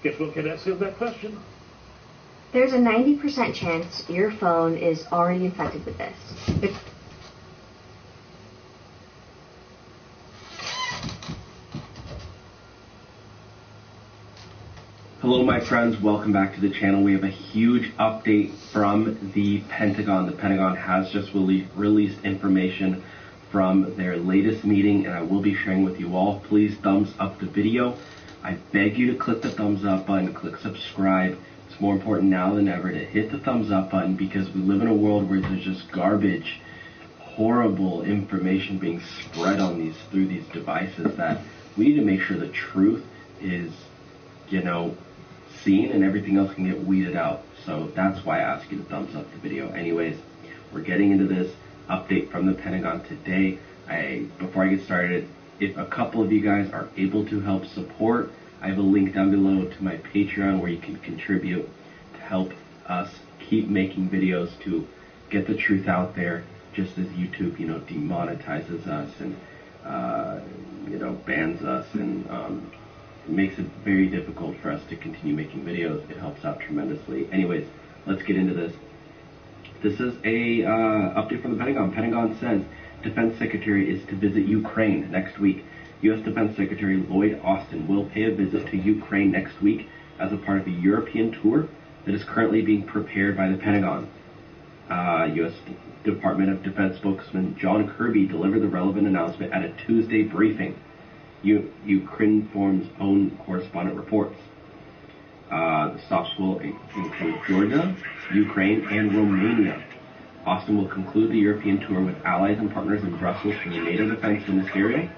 Guess what can answer that question? There's a 90% chance your phone is already infected with this. Hello, my friends. Welcome back to the channel. We have a huge update from the Pentagon. The Pentagon has just released information from their latest meeting, and I will be sharing with you all. Please thumbs up the video. I beg you to click the thumbs up button, click subscribe. It's more important now than ever to hit the thumbs up button because we live in a world where there's just garbage, horrible information being spread on through these devices that we need to make sure the truth is, seen and everything else can get weeded out. So that's why I ask you to thumbs up the video. Anyways, we're getting into this update from the Pentagon today. Before I get started, if a couple of you guys are able to help support, I have a link down below to my Patreon where you can contribute to help us keep making videos to get the truth out there, just as YouTube, demonetizes us and, bans us and it makes it very difficult for us to continue making videos. It helps out tremendously. Anyways, let's get into this. This is a update from the Pentagon. Pentagon says Defense Secretary is to visit Ukraine next week. U.S. Defense Secretary Lloyd Austin will pay a visit to Ukraine next week as a part of a European tour that is currently being prepared by the Pentagon. U.S. Department of Defense spokesman John Kirby delivered the relevant announcement at a Tuesday briefing. Ukrinform's own correspondent reports. The stops will include Georgia, Ukraine, and Romania. Austin will conclude the European tour with allies and partners in Brussels for the NATO defense ministerial,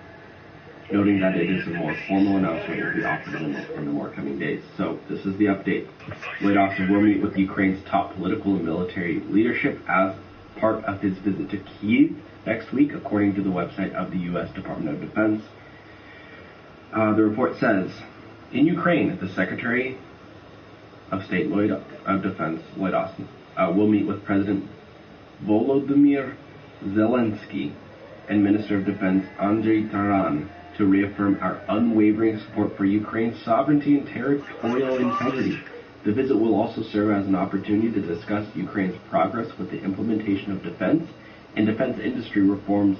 noting that it is a more formal announcement will be offered in the more coming days. So this is the update. Lloyd Austin will meet with Ukraine's top political and military leadership as part of his visit to Kyiv next week, according to the website of the U.S. Department of Defense. The report says, in Ukraine, the Secretary of State of Defense, Lloyd Austin, will meet with President Volodymyr Zelensky and Minister of Defense Andriy Taran to reaffirm our unwavering support for Ukraine's sovereignty and territorial integrity. The visit will also serve as an opportunity to discuss Ukraine's progress with the implementation of defense and defense industry reforms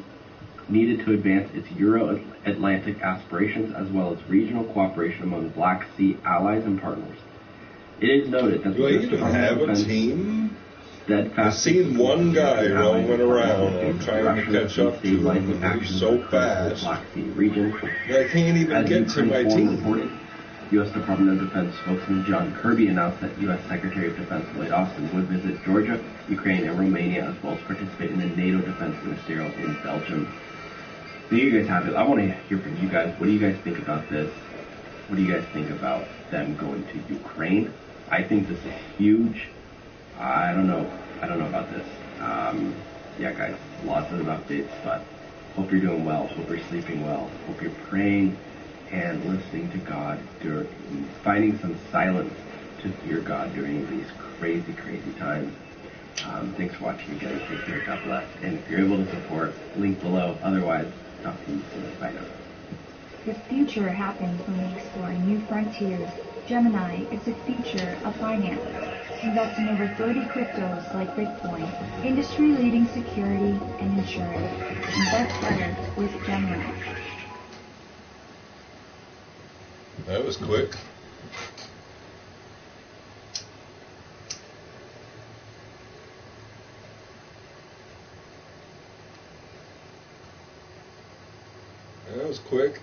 needed to advance its Euro-Atlantic aspirations as well as regional cooperation among Black Sea allies and partners. It is noted that the U.S. Department of Defense I've seen one guy rolling around and trying to catch up to him and move so fast that I can't even get to my team. U.S. Department of Defense spokesman John Kirby announced that U.S. Secretary of Defense Lloyd Austin would visit Georgia, Ukraine, and Romania, as well as participate in the NATO Defense Ministerial in Belgium. There you guys have it. I want to hear from you guys. What do you guys think about this? What do you guys think about them going to Ukraine? I think this is huge. I don't know about this. Yeah, guys, lots of updates, but hope you're doing well. Hope you're sleeping well. Hope you're praying and listening to God, finding some silence to hear God during these crazy, crazy times. Thanks for watching again. Take care. God bless. And if you're able to support, link below. Otherwise, talk to you soon. Bye now. The future happens when we explore new frontiers. Gemini is the future of finance. Invest in over 30 cryptos like Bitcoin, industry-leading security and insurance. Invest better with Gemini. That was quick. That was quick.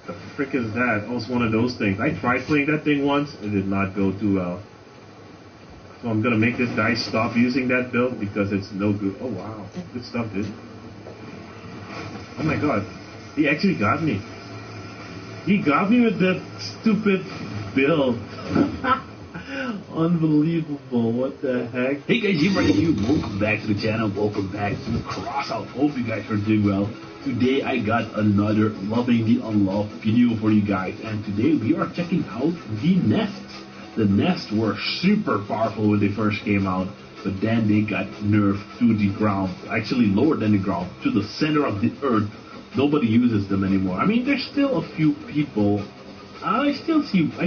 The frick is that? It was one of those things. I tried playing that thing once. It did not go too well. So I'm gonna make this guy stop using that build because it's no good. Oh wow, good stuff, dude. Oh my god, he actually got me. He got me with that stupid build. Unbelievable, what the heck? Hey guys, you, welcome back to the channel, welcome back to CrossOut. Hope you guys are doing well. Today I got another Loving the Unloved video for you guys, and today we are checking out the nests. The nests were super powerful when they first came out, but then they got nerfed to the ground, actually lower than the ground, to the center of the earth. Nobody uses them anymore. I mean, there's still a few people. I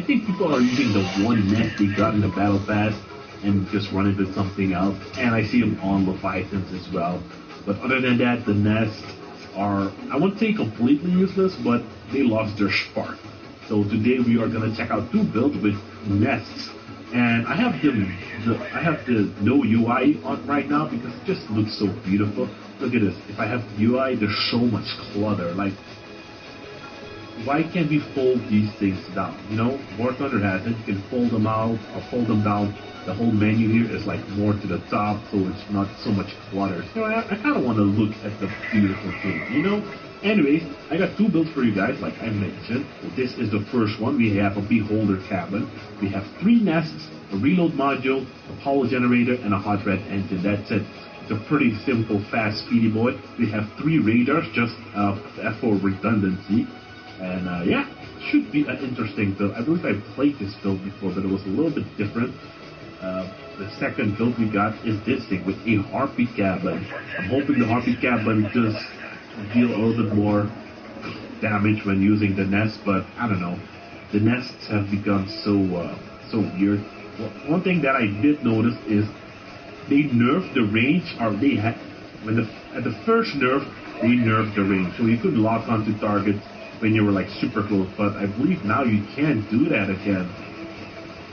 think people are using the one nest they got in the battle pass and just run it with something else. And I see them on Leviathans as well. But other than that, the nests are, I wouldn't say completely useless, but they lost their spark. So today we are going to check out two builds with nests. And I have the no UI on right now because it just looks so beautiful. Look at this. If I have UI, there's so much clutter. Like, why can't we fold these things down? You know, War Thunder has it. You can fold them out or fold them down. The whole menu here is like more to the top, so it's not so much clutter. So I kind of want to look at the beautiful thing, you know? Anyways, I got two builds for you guys, like I mentioned. This is the first one. We have a Beholder Cabin. We have 3 nests, a reload module, a power generator, and a hot red engine. That's it. It's a pretty simple, fast, speedy boy. We have 3 radars, just for redundancy. And yeah, should be an interesting build. I believe I played this build before, but it was a little bit different. The second build we got is this thing with a Harpy Cabin. I'm hoping the Harpy Cabin does deal a little bit more damage when using the nest, but I don't know. The nests have become so weird. One thing that I did notice is they nerfed the range, or they had at the first nerf they nerfed the range, so you could lock onto targets when you were like super close. But I believe now you can't do that again.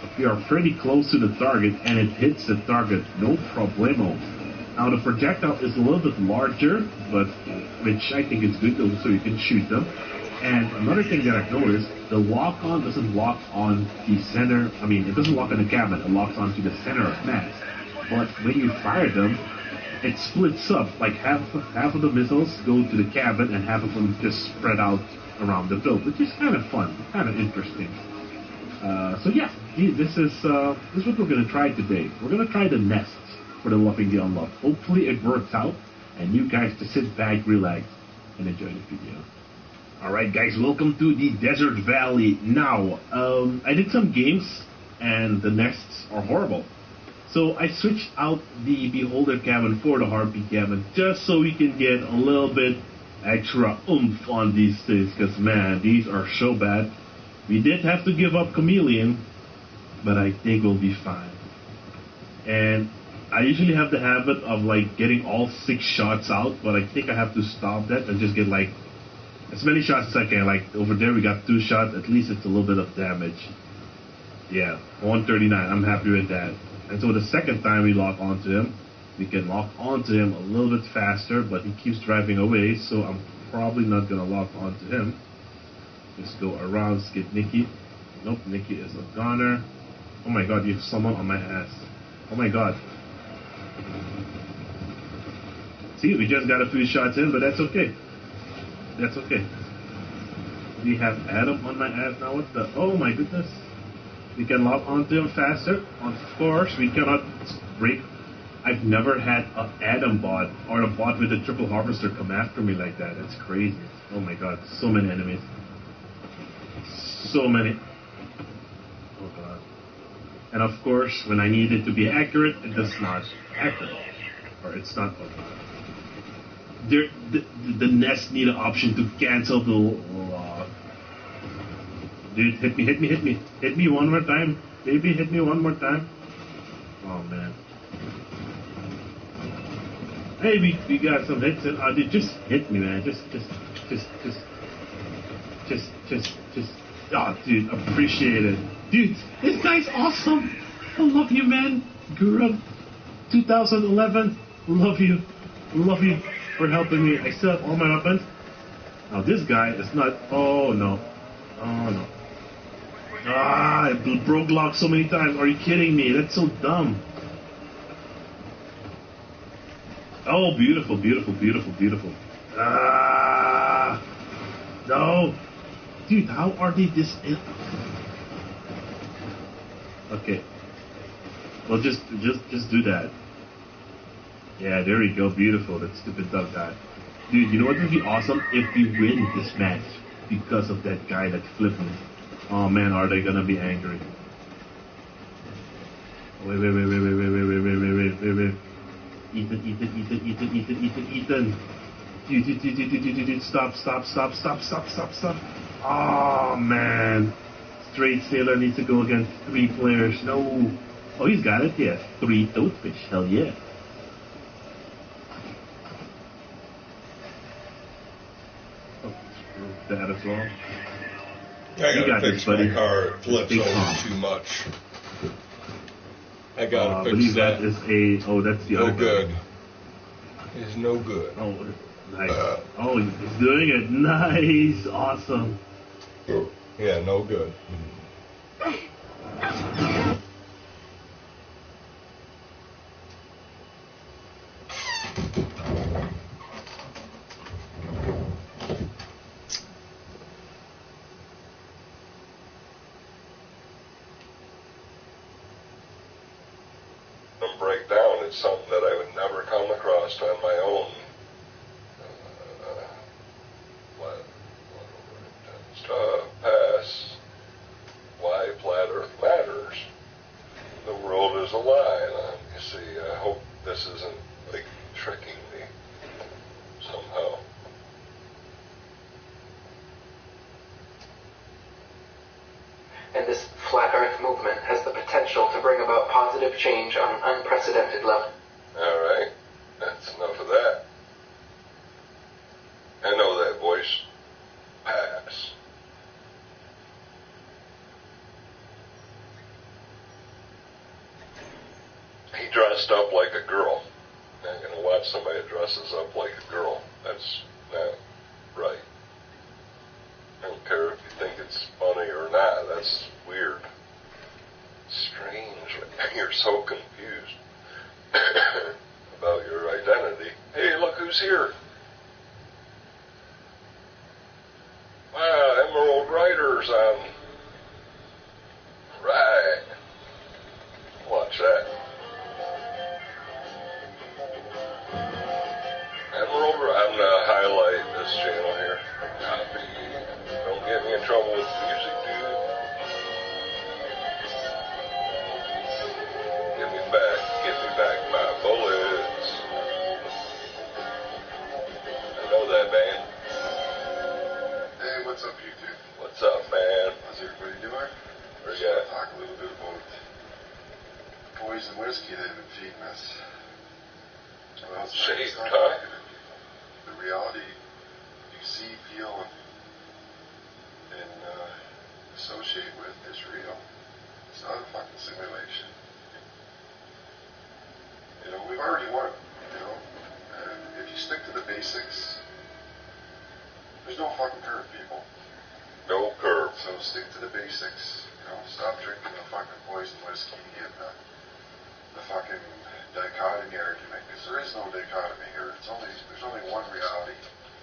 If you are pretty close to the target and it hits the target, no problemo. Now the projectile is a little bit larger, but which I think is good so you can shoot them. And another thing that I've noticed, the lock-on doesn't lock on the center. I mean, it doesn't lock on the cabin. It locks onto the center of mass. But when you fire them, it splits up. Like half of the missiles go to the cabin, and half of them just spread out around the build, which is kind of fun, kind of interesting. So yeah, this is what we're gonna try today. We're gonna try the nests for the Loving the Unloved. Hopefully it works out, and you guys just sit back, relax, and enjoy the video. Alright guys, welcome to the Desert Valley. Now, I did some games, and the nests are horrible. So I switched out the Beholder Cabin for the Harpy Cabin, just so we can get a little bit extra oomph on these things, because man, these are so bad. We did have to give up Chameleon, but I think we'll be fine. And I usually have the habit of like getting all 6 shots out, but I think I have to stop that and just get like as many shots as I can. Like over there we got 2 shots, at least it's a little bit of damage. Yeah, 139, I'm happy with that. And so the second time we lock onto him, we can lock onto him a little bit faster, but he keeps driving away, so I'm probably not gonna lock onto him. Just go around, skip Nikki. Nope, Nikki is a goner. Oh my god, you have someone on my ass. Oh my god. See, we just got a few shots in, but that's okay. That's okay. We have Adam on my ass now. What the? Oh my goodness. We can lock onto him faster. Of course, we cannot break. I've never had an Adam bot or a bot with a triple harvester come after me like that. That's crazy. Oh my god, so many enemies. So many. And of course, when I need it to be accurate, it does not accurate. Or it's not. The Nest need an option to cancel the. Dude, hit me. Hit me one more time. Baby, hit me one more time. Oh, man. Hey, we got some hits. And, dude, just hit me, man. Just. Oh, dude, appreciate it. Dude, this guy's awesome. I love you, man. Guru, 2011. Love you for helping me. I still have all my weapons. Now, this guy is not. Oh, no. Oh, no. I broke lock so many times. Are you kidding me? That's so dumb. Oh, beautiful. No. Dude, how are they this... Okay. Well, just do that. Yeah, there we go. Beautiful. That stupid dumb guy. Dude, you know what would be awesome? If we win this match because of that guy that flipped me. Oh, man, are they gonna be angry? Wait. Ethan. Dude, stop. Oh, man. Straight Sailor needs to go against 3 players. No. Oh, he's got it, yes. 3 Toadfish. Hell yeah. Oh, that as well. I gotta fix my car. It flips over too much. I gotta fix that. That is that's the other no good. It's no good. Oh, nice. He's doing it. Nice. Awesome. Yeah, no good. Breakdown, it's something that I would never come across on my own. Pass. Why flat Earth matters. The world is a lie. You see, I hope this isn't like tricking me somehow. And this flat Earth movement has the potential to bring about positive change on an unprecedented level. All right, that's enough of that. I know that voice. Pass. He dressed up like a girl. I'm going to watch somebody that dresses up like a girl. That's not right. I don't care if you think it's funny or not. That's weird. Strange. You're so confused about your identity. Hey, look who's here. Wow, Emerald Riders on. Right. Watch that. Emerald, I'm going to highlight this channel here. Copy. Don't get me in trouble with music, dude. Give me back my bullets. I know that band. Hey, what's up, YouTube? What's up, man? How's everybody doing? Where you at? Talk a little bit about poison whiskey they've been feeding us. Well, Shade, not huh? the reality you see, feel, and associate with is real. It's not a fucking simulation. You know, we've already won. You know, if you stick to the basics, there's no fucking curve, people. No curve. So stick to the basics. You know, stop drinking the fucking poison whiskey and the fucking dichotomy argument, because there is no dichotomy here. There's only one reality,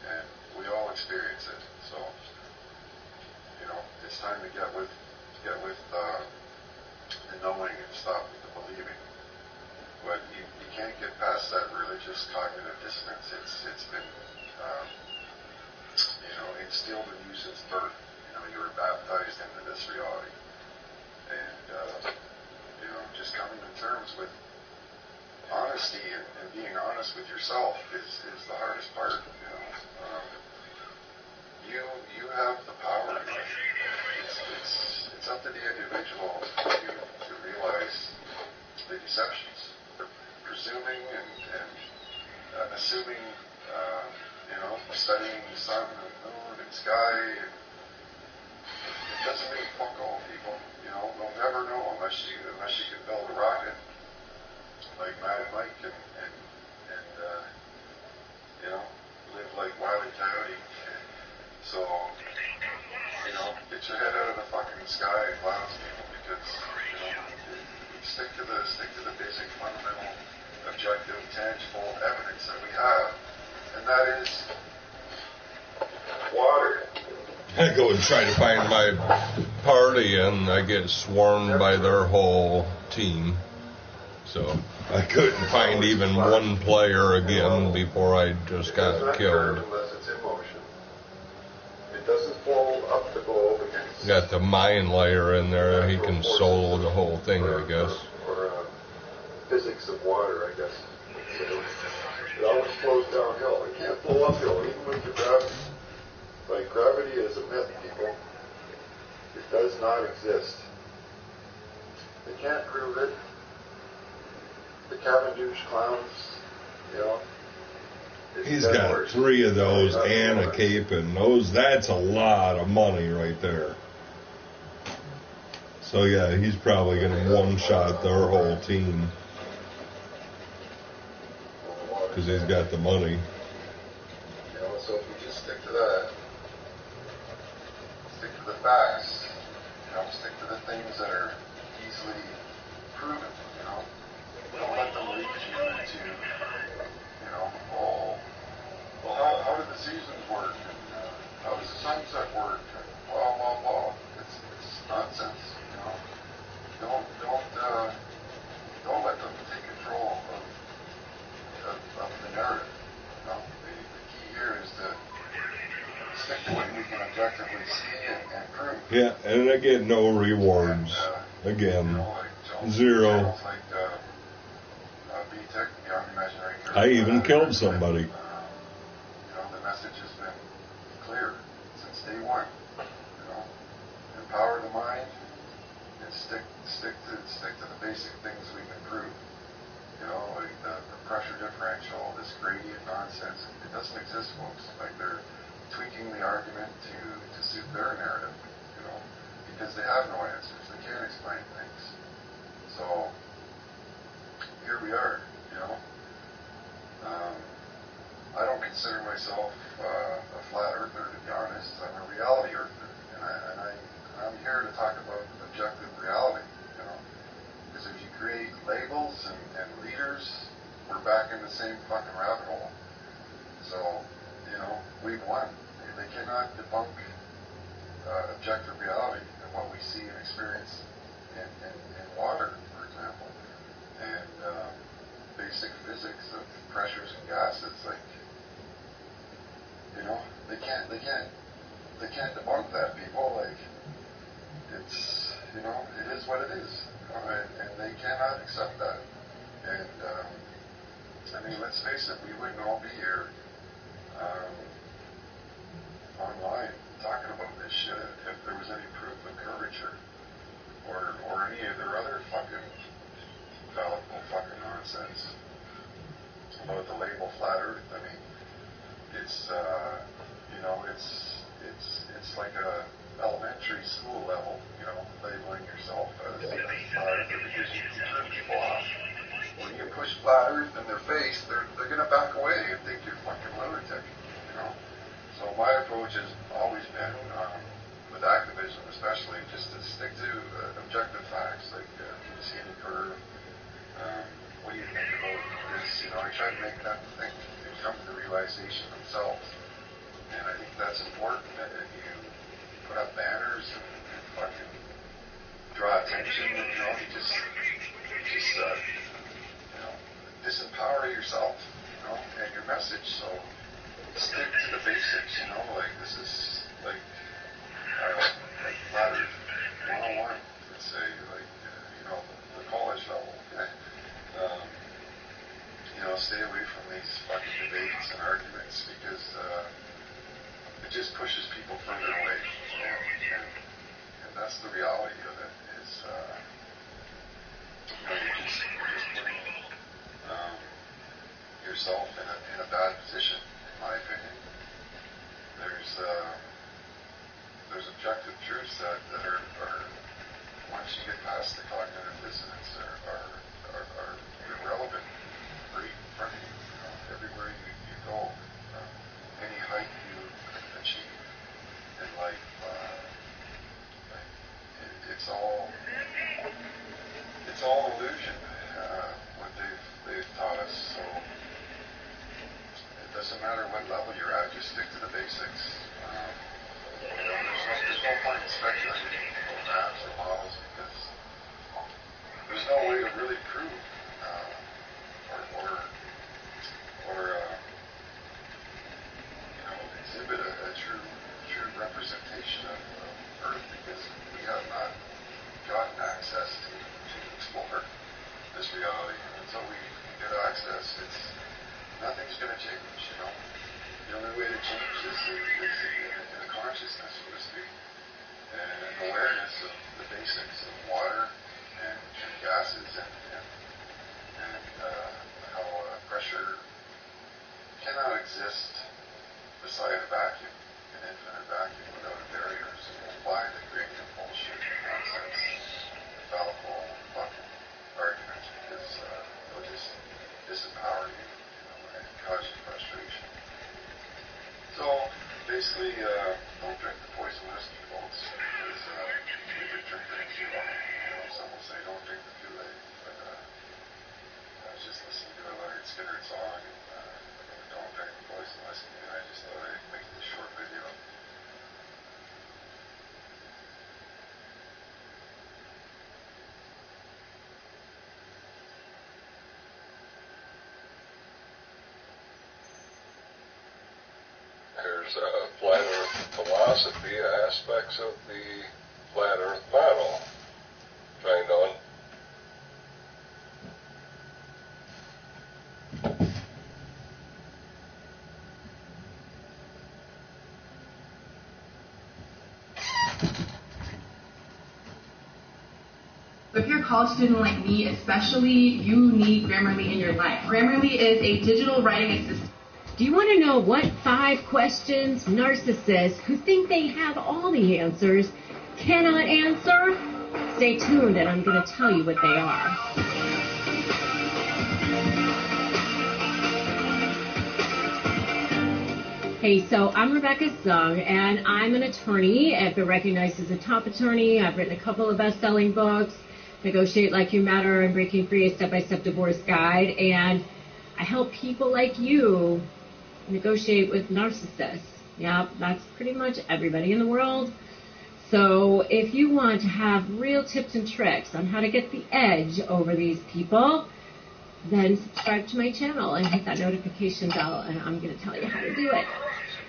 and we all experience it. So, you know, it's time to get with the knowing and stop with the believing. But you can't get past that religious cognitive dissonance. It's been instilled in you since birth. You know, you were baptized into this reality, and honesty and being honest with yourself is the hardest part. You have the power. It's up to the individual to realize the deceptions. They're presuming and assuming, studying the sun and moon and sky. And it doesn't mean fuck all, people. They'll never know unless you can build a rocket like Mad Mike and live like Wile E. Coyote. So, get your head out of the fucking sky and clouds, people, because stick to the basic, fundamental, objective, tangible evidence that we have, and that is water. I go and try to find my party, and I get swarmed by their whole team. So I couldn't find even one player again before I just got killed. Unless it's in motion. It doesn't fold up the globe against. Got the mine layer in there. He can solo the whole thing, I guess. Or physics of water, I guess. It always flows downhill. It can't flow uphill, even with your gravity. Like, gravity is a myth, people. It does not exist. They can't prove it. The Cavendish clowns, He's got 3 of those and a cape, and that's a lot of money right there. So yeah, he's probably going to one-shot their whole team because he's got the money. So if we just stick to that, stick to the facts, stick to the things that are easily proven, Don't let them lead you into, how do the seasons work? And, how does the sunset work? And blah, blah, blah. It's nonsense, Don't let them take control of the narrative. The key here is to stick to what we can objectively see and prove. Yeah, and I get no rewards. Again, 0. I even killed somebody. The message has been clear since day one. Empower the mind and stick to the basic things we can prove. Like the pressure differential, this gradient nonsense. It doesn't exist, folks. Like, they're tweaking the argument to suit their narrative. Because they have no answers. They can't explain things. So here we are. I don't consider myself a flat earther, to be honest. I'm a reality earther, and I'm here to talk about objective reality. Because if you create labels and leaders, we're back in the same fucking rabbit hole. So we've won. They cannot debunk objective reality and what we see and experience in water, for example, and basic physics of pressures and gases. Like, they can't debunk that, people. Like, it's, it is what it is, and they cannot accept that. And let's face it, we wouldn't all be here online talking about this shit if there was any proof of curvature or any of their other fucking fallible fucking nonsense about the label flat Earth. It's like a elementary school level, labeling yourself as flat Earth because you turn people off. When you push flat Earth in their face, they're gonna back away and think you're fucking lunatic, So my approach has always been, with activism especially, just to stick to objective facts, like, do you see any curve? What do you think about this? I try to make them think and come to the realization themselves. And I think that's important, that if you put up banners and fucking draw attention, you just disempower yourself, and your message. So stick to the basics, like, this is like flat Earth 101, let's say, like, the college level. just pushes people further away. And that's the reality of it. Is you're just putting yourself in a bad position, in my opinion. There's objective truths that are once you get past the cognitive dissonance are irrelevant right in front of you. Everywhere you go, any height you achieve in life, it's all illusion. What they've taught us. So it doesn't matter what level you're at. Just stick to the basics. There's no point in speculating about maps or models because there's no way to really prove or exhibit a true representation of Earth because we have not gotten access to explore this reality. Until we get access, nothing's going to change. The only way to change is in the consciousness, so to speak, and an awareness of the basics of water and gases and how pressure cannot exist beside a vacuum, an infinite vacuum without a barrier. So why the gradient bullshit, nonsense, fallible fucking arguments? Because they'll just disempower you, and cause you frustration. So basically, don't drink the poison whiskey, folks, because you could drink it if you want. Some will say don't drink the Kool-Aid, but I was just listening to a Leonard Skinner song, and don't drink the poison whiskey, and I just thought I'd make this short video. There's flat earth philosophy, aspects of the flat earth model. Trying to If you're a college student like me, especially, you need Grammarly in your life. Grammarly is a digital writing assistant. Do you want to know what 5 questions narcissists who think they have all the answers cannot answer? Stay tuned and I'm going to tell you what they are. Hey, so I'm Rebecca Sung, and I'm an attorney. I've been recognized as a top attorney. I've written a couple of best-selling books, Negotiate Like You Matter and Breaking Free, a Step-by-Step Divorce Guide, and I help people like you negotiate with narcissists. Yeah, that's pretty much everybody in the world. So if you want to have real tips and tricks on how to get the edge over these people, then subscribe to my channel and hit that notification bell, and I'm going to tell you how to do it.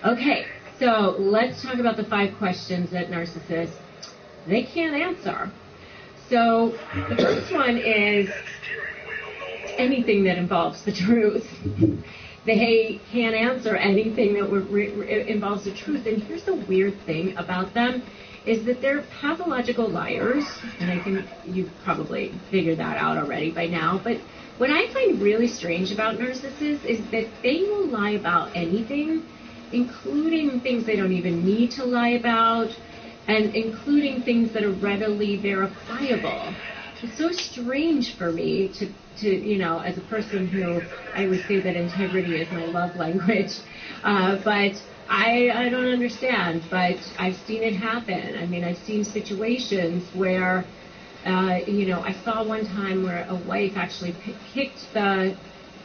Okay, so let's talk about the 5 questions that narcissists, they can't answer. So the first one is anything that involves the truth. They can't answer anything that involves the truth. And here's the weird thing about them is that they're pathological liars. And I think you've probably figured that out already by now. But what I find really strange about narcissists is that they will lie about anything, including things they don't even need to lie about, and including things that are readily verifiable. It's so strange for me to as a person who I would say that integrity is my love language, but I don't understand, but I've seen it happen. I mean, I've seen situations where, I saw one time where a wife actually kicked the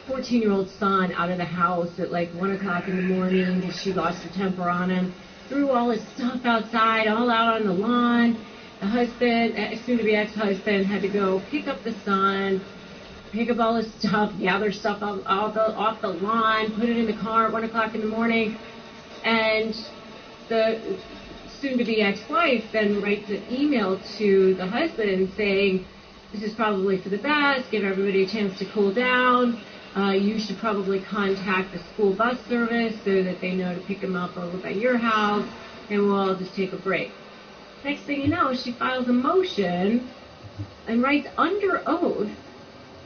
14-year-old son out of the house at like 1 o'clock in the morning because she lost her temper on him, threw all his stuff outside, all out on the lawn. The husband, soon-to-be ex-husband, had to go pick up the son, pick up all his stuff, gather stuff off the lawn, put it in the car at 1 o'clock in the morning, and the soon-to-be ex-wife then writes an email to the husband saying, this is probably for the best, give everybody a chance to cool down, You should probably contact the school bus service so that they know to pick him up over by your house, and we'll all just take a break. Next thing you know, she files a motion and writes under oath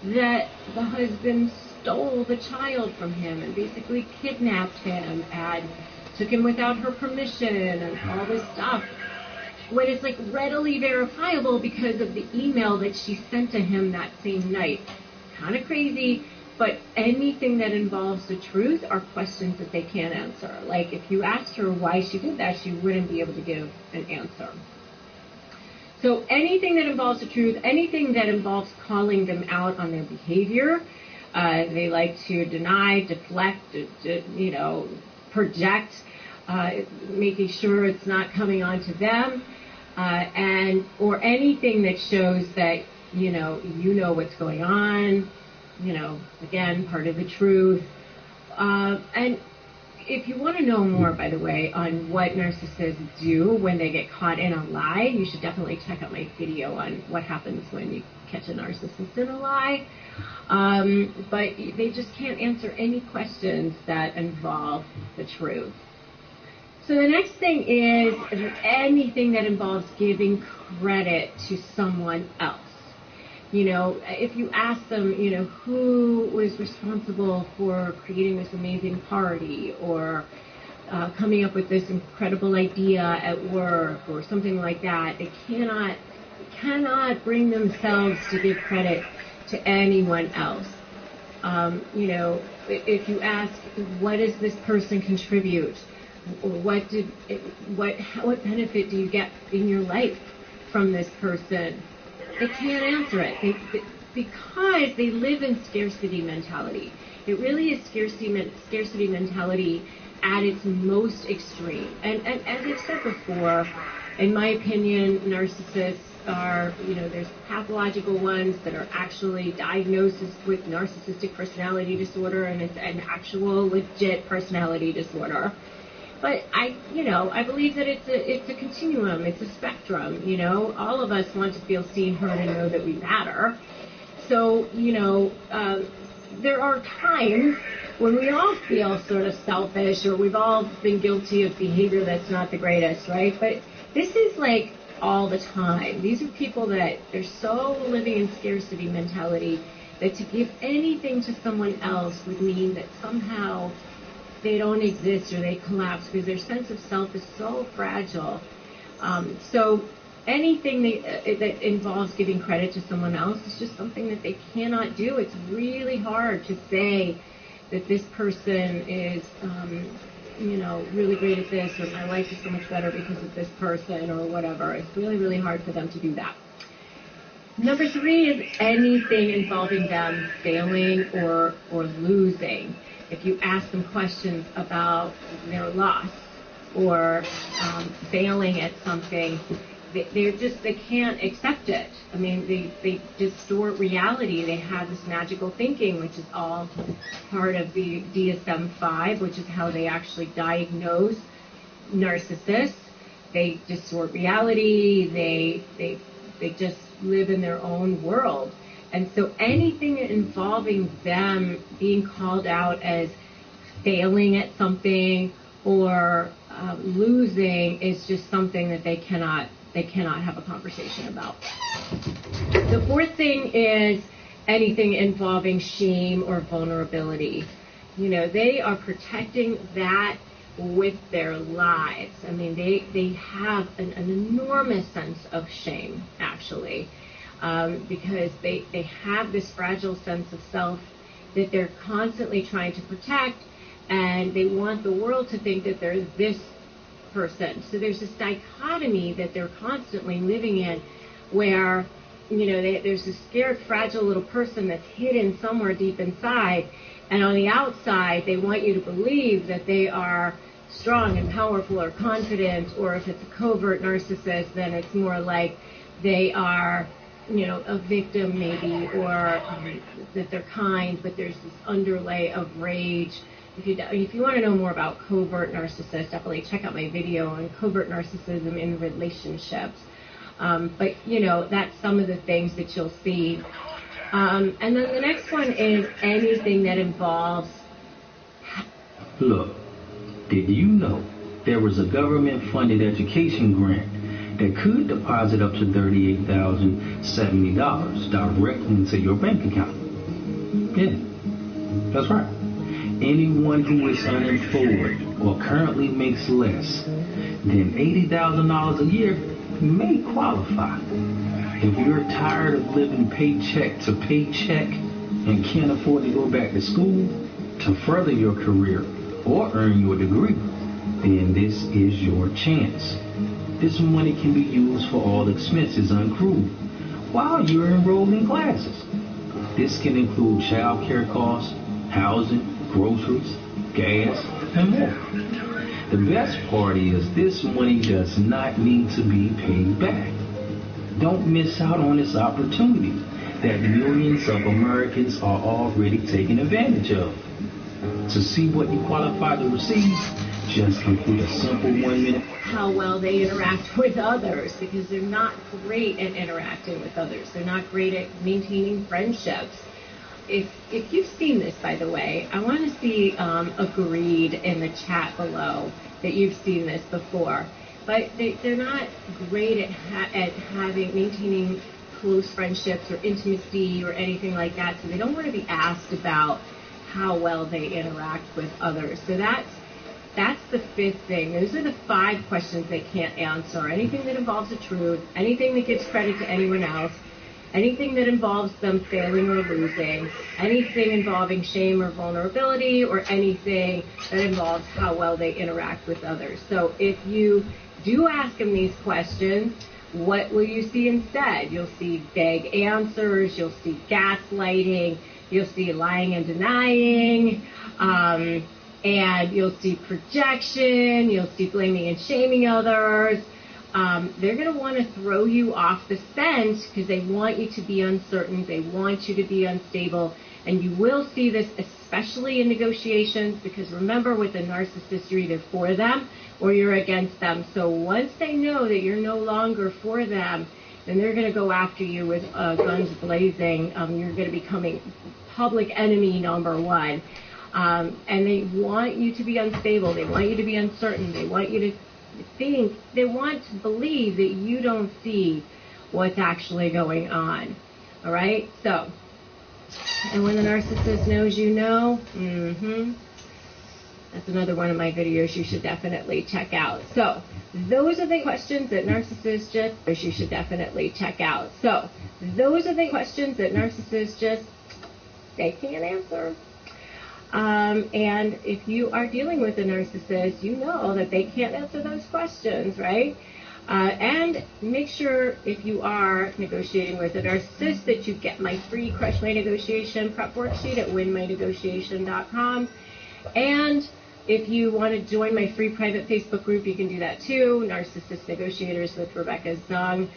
that the husband stole the child from him and basically kidnapped him and took him without her permission and all this stuff. When it's like readily verifiable because of the email that she sent to him that same night. Kind of crazy, but anything that involves the truth are questions that they can't answer. Like if you asked her why she did that, she wouldn't be able to give an answer. So anything that involves the truth, anything that involves calling them out on their behavior, they like to deny, deflect, project, making sure it's not coming onto them, or anything that shows that you know what's going on. Again, part of the truth. And if you want to know more, by the way, on what narcissists do when they get caught in a lie, you should definitely check out my video on what happens when you catch a narcissist in a lie. But they just can't answer any questions that involve the truth. So the next thing is anything that involves giving credit to someone else. If you ask them, who was responsible for creating this amazing party or coming up with this incredible idea at work or something like that, they cannot bring themselves to give credit to anyone else. If you ask, what does this person contribute? What benefit do you get in your life from this person? They can't answer it because they live in scarcity mentality. It really is scarcity mentality at its most extreme. And as I've said before, in my opinion, narcissists are, there's pathological ones that are actually diagnosed with narcissistic personality disorder, and it's an actual legit personality disorder. But I believe that it's a continuum, it's a spectrum, all of us want to feel seen, heard, and know that we matter. So, there are times when we all feel sort of selfish, or we've all been guilty of behavior that's not the greatest, right? But this is like all the time. These are people that they're so living in scarcity mentality that to give anything to someone else would mean that somehow they don't exist or they collapse because their sense of self is so fragile. So anything that involves giving credit to someone else is just something that they cannot do. It's really hard to say that this person is, really great at this, or my life is so much better because of this person, or whatever. It's really, really hard for them to do that. Number 3 is anything involving them failing or losing. If you ask them questions about their loss or failing at something, they can't accept it. I mean, they distort reality. They have this magical thinking, which is all part of the DSM-5, which is how they actually diagnose narcissists. They distort reality. They just live in their own world. And so anything involving them being called out as failing at something or losing is just something that they cannot have a conversation about. The 4th thing is anything involving shame or vulnerability. They are protecting that with their lives. I mean, they have an enormous sense of shame, actually. Because they have this fragile sense of self that they're constantly trying to protect, and they want the world to think that they're this person. So there's this dichotomy that they're constantly living in where, there's this scared, fragile little person that's hidden somewhere deep inside, and on the outside, they want you to believe that they are strong and powerful or confident, or if it's a covert narcissist, then it's more like they are a victim maybe, or that they're kind, but there's this underlay of rage. If you want to know more about covert narcissists, definitely check out my video on covert narcissism in relationships. But that's some of the things that you'll see. And then the next one is anything that involves... Look, did you know there was a government-funded education grant that could deposit up to $38,070 directly into your bank account? Yeah, that's right. Anyone who is unemployed or currently makes less than $80,000 a year may qualify. If you're tired of living paycheck to paycheck and can't afford to go back to school to further your career or earn your degree, then this is your chance. This money can be used for all expenses unaccrued while you're enrolled in classes. This can include child care costs, housing, groceries, gas, and more. The best part is this money does not need to be paid back. Don't miss out on this opportunity that millions of Americans are already taking advantage of. To see what you qualify to receive, just complete a simple 1 minute. How well they interact with others, because they're not great at interacting with others. They're not great at maintaining friendships. If you've seen this, by the way, I want to see agreed in the chat below that you've seen this before. But they're not great at maintaining close friendships or intimacy or anything like that. So they don't want to be asked about how well they interact with others. So that's the fifth thing. Those are the 5 questions they can't answer. Anything that involves the truth, anything that gives credit to anyone else, anything that involves them failing or losing, anything involving shame or vulnerability, or anything that involves how well they interact with others. So if you do ask them these questions, what will you see instead? You'll see vague answers, you'll see gaslighting, you'll see lying and denying, and you'll see projection, you'll see blaming and shaming others. They're going to want to throw you off the scent because they want you to be uncertain, they want you to be unstable, and you will see this especially in negotiations, because remember, with a narcissist, you're either for them or you're against them. So once they know that you're no longer for them, then they're going to go after you with guns blazing. You're going to be becoming public enemy number 1. And they want you to be unstable. They want you to be uncertain. They want you to think, they want to believe that you don't see what's actually going on. All right? So, and when the narcissist knows you know, that's another one of my videos you should definitely check out. So, those are the questions that narcissists you should definitely check out. So, those are the questions that narcissists they can't answer. And if you are dealing with a narcissist, you know that they can't answer those questions, right? And make sure, if you are negotiating with a narcissist, that you get my free Crush My Negotiation prep worksheet at winmynegotiation.com. And if you want to join my free private Facebook group, you can do that too, Narcissist Negotiators with Rebecca Zung.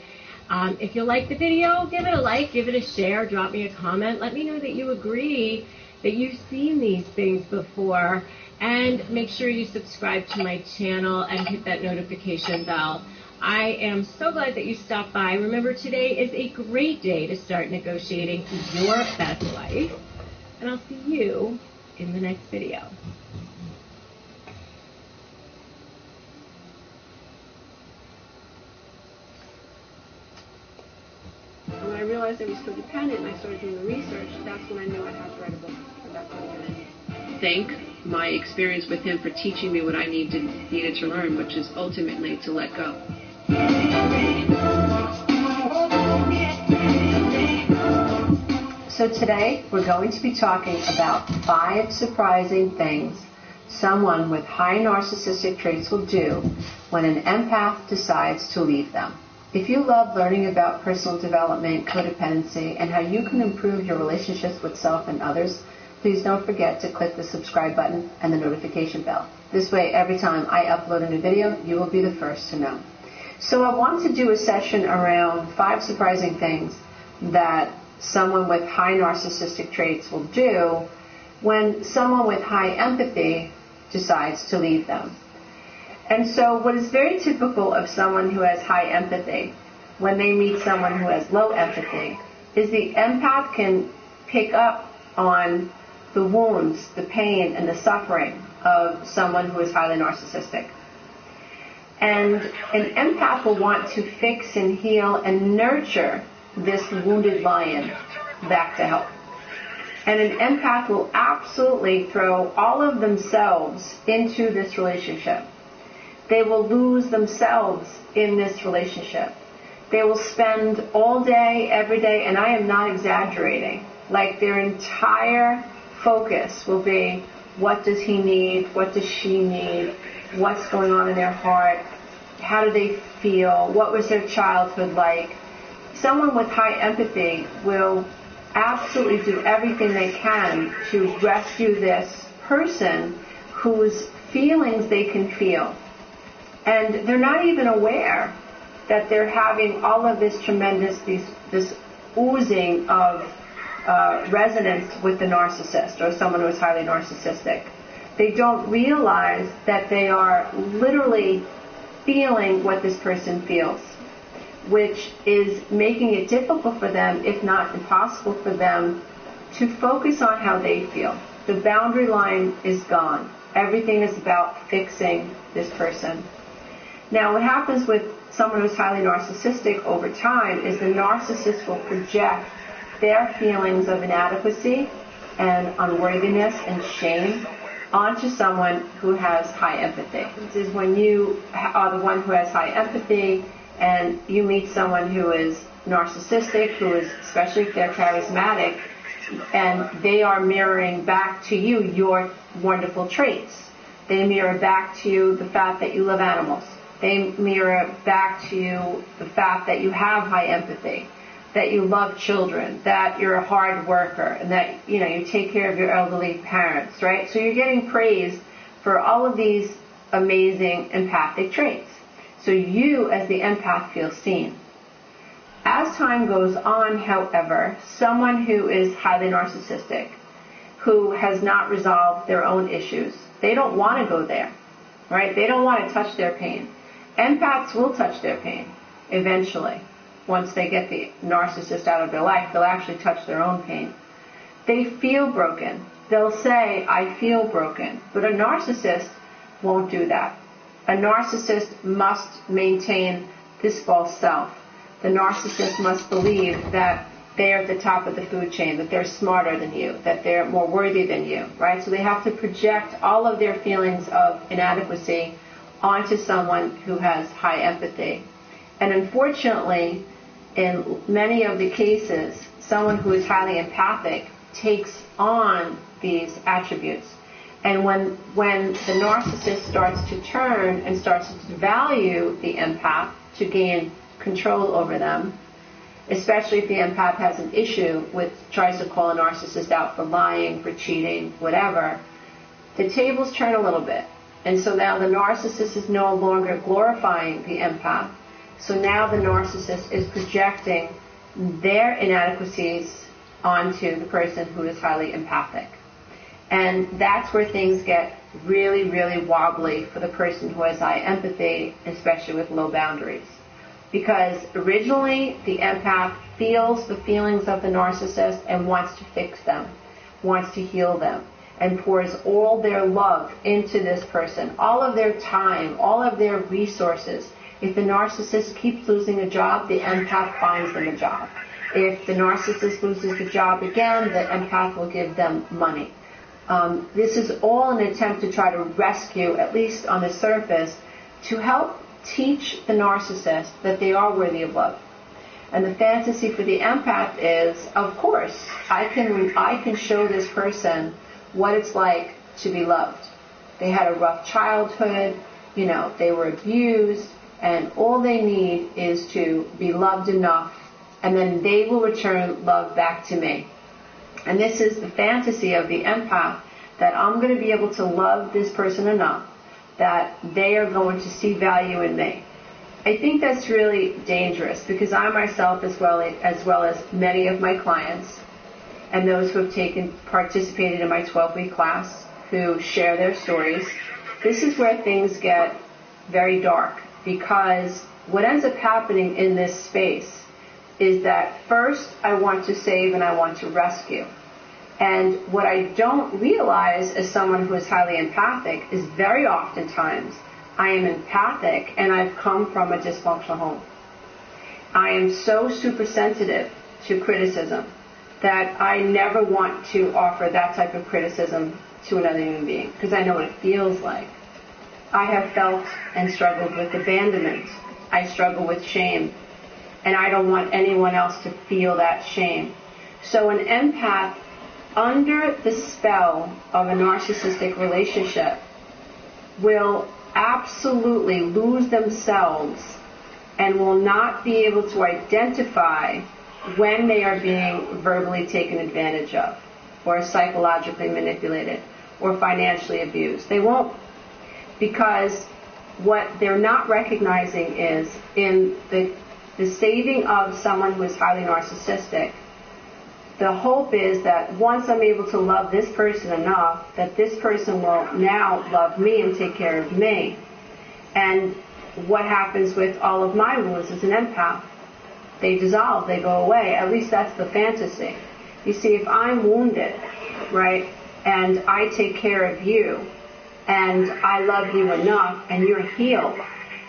If you like the video, give it a like, give it a share, drop me a comment. Let me know that you agree, that you've seen these things before, and make sure you subscribe to my channel and hit that notification bell. I am so glad that you stopped by. Remember, today is a great day to start negotiating your best life, and I'll see you in the next video. When I realized I was codependent and I started doing the research, that's when I knew I had to write a book about codependence. Thank my experience with him for teaching me what I needed to learn, which is ultimately to let go. So today we're going to be talking about 5 surprising things someone with high narcissistic traits will do when an empath decides to leave them. If you love learning about personal development, codependency, and how you can improve your relationships with self and others, please don't forget to click the subscribe button and the notification bell. This way, every time I upload a new video, you will be the first to know. So I want to do a session around 5 surprising things that someone with high narcissistic traits will do when someone with high empathy decides to leave them. And so what is very typical of someone who has high empathy, when they meet someone who has low empathy, is the empath can pick up on the wounds, the pain, and the suffering of someone who is highly narcissistic. And an empath will want to fix and heal and nurture this wounded lion back to health. And an empath will absolutely throw all of themselves into this relationship. They will lose themselves in this relationship. They will spend all day, every day, and I am not exaggerating, like their entire focus will be, what does he need? What does she need? What's going on in their heart? How do they feel? What was their childhood like? Someone with high empathy will absolutely do everything they can to rescue this person whose feelings they can feel. And they're not even aware that they're having all of this tremendous, this oozing of resonance with the narcissist or someone who is highly narcissistic. They don't realize that they are literally feeling what this person feels, which is making it difficult for them, if not impossible for them, to focus on how they feel. The boundary line is gone. Everything is about fixing this person. Now, what happens with someone who's highly narcissistic over time is the narcissist will project their feelings of inadequacy and unworthiness and shame onto someone who has high empathy. This is when you are the one who has high empathy and you meet someone who is narcissistic, who is, especially if they're charismatic, and they are mirroring back to you your wonderful traits. They mirror back to you the fact that you love animals. They mirror back to you the fact that you have high empathy, that you love children, that you're a hard worker, and that you take care of your elderly parents, right? So you're getting praised for all of these amazing empathic traits. So you, as the empath, feel seen. As time goes on, however, someone who is highly narcissistic, who has not resolved their own issues, they don't want to go there, right? They don't want to touch their pain. Empaths will touch their pain eventually. Once they get the narcissist out of their life, they'll actually touch their own pain. They feel broken. They'll say, I feel broken. But a narcissist won't do that. A narcissist must maintain this false self. The narcissist must believe that they're at the top of the food chain, that they're smarter than you, that they're more worthy than you, right? So they have to project all of their feelings of inadequacy onto someone who has high empathy. And unfortunately, in many of the cases, someone who is highly empathic takes on these attributes. And when the narcissist starts to turn and starts to value the empath to gain control over them, especially if the empath has an issue with, tries to call a narcissist out for lying, for cheating, whatever, the tables turn a little bit. And so now the narcissist is no longer glorifying the empath. So now the narcissist is projecting their inadequacies onto the person who is highly empathic. And that's where things get really, really wobbly for the person who has high empathy, especially with low boundaries. Because originally the empath feels the feelings of the narcissist and wants to fix them, wants to heal them, and pours all their love into this person, all of their time, all of their resources. If the narcissist keeps losing a job, the empath finds them a job. If the narcissist loses the job again, the empath will give them money. This is all an attempt to try to rescue, at least on the surface, to help teach the narcissist that they are worthy of love. And the fantasy for the empath is, of course, I can show this person what it's like to be loved. They had a rough childhood, they were abused, and all they need is to be loved enough, and then they will return love back to me. And this is the fantasy of the empath, that I'm going to be able to love this person enough that they are going to see value in me. I think that's really dangerous, because I myself, as well as many of my clients, and those who have participated in my 12-week class, who share their stories, this is where things get very dark, because what ends up happening in this space is that first I want to save and I want to rescue. And what I don't realize as someone who is highly empathic is very oftentimes I am empathic and I've come from a dysfunctional home. I am so super sensitive to criticism that I never want to offer that type of criticism to another human being because I know what it feels like. I have felt and struggled with abandonment. I struggle with shame. And I don't want anyone else to feel that shame. So an empath, under the spell of a narcissistic relationship, will absolutely lose themselves and will not be able to identify when they are being verbally taken advantage of or psychologically manipulated or financially abused. They won't, because what they're not recognizing is in the saving of someone who is highly narcissistic, the hope is that once I'm able to love this person enough, that this person will now love me and take care of me. And what happens with all of my wounds as an empath? They dissolve, they go away. At least that's the fantasy. You see, if I'm wounded, right, and I take care of you, and I love you enough, and you're healed,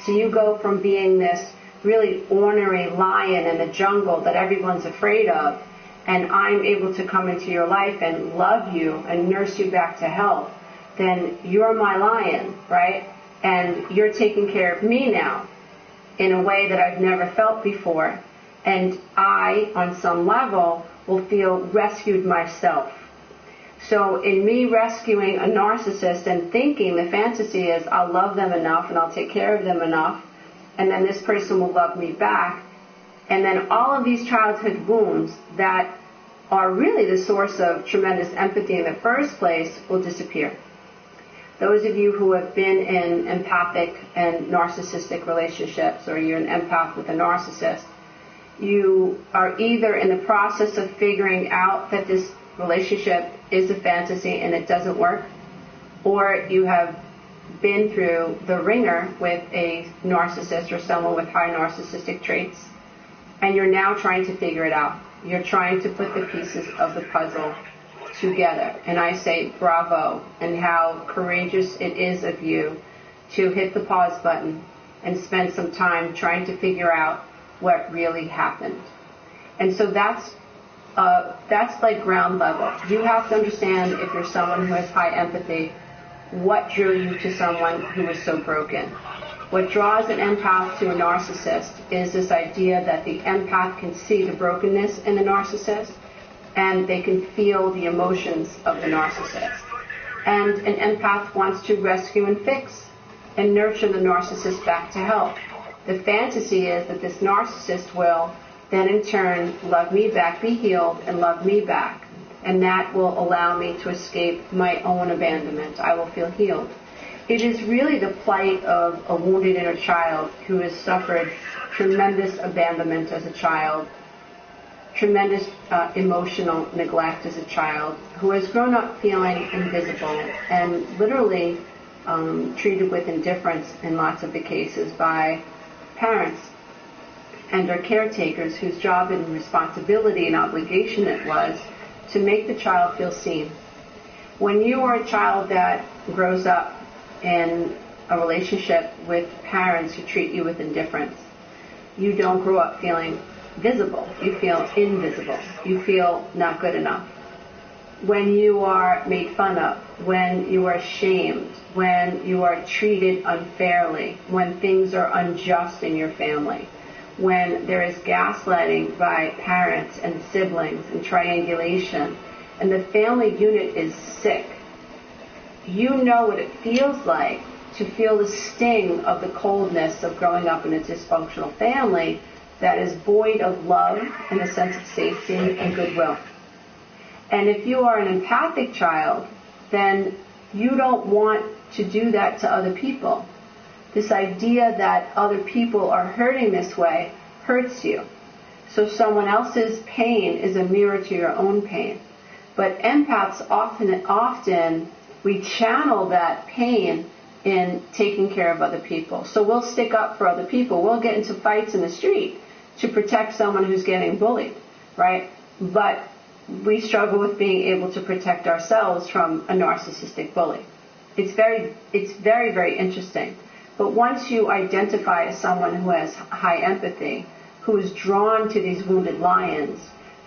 so you go from being this really ornery lion in the jungle that everyone's afraid of, and I'm able to come into your life and love you and nurse you back to health, then you're my lion, right? And you're taking care of me now in a way that I've never felt before. And I, on some level, will feel rescued myself. So in me rescuing a narcissist and thinking the fantasy is I'll love them enough and I'll take care of them enough, and then this person will love me back. And then all of these childhood wounds that are really the source of tremendous empathy in the first place will disappear. Those of you who have been in empathic and narcissistic relationships, or you're an empath with a narcissist, you are either in the process of figuring out that this relationship is a fantasy and it doesn't work, or you have been through the ringer with a narcissist or someone with high narcissistic traits, and you're now trying to figure it out. You're trying to put the pieces of the puzzle together. And I say bravo, and how courageous it is of you to hit the pause button and spend some time trying to figure out what really happened. And so that's like ground level. You have to understand, if you're someone who has high empathy, what drew you to someone who is so broken. What draws an empath to a narcissist is this idea that the empath can see the brokenness in the narcissist, and they can feel the emotions of the narcissist. And an empath wants to rescue and fix and nurture the narcissist back to health. The fantasy is that this narcissist will then in turn love me back, be healed, and love me back. And that will allow me to escape my own abandonment. I will feel healed. It is really the plight of a wounded inner child who has suffered tremendous abandonment as a child, tremendous emotional neglect as a child, who has grown up feeling invisible and literally treated with indifference in lots of the cases by parents and their caretakers, whose job and responsibility and obligation it was to make the child feel seen. When you are a child that grows up in a relationship with parents who treat you with indifference, you don't grow up feeling visible. You feel invisible. You feel not good enough. When you are made fun of, when you are shamed, when you are treated unfairly, when things are unjust in your family, when there is gaslighting by parents and siblings and triangulation, and the family unit is sick, you know what it feels like to feel the sting of the coldness of growing up in a dysfunctional family that is void of love and a sense of safety and goodwill. And if you are an empathic child, then you don't want to do that to other people. This idea that other people are hurting this way hurts you. So someone else's pain is a mirror to your own pain. But empaths often we channel that pain in taking care of other people. So we'll stick up for other people. We'll get into fights in the street to protect someone who's getting bullied, right? But we struggle with being able to protect ourselves from a narcissistic bully. It's very, very interesting. But once you identify as someone who has high empathy, who is drawn to these wounded lions,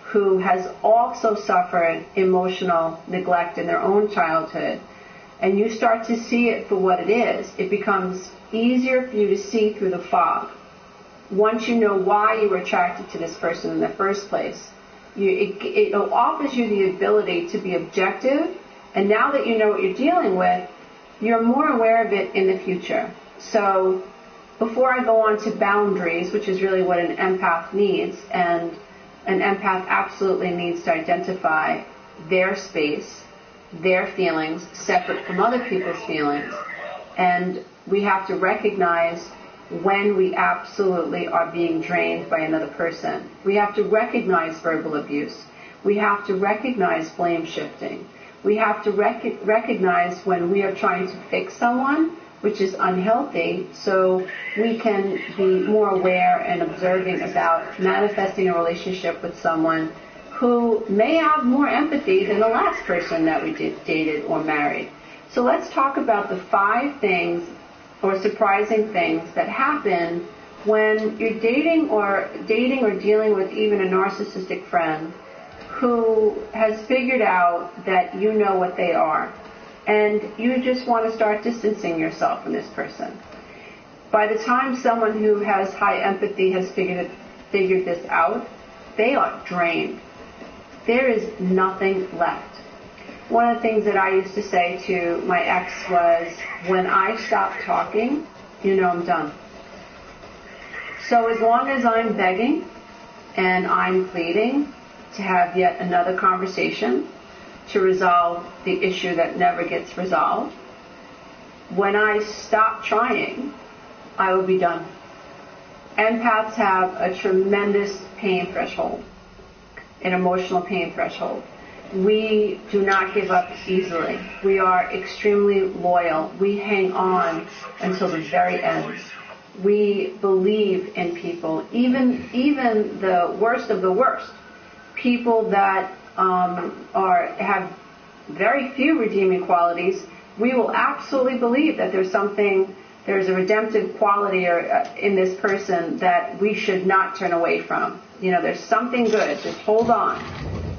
who has also suffered emotional neglect in their own childhood, and you start to see it for what it is, it becomes easier for you to see through the fog. Once you know why you were attracted to this person in the first place, it offers you the ability to be objective, and now that you know what you're dealing with, you're more aware of it in the future. So before I go on to boundaries, which is really what an empath needs, and an empath absolutely needs to identify their space, their feelings, separate from other people's feelings. And we have to recognize when we absolutely are being drained by another person. We have to recognize verbal abuse. We have to recognize blame shifting. We have to recognize when we are trying to fix someone, which is unhealthy, so we can be more aware and observing about manifesting a relationship with someone who may have more empathy than the last person that we dated or married. So let's talk about the 5 things or surprising things that happen when you're dating or dealing with even a narcissistic friend who has figured out that you know what they are, and you just want to start distancing yourself from this person. By the time someone who has high empathy has figured this out, they are drained. There is nothing left. One of the things that I used to say to my ex was, when I stop talking, you know I'm done. So as long as I'm begging and I'm pleading to have yet another conversation to resolve the issue that never gets resolved, when I stop trying, I will be done. Empaths have a tremendous pain threshold, an emotional pain threshold. We do not give up easily. We are extremely loyal. We hang on until the very end. We believe in people, even the worst of the worst. People that have very few redeeming qualities, we will absolutely believe that there's a redemptive quality in this person that we should not turn away from. There's something good. Just hold on.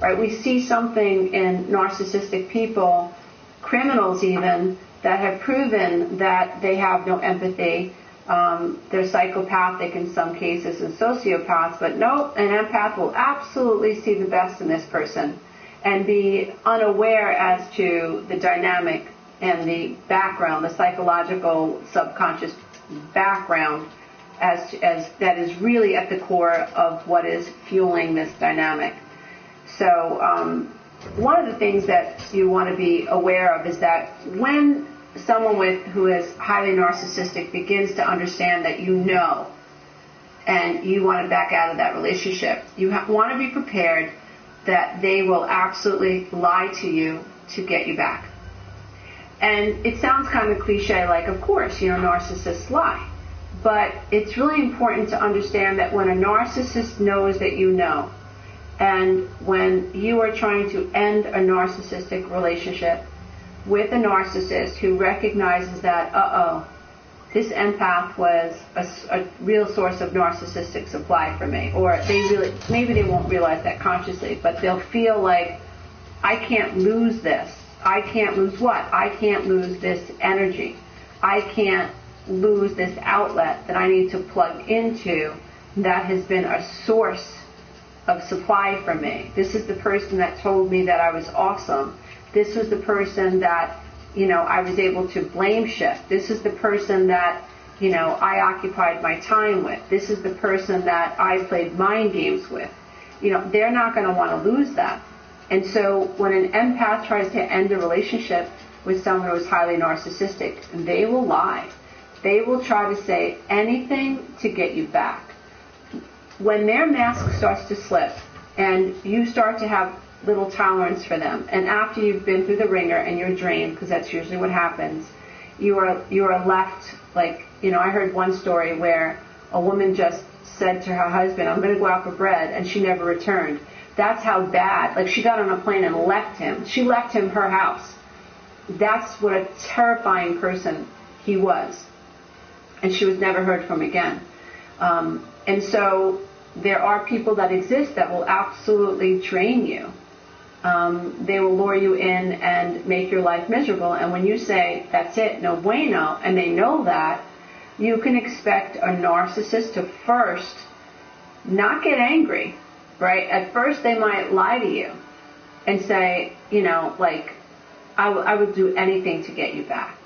Right? We see something in narcissistic people, criminals even, that have proven that they have no empathy. They're psychopathic in some cases and sociopaths, but no, an empath will absolutely see the best in this person and be unaware as to the dynamic and the background, the psychological subconscious background as that is really at the core of what is fueling this dynamic. So one of the things that you want to be aware of is that when someone who is highly narcissistic begins to understand that you know and you want to back out of that relationship, you want to be prepared that they will absolutely lie to you to get you back. And it sounds kind of cliche, like, of course, narcissists lie. But it's really important to understand that when a narcissist knows that you know, and when you are trying to end a narcissistic relationship with a narcissist who recognizes that, this empath was a real source of narcissistic supply for me, or maybe they won't realize that consciously, but they'll feel like, I can't lose this. I can't lose what? I can't lose this energy. I can't lose this outlet that I need to plug into that has been a source of supply for me. This is the person that told me that I was awesome. This was the person that, I was able to blame shift. This is the person that, I occupied my time with. This is the person that I played mind games with. They're not going to want to lose that. And so when an empath tries to end a relationship with someone who is highly narcissistic, they will lie. They will try to say anything to get you back. When their mask starts to slip and you start to have little tolerance for them, and after you've been through the ringer and you're drained, because that's usually what happens, you are left like, I heard one story where a woman just said to her husband, I'm going to go out for bread, and she never returned. That's how bad. Like, she got on a plane and left him. She left him her house. That's what a terrifying person he was. And she was never heard from again. And so there are people that exist that will absolutely drain you. They will lure you in and make your life miserable. And when you say, that's it, no bueno, and they know that, you can expect a narcissist to first not get angry, right? At first they might lie to you and say, you know, like, I would do anything to get you back.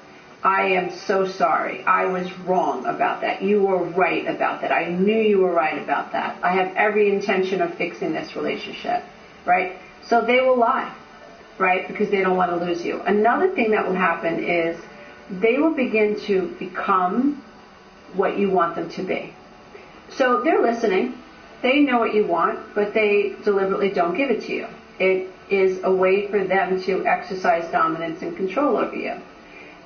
I am so sorry. I was wrong about that. You were right about that. I knew you were right about that. I have every intention of fixing this relationship, right? So they will lie, right? Because they don't want to lose you. Another thing that will happen is they will begin to become what you want them to be. So they're listening. They know what you want, but they deliberately don't give it to you. It is a way for them to exercise dominance and control over you.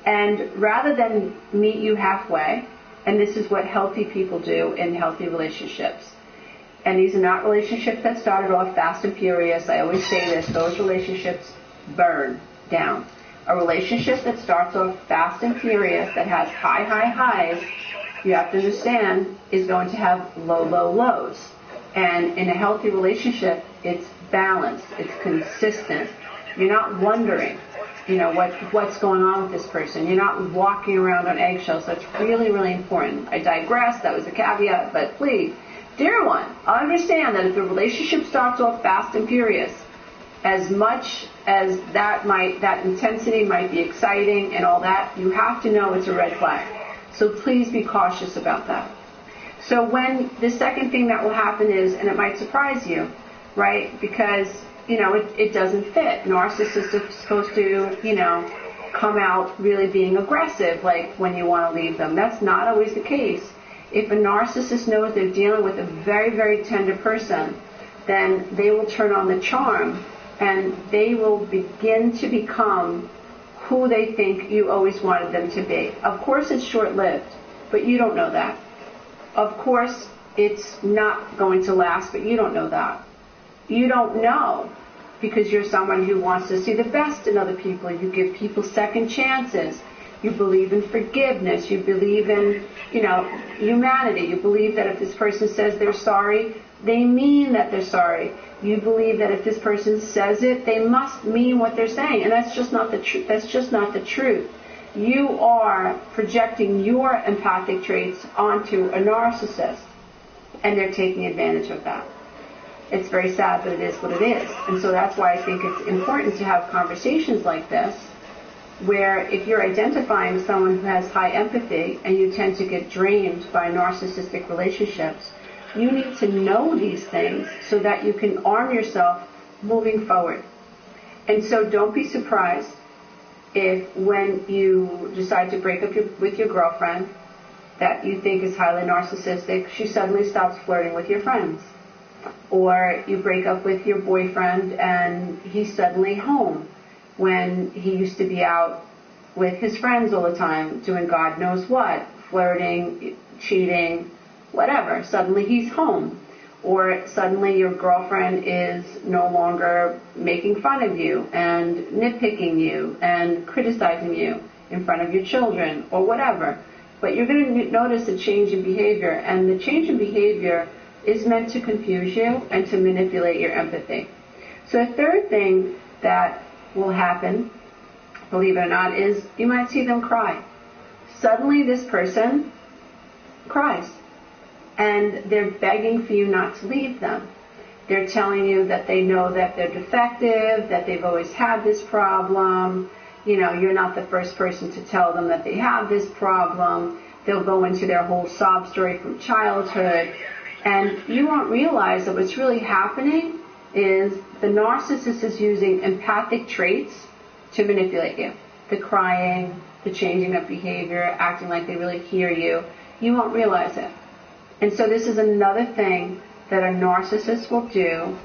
And rather than meet you halfway, and this is what healthy people do in healthy relationships, and these are not relationships that started off fast and furious. I always say this, those relationships burn down. A relationship that starts off fast and furious, that has high highs, you have to understand, is going to have low lows. And in a healthy relationship, it's balanced, it's consistent. You're not wondering, you know, what's going on with this person. You're not walking around on eggshells. That's really, really important. I digress. That was a caveat. But please, dear one, understand that if the relationship starts off fast and furious, as much as that intensity might be exciting and all that, you have to know it's a red flag. So please be cautious about that. So when the second thing that will happen is, and it might surprise you, right? Because, you know, it doesn't fit. Narcissists are supposed to, you know, come out really being aggressive, like when you want to leave them. That's not always the case. If a narcissist knows they're dealing with a very, very tender person, then they will turn on the charm and they will begin to become who they think you always wanted them to be. Of course it's short-lived, but you don't know that. Of course it's not going to last, but you don't know that. You don't know because you're someone who wants to see the best in other people. You give people second chances. You believe in forgiveness. You believe in, you know, humanity. You believe that if this person says they're sorry, they mean that they're sorry. You believe that if this person says it, they must mean what they're saying. And that's just not the truth. That's just not the truth. You are projecting your empathic traits onto a narcissist, and they're taking advantage of that. It's very sad, but it is what it is. And so that's why I think it's important to have conversations like this, where if you're identifying someone who has high empathy and you tend to get drained by narcissistic relationships, you need to know these things so that you can arm yourself moving forward. And so don't be surprised if when you decide to break up with your girlfriend that you think is highly narcissistic, she suddenly stops flirting with your friends. Or you break up with your boyfriend and he's suddenly home when he used to be out with his friends all the time, doing God knows what, flirting, cheating, whatever. Suddenly he's home. Or suddenly your girlfriend is no longer making fun of you and nitpicking you and criticizing you in front of your children or whatever. But you're going to notice a change in behavior, and the change in behavior is meant to confuse you and to manipulate your empathy. So the third thing that will happen, believe it or not, is you might see them cry. Suddenly this person cries. And they're begging for you not to leave them. They're telling you that they know that they're defective, that they've always had this problem. You know, you're not the first person to tell them that they have this problem. They'll go into their whole sob story from childhood. And you won't realize that what's really happening is the narcissist is using empathic traits to manipulate you. The crying, the changing of behavior, acting like they really hear you. You won't realize it. And so this is another thing that a narcissist will do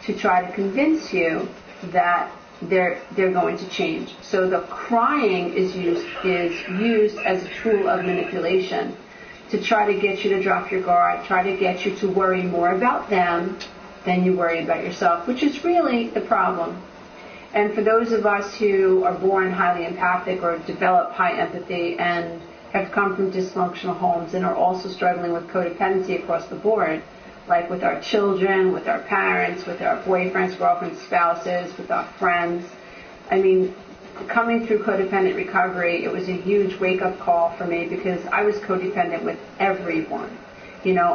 to try to convince you that they're going to change. So the crying is used as a tool of manipulation to try to get you to drop your guard, try to get you to worry more about them than you worry about yourself, which is really the problem. And for those of us who are born highly empathic or develop high empathy and have come from dysfunctional homes and are also struggling with codependency across the board, like with our children, with our parents, with our boyfriends, girlfriends, spouses, with our friends. I mean, coming through codependent recovery, it was a huge wake-up call for me because I was codependent with everyone. You know,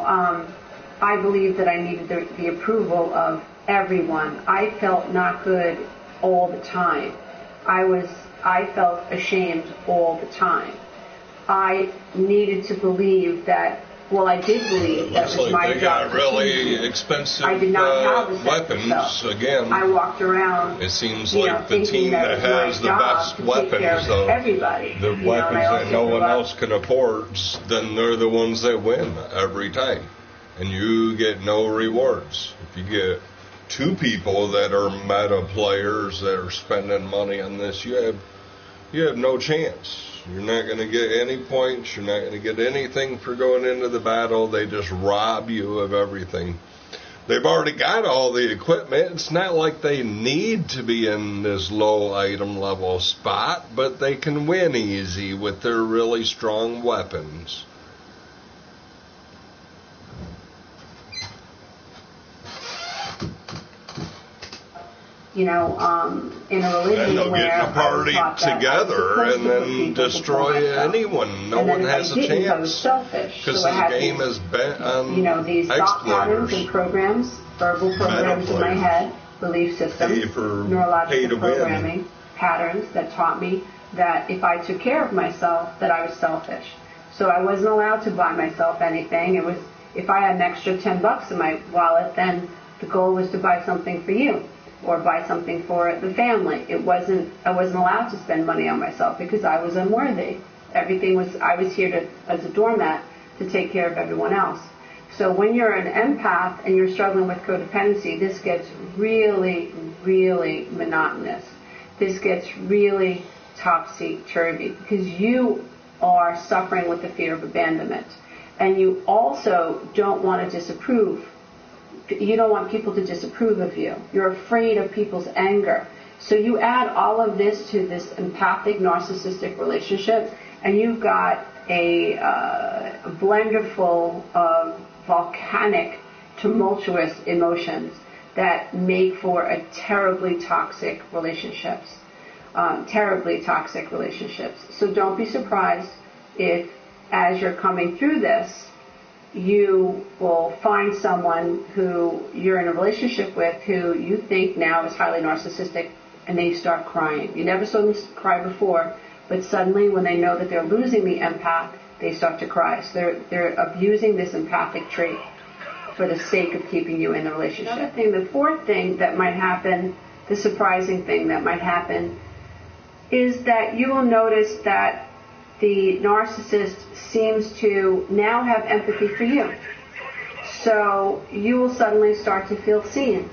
I believed that I needed the approval of everyone. I felt not good all the time. I felt ashamed all the time. I needed to believe that, well, I did believe that Looks was like my they job. got really expensive I did not have a sense of weapons self. again. I walked around. It seems you know, like the thinking team that it was my has the job best to take care weapons, of though, everybody. the You know, weapons and I that also no grew one up- else can afford, then they're the ones that win every time. And you get no rewards. If you get two people that are meta players that are spending money on this, you have no chance. You're not going to get any points. You're not going to get anything for going into the battle. They just rob you of everything. They've already got all the equipment. It's not like they need to be in this low item level spot, but they can win easy with their really strong weapons. You know, in a religion And they'll where get in a party together and then destroy anyone. No one has a chance. Because the game is bent on you know, these thought patterns and exploiters. programs, verbal programs in my head, belief systems, neurological programming patterns that taught me that if I took care of myself, that I was selfish. So I wasn't allowed to buy myself anything. It was, if I had an extra $10 in my wallet, then the goal was to buy something for you or buy something for the family. I wasn't allowed to spend money on myself because I was unworthy. I was here as a doormat to take care of everyone else. So when you're an empath and you're struggling with codependency, this gets really, really monotonous. This gets really topsy-turvy because you are suffering with the fear of abandonment. And you also don't want to disapprove. You don't want people to disapprove of you. You're afraid of people's anger. So you add all of this to this empathic, narcissistic relationship, and you've got a blender full of volcanic, tumultuous emotions that make for a terribly toxic relationships. So don't be surprised if, as you're coming through this, you will find someone who you're in a relationship with who you think now is highly narcissistic, and they start crying. You never saw them cry before, but suddenly when they know that they're losing the empath, they start to cry. So they're abusing this empathic trait for the sake of keeping you in the relationship. Another thing, the fourth thing that might happen, the surprising thing that might happen, is that you will notice that the narcissist seems to now have empathy for you. So you will suddenly start to feel seen.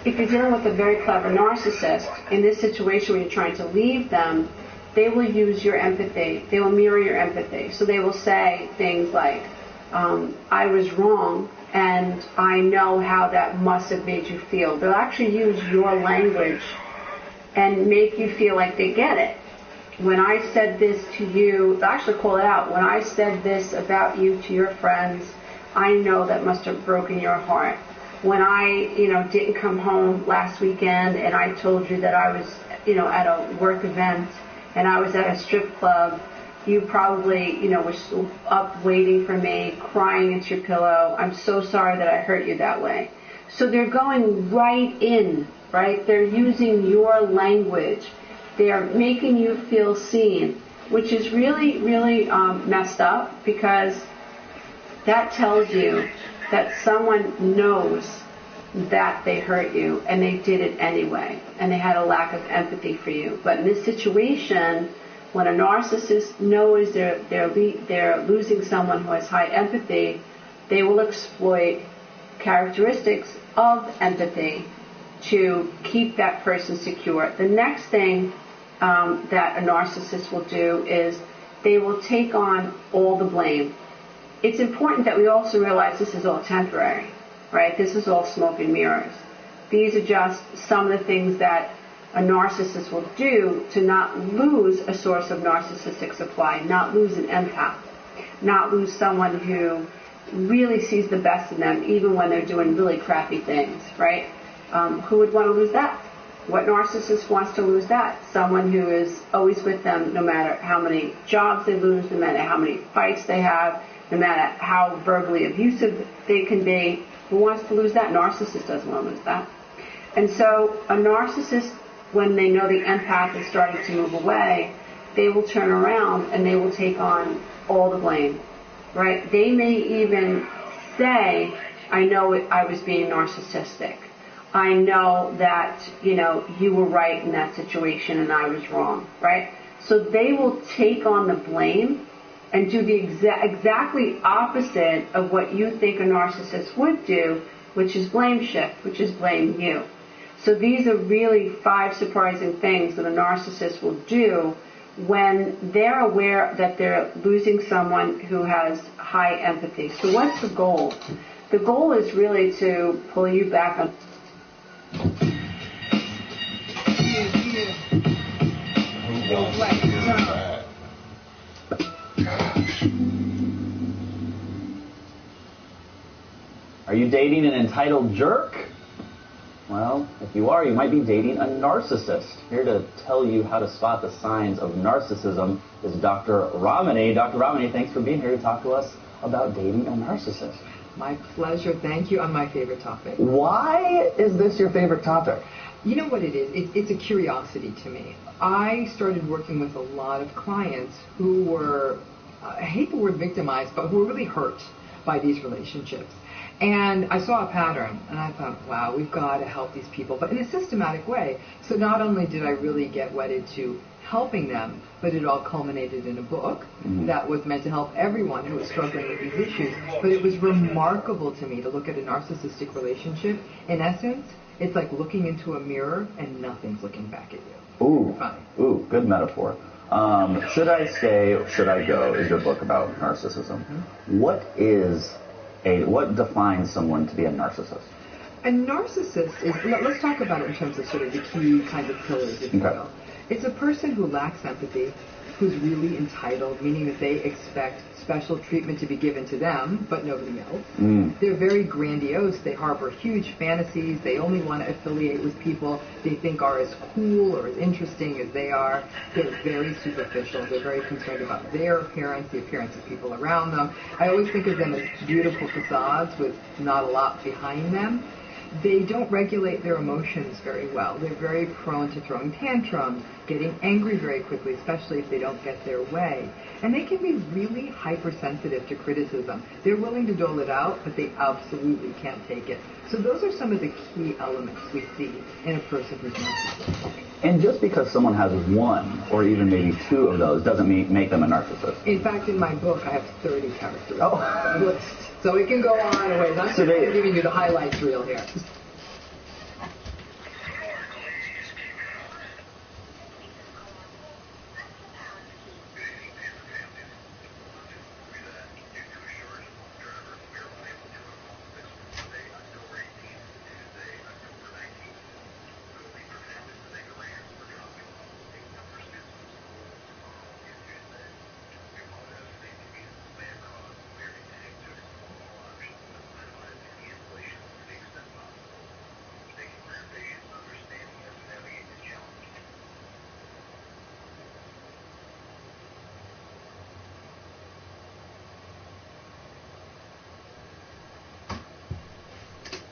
If you're dealing with a very clever narcissist, in this situation when you're trying to leave them, they will use your empathy. They will mirror your empathy. So they will say things like, I was wrong, and I know how that must have made you feel. They'll actually use your language and make you feel like they get it. When I said this to you, they'll actually call it out. When I said this about you to your friends, I know that must have broken your heart. When I, didn't come home last weekend and I told you that I was, at a work event and I was at a strip club, you probably, were up waiting for me, crying into your pillow. I'm so sorry that I hurt you that way. So they're going right in, right? They're using your language. They are making you feel seen, which is really, really messed up, because that tells you that someone knows that they hurt you and they did it anyway, and they had a lack of empathy for you. But in this situation, when a narcissist knows they're losing someone who has high empathy, they will exploit characteristics of empathy to keep that person secure. The next thing that a narcissist will do is they will take on all the blame. it's important that we also realize this is all temporary, right? This is all smoke and mirrors. These are just some of the things that a narcissist will do to not lose a source of narcissistic supply, not lose an empath, not lose someone who really sees the best in them, even when they're doing really crappy things, right? Who would want to lose that? What narcissist wants to lose that? Someone who is always with them no matter how many jobs they lose, no matter how many fights they have, no matter how verbally abusive they can be. Who wants to lose that? Narcissist doesn't want to lose that. And so a narcissist, when they know the empath is starting to move away, they will turn around and they will take on all the blame, right? They may even say, I know I was being narcissistic. I know that, you were right in that situation and I was wrong, right? So they will take on the blame and do the exactly opposite of what you think a narcissist would do, which is blame shift, which is blame you. So these are really 5 surprising things that a narcissist will do when they're aware that they're losing someone who has high empathy. So what's the goal? The goal is really to pull you back on. Are you dating an entitled jerk? Well, if you are, you might be dating a narcissist. Here to tell you how to spot the signs of narcissism is Dr. Ramani. Dr. Ramani, thanks for being here to talk to us about dating a narcissist. My pleasure. Thank you. On my favorite topic. Why is this your favorite topic? You know what it is? It's a curiosity to me. I started working with a lot of clients who were, I hate the word victimized, but who were really hurt by these relationships. And I saw a pattern, and I thought, wow, we've got to help these people, but in a systematic way. So not only did I really get wedded to helping them, but it all culminated in a book that was meant to help everyone who was struggling with these issues. But it was remarkable to me to look at a narcissistic relationship. In essence, it's like looking into a mirror and nothing's looking back at you. Ooh, good metaphor. Should I Stay or Should I Go is your book about narcissism. What defines someone to be a narcissist? A narcissist is, let's talk about it in terms of sort of the key kinds of pillars, if you will. It's a person who lacks empathy, who's really entitled, meaning that they expect special treatment to be given to them, but nobody else. They're very grandiose. They harbor huge fantasies. They only want to affiliate with people they think are as cool or as interesting as they are. They're very superficial. They're very concerned about their appearance, the appearance of people around them. I always think of them as beautiful facades with not a lot behind them. They don't regulate their emotions very well. They're very prone to throwing tantrums, getting angry very quickly, especially if they don't get their way. And they can be really hypersensitive to criticism. They're willing to dole it out, but they absolutely can't take it. So those are some of the key elements we see in a person who's narcissistic. And just because someone has one or even maybe 2 of those doesn't make them a narcissist. In fact, in my book, I have 30 characteristics list. So it can go on a ways. I'm just giving you the highlights reel here.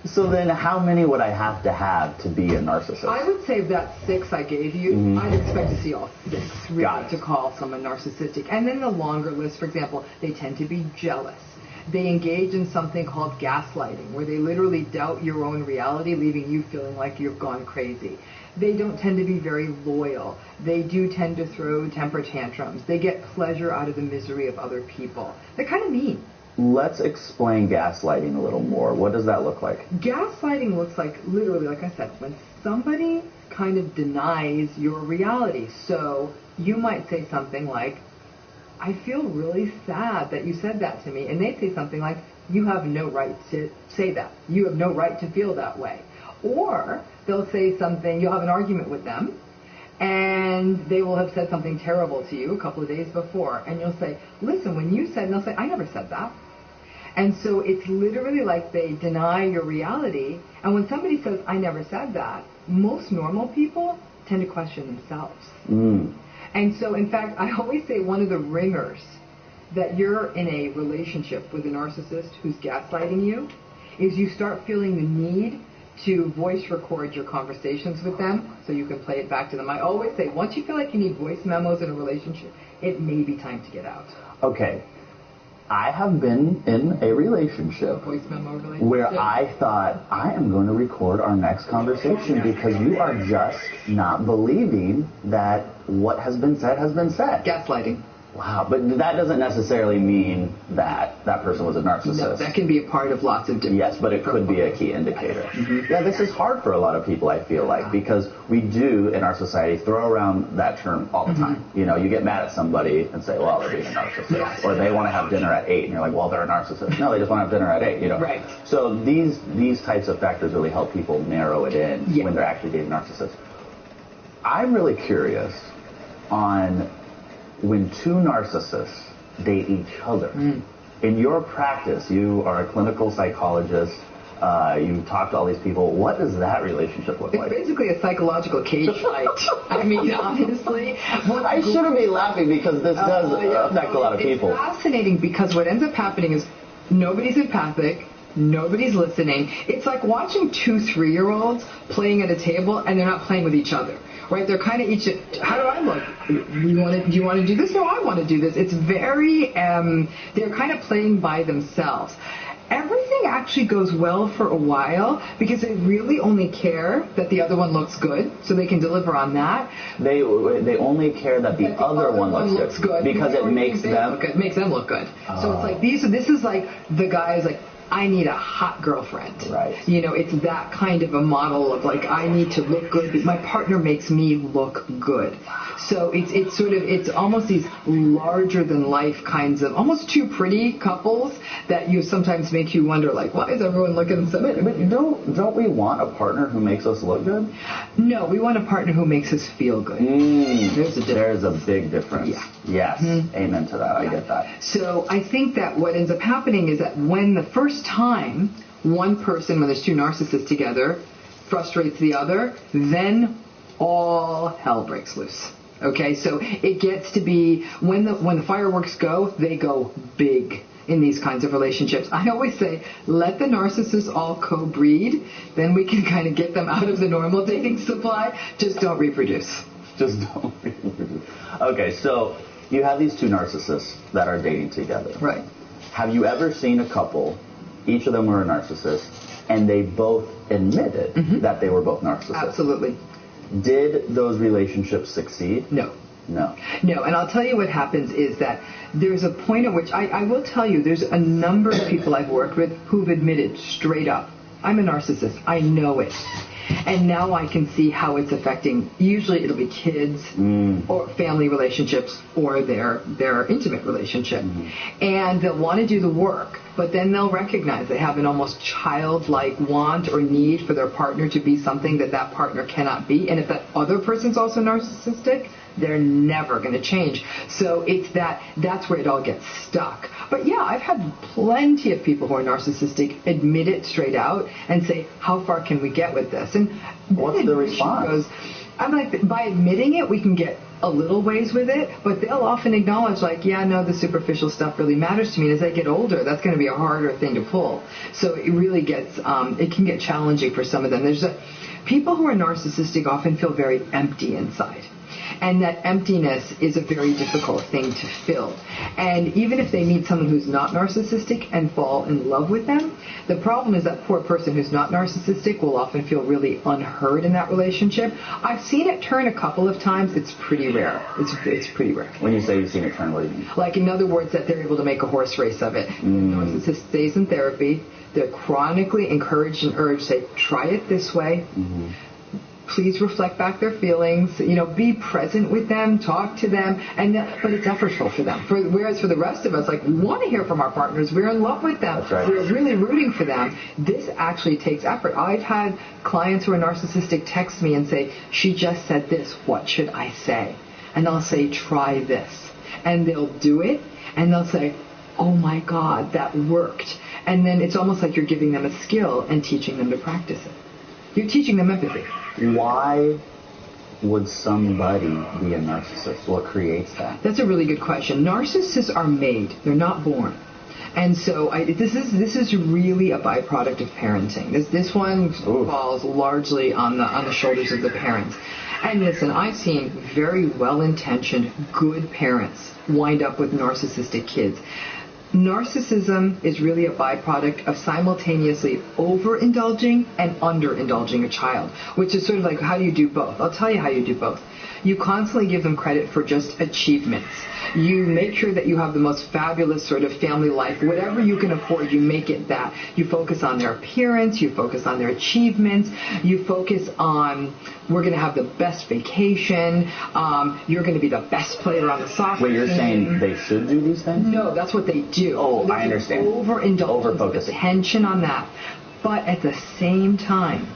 So then how many would I have to be a narcissist? I would say that 6 I gave you, I'd expect to see all 6 really to call someone narcissistic. And then the longer list, for example, they tend to be jealous. They engage in something called gaslighting, where they literally doubt your own reality, leaving you feeling like you've gone crazy. They don't tend to be very loyal. They do tend to throw temper tantrums. They get pleasure out of the misery of other people. They're kind of mean. Let's explain gaslighting a little more. What does that look like? Gaslighting looks like, literally, like I said, when somebody kind of denies your reality. So you might say something like, I feel really sad that you said that to me. And they say something like, you have no right to say that. You have no right to feel that way. Or they'll say something, you'll have an argument with them, and they will have said something terrible to you a couple of days before. And you'll say, listen, when you said, and they'll say, I never said that. And so it's literally like they deny your reality. And when somebody says, I never said that, most normal people tend to question themselves. And so, in fact, I always say one of the ringers that you're in a relationship with a narcissist who's gaslighting you is you start feeling the need to voice record your conversations with them so you can play it back to them. I always say, once you feel like you need voice memos in a relationship, it may be time to get out. Okay. I have been in a relationship where I thought, I am going to record our next conversation because you are just not believing that what has been said has been said. Gaslighting. Wow, but that doesn't necessarily mean that that person was a narcissist. No, that can be a part of lots of different... Yes, but it could be a key indicator. Yeah, this is hard for a lot of people, I feel like, because we do, in our society, throw around that term all the time. You know, you get mad at somebody and say, well, they're being a narcissist. Or they want to have dinner at 8, and you're like, well, they're a narcissist. No, they just want to have dinner at 8, you know. Right. So these types of factors really help people narrow it in when they're actually dating narcissists. I'm really curious on... when two narcissists date each other. In your practice, you are a clinical psychologist, you talk to all these people. What does that relationship look like? It's basically a psychological cage fight. I mean, honestly. I shouldn't be laughing because this does affect a lot of people. It's fascinating because what ends up happening is nobody's empathic. Nobody's listening. It's like watching 2 3-year-olds playing at a table and they're not playing with each other. Right? They're kind of each, how do I look? Do you want to do this? No, I want to do this. It's very, they're kind of playing by themselves. Everything actually goes well for a while because they really only care that the other one looks good, so they can deliver on that. They only care that the other one looks good because it makes them look good. So it's like this is like the guy is like, I need a hot girlfriend. Right. You know, it's that kind of a model of like, I need to look good. My partner makes me look good. So it's almost these larger than life kinds of, almost too pretty couples that you sometimes make you wonder, like, why is everyone looking so good? But don't we want a partner who makes us look good? No, we want a partner who makes us feel good. There's a big difference. Yeah. Yes. Amen to that. I get that. So I think that what ends up happening is that when the first time one person, when there's two narcissists together, frustrates the other, then all hell breaks loose. Okay, so it gets to be when the fireworks go, they go big in these kinds of relationships. I always say, let the narcissists all co-breed, then we can kind of get them out of the normal dating supply. Just don't reproduce. Just don't reproduce. Okay, so you have these two narcissists that are dating together. Right. Have you ever seen a couple, each of them were a narcissist, and they both admitted that they were both narcissists? Absolutely. Did those relationships succeed? No. No. No, and I'll tell you what happens is that there's a point at which, I will tell you, there's a number of people I've worked with who've admitted straight up, I'm a narcissist, I know it. And now I can see how it's affecting, usually it'll be kids or family relationships or their intimate relationship. And they'll want to do the work, but then they'll recognize they have an almost childlike want or need for their partner to be something that partner cannot be. And if that other person's also narcissistic, they're never going to change. So it's that's where it all gets stuck. But yeah, I've had plenty of people who are narcissistic admit it straight out and say, how far can we get with this? And what's the response? I'm like, by admitting it, we can get a little ways with it, but they'll often acknowledge, like, yeah, no, the superficial stuff really matters to me. And as I get older, that's going to be a harder thing to pull. So it really gets, it can get challenging for some of them. People who are narcissistic often feel very empty inside. And that emptiness is a very difficult thing to fill. And even if they meet someone who's not narcissistic and fall in love with them, the problem is that poor person who's not narcissistic will often feel really unheard in that relationship. I've seen it turn a couple of times. It's pretty rare. It's pretty rare. When you say you've seen it turn, what do you mean? Like, in other words, that they're able to make a horse race of it. The narcissist stays in therapy. They're chronically encouraged and urged, say, try it this way. Please reflect back their feelings. Be present with them, talk to them, but it's effortful for them. Whereas for the rest of us, we want to hear from our partners. We're in love with them. That's right. We're really rooting for them. This actually takes effort. I've had clients who are narcissistic text me and say, "She just said this. What should I say?" And I'll say, "Try this." And they'll do it, and they'll say, "Oh my God, that worked." And then it's almost like you're giving them a skill and teaching them to practice it. You're teaching them empathy. Why would somebody be a narcissist? What creates that? That's a really good question. Narcissists are made. They're not born. And so this is really a byproduct of parenting. This one falls largely on the shoulders of the parents. And listen, I've seen very well-intentioned, good parents wind up with narcissistic kids. Narcissism is really a byproduct of simultaneously overindulging and underindulging a child, which is sort of like, how do you do both? I'll tell you how you do both. You constantly give them credit for just achievements. You make sure that you have the most fabulous sort of family life. Whatever you can afford, you make it that. You focus on their appearance. You focus on their achievements. You focus on, we're going to have the best vacation. You're going to be the best player on the soccer team. Wait, you're saying they should do these things? No, that's what they do. Oh, I understand. Overindulgence, attention on that. But at the same time,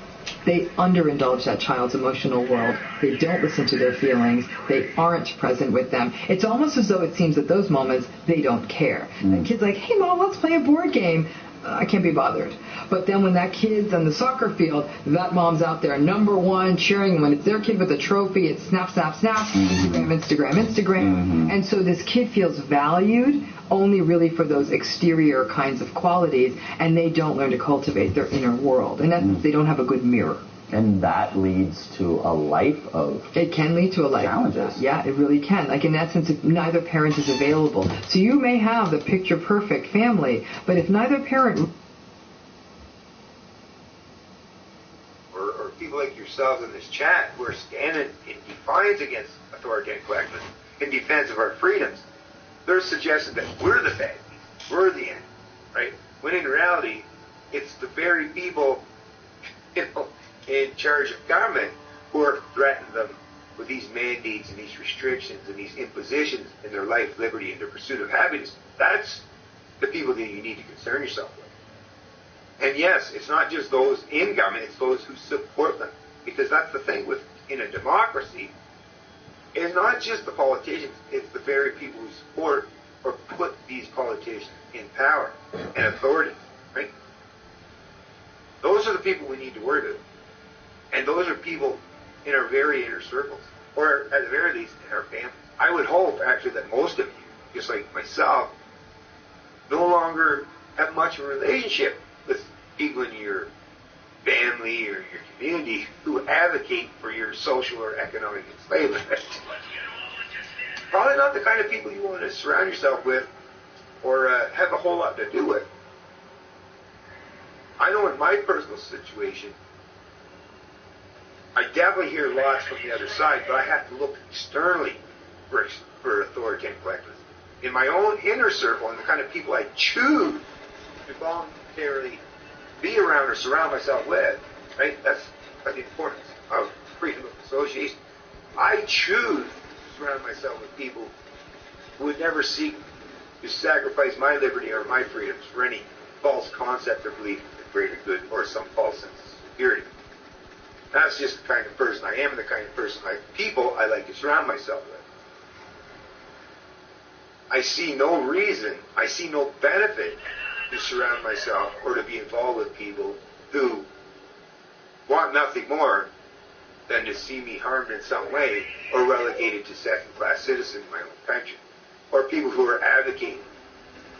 they underindulge that child's emotional world. They don't listen to their feelings. They aren't present with them. It's almost as though it seems at those moments they don't care. The kid's like, "Hey, Mom, let's play a board game." I can't be bothered. But then when that kid's on the soccer field, that mom's out there, number one, cheering. When it's their kid with a trophy, it's snap, snap, snap, Instagram. And so this kid feels valued only really for those exterior kinds of qualities, and they don't learn to cultivate their inner world. And they don't have a good mirror. And that leads to a life of It can lead to a life challenges. Yeah, it really can. Like in that sense, if neither parent is available. So you may have the picture-perfect family, but if neither parent... Or people like yourselves in this chat who are standing in defiance against authoritarian collectivism, in defense of our freedoms, they're suggesting that we're the bad guys, we're the enemy, right? When in reality, it's the very people, in charge of government who are threatening them with these mandates and these restrictions and these impositions in their life, liberty, and their pursuit of happiness. That's the people that you need to concern yourself with. And yes, it's not just those in government, it's those who support them. Because that's the thing in a democracy, it's not just the politicians, it's the very people who support or put these politicians in power and authority, right? Those are the people we need to worry about. And those are people in our very inner circles, or at the very least in our families. I would hope, actually, that most of you, just like myself, no longer have much of a relationship with people in your family or your community who advocate for your social or economic enslavement. Probably not the kind of people you want to surround yourself with or have a whole lot to do with. I know in my personal situation, I definitely hear lots from the other side, but I have to look externally for authoritarian collectivism. In my own inner circle and the kind of people I choose to voluntarily be around or surround myself with, right? That's the importance of freedom of association. I choose to surround myself with people who would never seek to sacrifice my liberty or my freedoms for any false concept or belief in the greater good or some false sense of security. That's just the kind of person I am, the kind of person, people I like to surround myself with. I see no reason, I see no benefit to surround myself or to be involved with people who want nothing more than to see me harmed in some way or relegated to second-class citizen in my own country. Or people who are advocating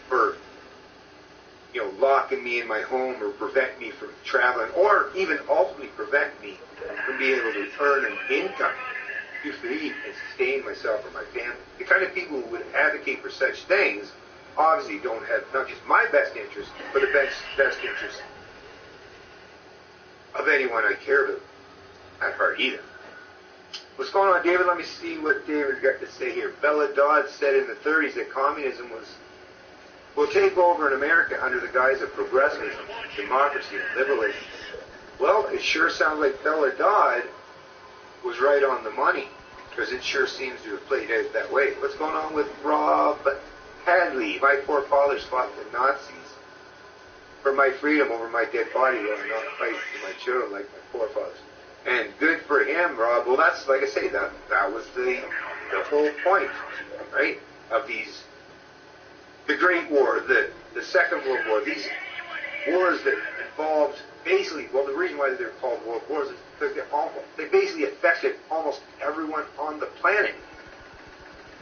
for, locking me in my home or prevent me from traveling or even ultimately prevent me from being able to earn an income to feed and sustain myself or my family. The kind of people who would advocate for such things obviously don't have not just my best interest, but the best interest of anyone I care about at heart either. What's going on, David? Let me see what David's got to say here. Bella Dodd said in the 30s that communism will take over in America under the guise of progressivism, democracy, and liberalism. Well, it sure sounds like Bella Dodd was right on the money, because it sure seems to have played out that way. What's going on with Rob Hadley? My forefathers fought the Nazis for my freedom over my dead body, while I'm not fighting for my children like my forefathers. And good for him, Rob. Well, that's, like I say, that was the whole point, right, of the Great War, the Second World War, these wars that involved basically, well, the reason why they're called world wars is because they basically affected almost everyone on the planet,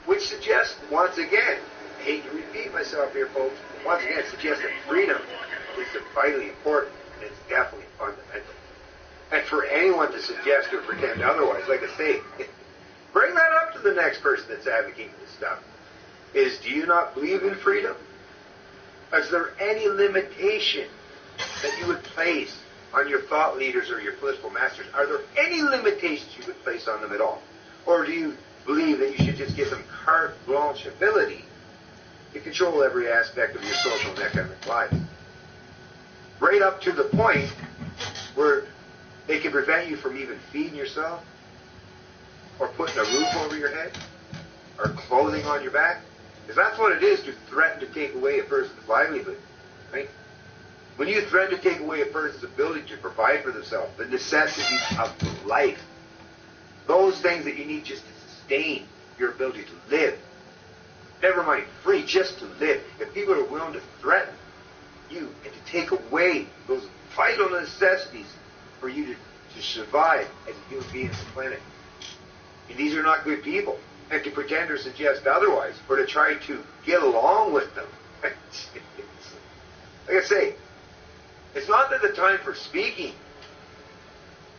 which suggests, once again, I hate to repeat myself here, folks, but once again, it suggests that freedom is vitally important, and it's definitely fundamental. And for anyone to suggest or pretend otherwise, like I say, bring that up to the next person that's advocating this stuff. Do you not believe in freedom? Is there any limitation that you would place on your thought leaders or your political masters? Are there any limitations you would place on them at all? Or do you believe that you should just give them carte blanche ability to control every aspect of your social and economic life? Right up to the point where they can prevent you from even feeding yourself, or putting a roof over your head, or clothing on your back. Because that's what it is to threaten to take away a person's livelihood, right? When you threaten to take away a person's ability to provide for themselves, the necessities of life, those things that you need just to sustain your ability to live, never mind free, just to live. If people are willing to threaten you and to take away those vital necessities for you to survive as a human being on the planet, and these are not good people. And to pretend or suggest otherwise, or to try to get along with them. Like I say, it's not that the time for speaking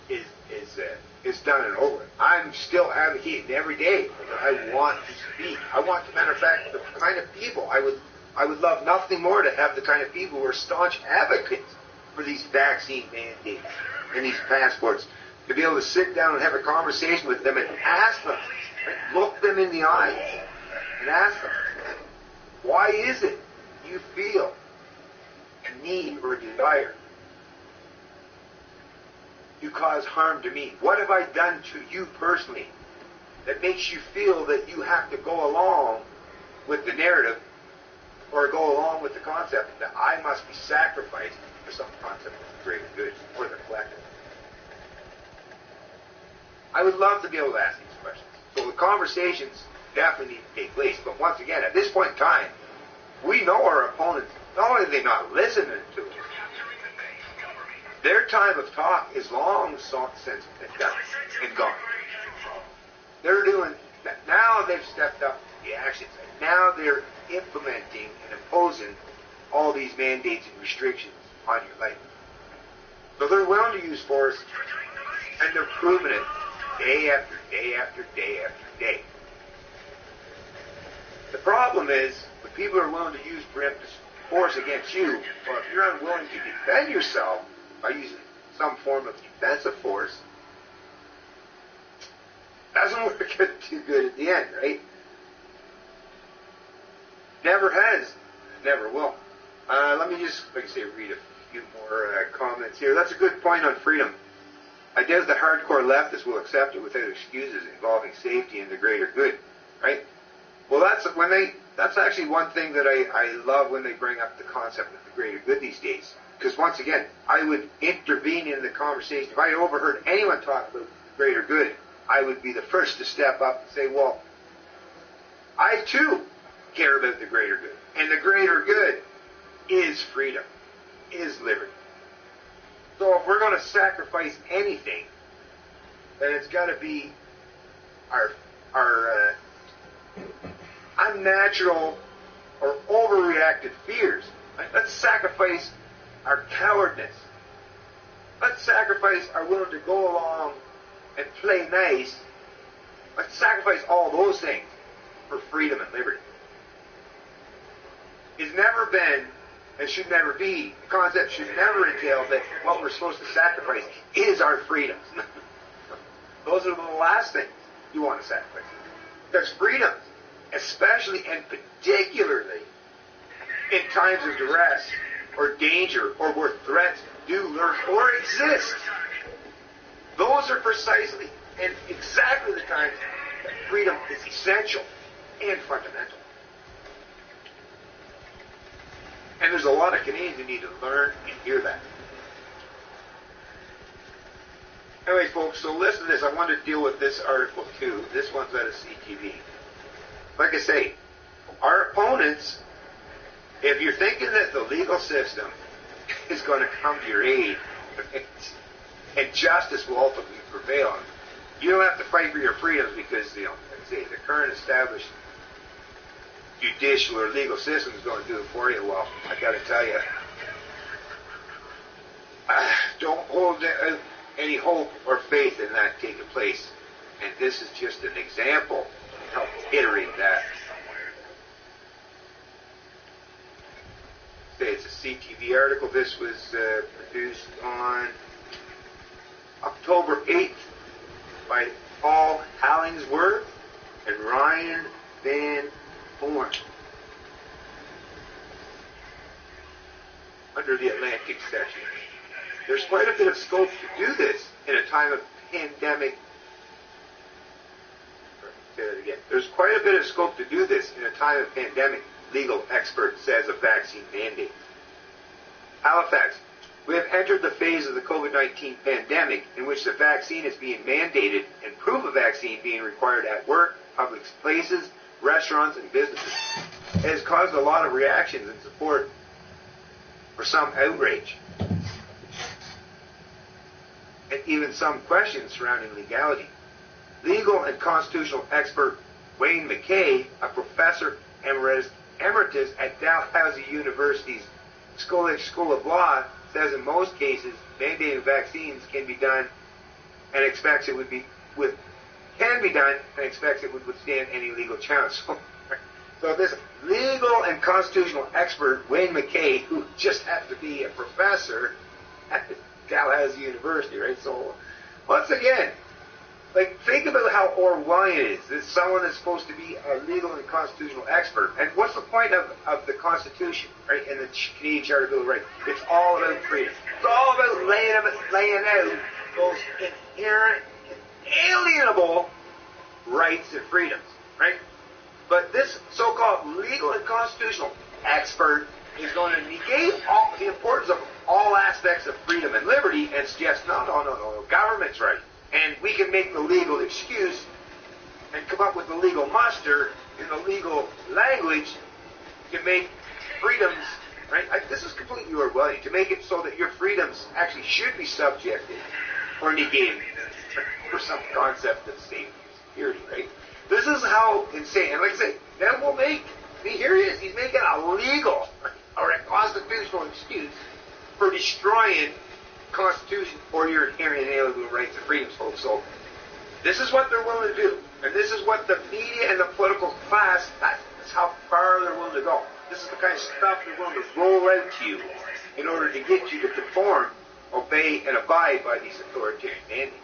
is done and over. I'm still advocating every day that I want to speak. I want, as a matter of fact, the kind of people I would love nothing more to have the kind of people who are staunch advocates for these vaccine mandates and these passports, to be able to sit down and have a conversation with them and ask them, look them in the eyes and ask them, why is it you feel a need or a desire to cause harm to me? What have I done to you personally that makes you feel that you have to go along with the narrative or go along with the concept that I must be sacrificed for some concept of the greater good or the collective? I would love to be able to ask these questions. So the conversations definitely need to take place. But once again, at this point in time, we know our opponents, not only are they not listening to us, their time of talk is long since done and gone. They're doing, now they've stepped up the actions. And now they're implementing and imposing all these mandates and restrictions on your life. So they're willing to use force, and they're proving it day after day after day after day. The problem is, when people are willing to use preemptive force against you, or if you're unwilling to defend yourself by using some form of defensive force, doesn't work out too good at the end, right? Never has, never will. Let me just, like I say, read a few more comments here. That's a good point on freedom. I doubt the hardcore leftists will accept it without excuses involving safety and the greater good, right? Well, that's actually one thing that I love when they bring up the concept of the greater good these days. Because once again, I would intervene in the conversation. If I overheard anyone talk about the greater good, I would be the first to step up and say, well, I too care about the greater good. And the greater good is freedom, is liberty. So if we're going to sacrifice anything, then it's got to be our unnatural or overreacted fears. Right? Let's sacrifice our cowardness. Let's sacrifice our willing to go along and play nice. Let's sacrifice all those things for freedom and liberty. It's never been, and should never be, the concept should never entail that what we're supposed to sacrifice is our freedoms. Those are the last things you want to sacrifice. Because freedoms, especially and particularly in times of duress or danger or where threats do lurk or exist, those are precisely and exactly the time that freedom is essential and fundamental. And there's a lot of Canadians who need to learn and hear that. Anyways, folks, so listen to this. I wanted to deal with this article too. This one's out of CTV. Like I say, our opponents, if you're thinking that the legal system is going to come to your aid and justice will ultimately prevail, you don't have to fight for your freedoms because, like I say, the current established judicial or legal system is going to do it for you. Well, I got to tell you, don't hold any hope or faith in that taking place. And this is just an example to help iterate that. It's a CTV article. This was produced on October 8th by Paul Hallingsworth and Ryan Van Horn under the Atlantic section. There's quite a bit of scope to do this in a time of pandemic. Say that again. There's quite a bit of scope to do this in a time of pandemic, legal expert says of vaccine mandate. Halifax. We have entered the phase of the COVID-19 pandemic in which the vaccine is being mandated and proof of vaccine being required at work, public places, restaurants, and businesses. It has caused a lot of reactions and support for some outrage, and even some questions surrounding legality. Legal and constitutional expert Wayne McKay, a professor emeritus at Dalhousie University's School of Law, says in most cases mandating vaccines can be done and expects it would withstand any legal challenge. So this legal and constitutional expert Wayne McKay, who just happens to be a professor at Dalhousie University, right? So once again, like, think about how Orwellian it is. There's someone that's supposed to be a legal and constitutional expert. And what's the point of the Constitution, right, and the Canadian Charter Bill of Rights? It's all about freedom. It's all about laying out those inherent, inalienable rights and freedoms, right? But this so-called legal and constitutional expert is going to negate all the importance of all aspects of freedom and liberty and suggest, no, government's right. And we can make the legal excuse and come up with the legal muster in the legal language to make freedoms, right? This is completely Orwellian, to make it so that your freedoms actually should be subjected or negated for some concept of safety and security, right? This is how insane, and like I say, then we'll make, here he is, he's making a legal or a constitutional excuse for destroying Constitution or your inherent inalienable rights and freedoms, folks. So this is what they're willing to do, and this is what the media and the political class, that's how far they're willing to go. This is the kind of stuff they're willing to roll out to you in order to get you to conform, obey, and abide by these authoritarian mandates.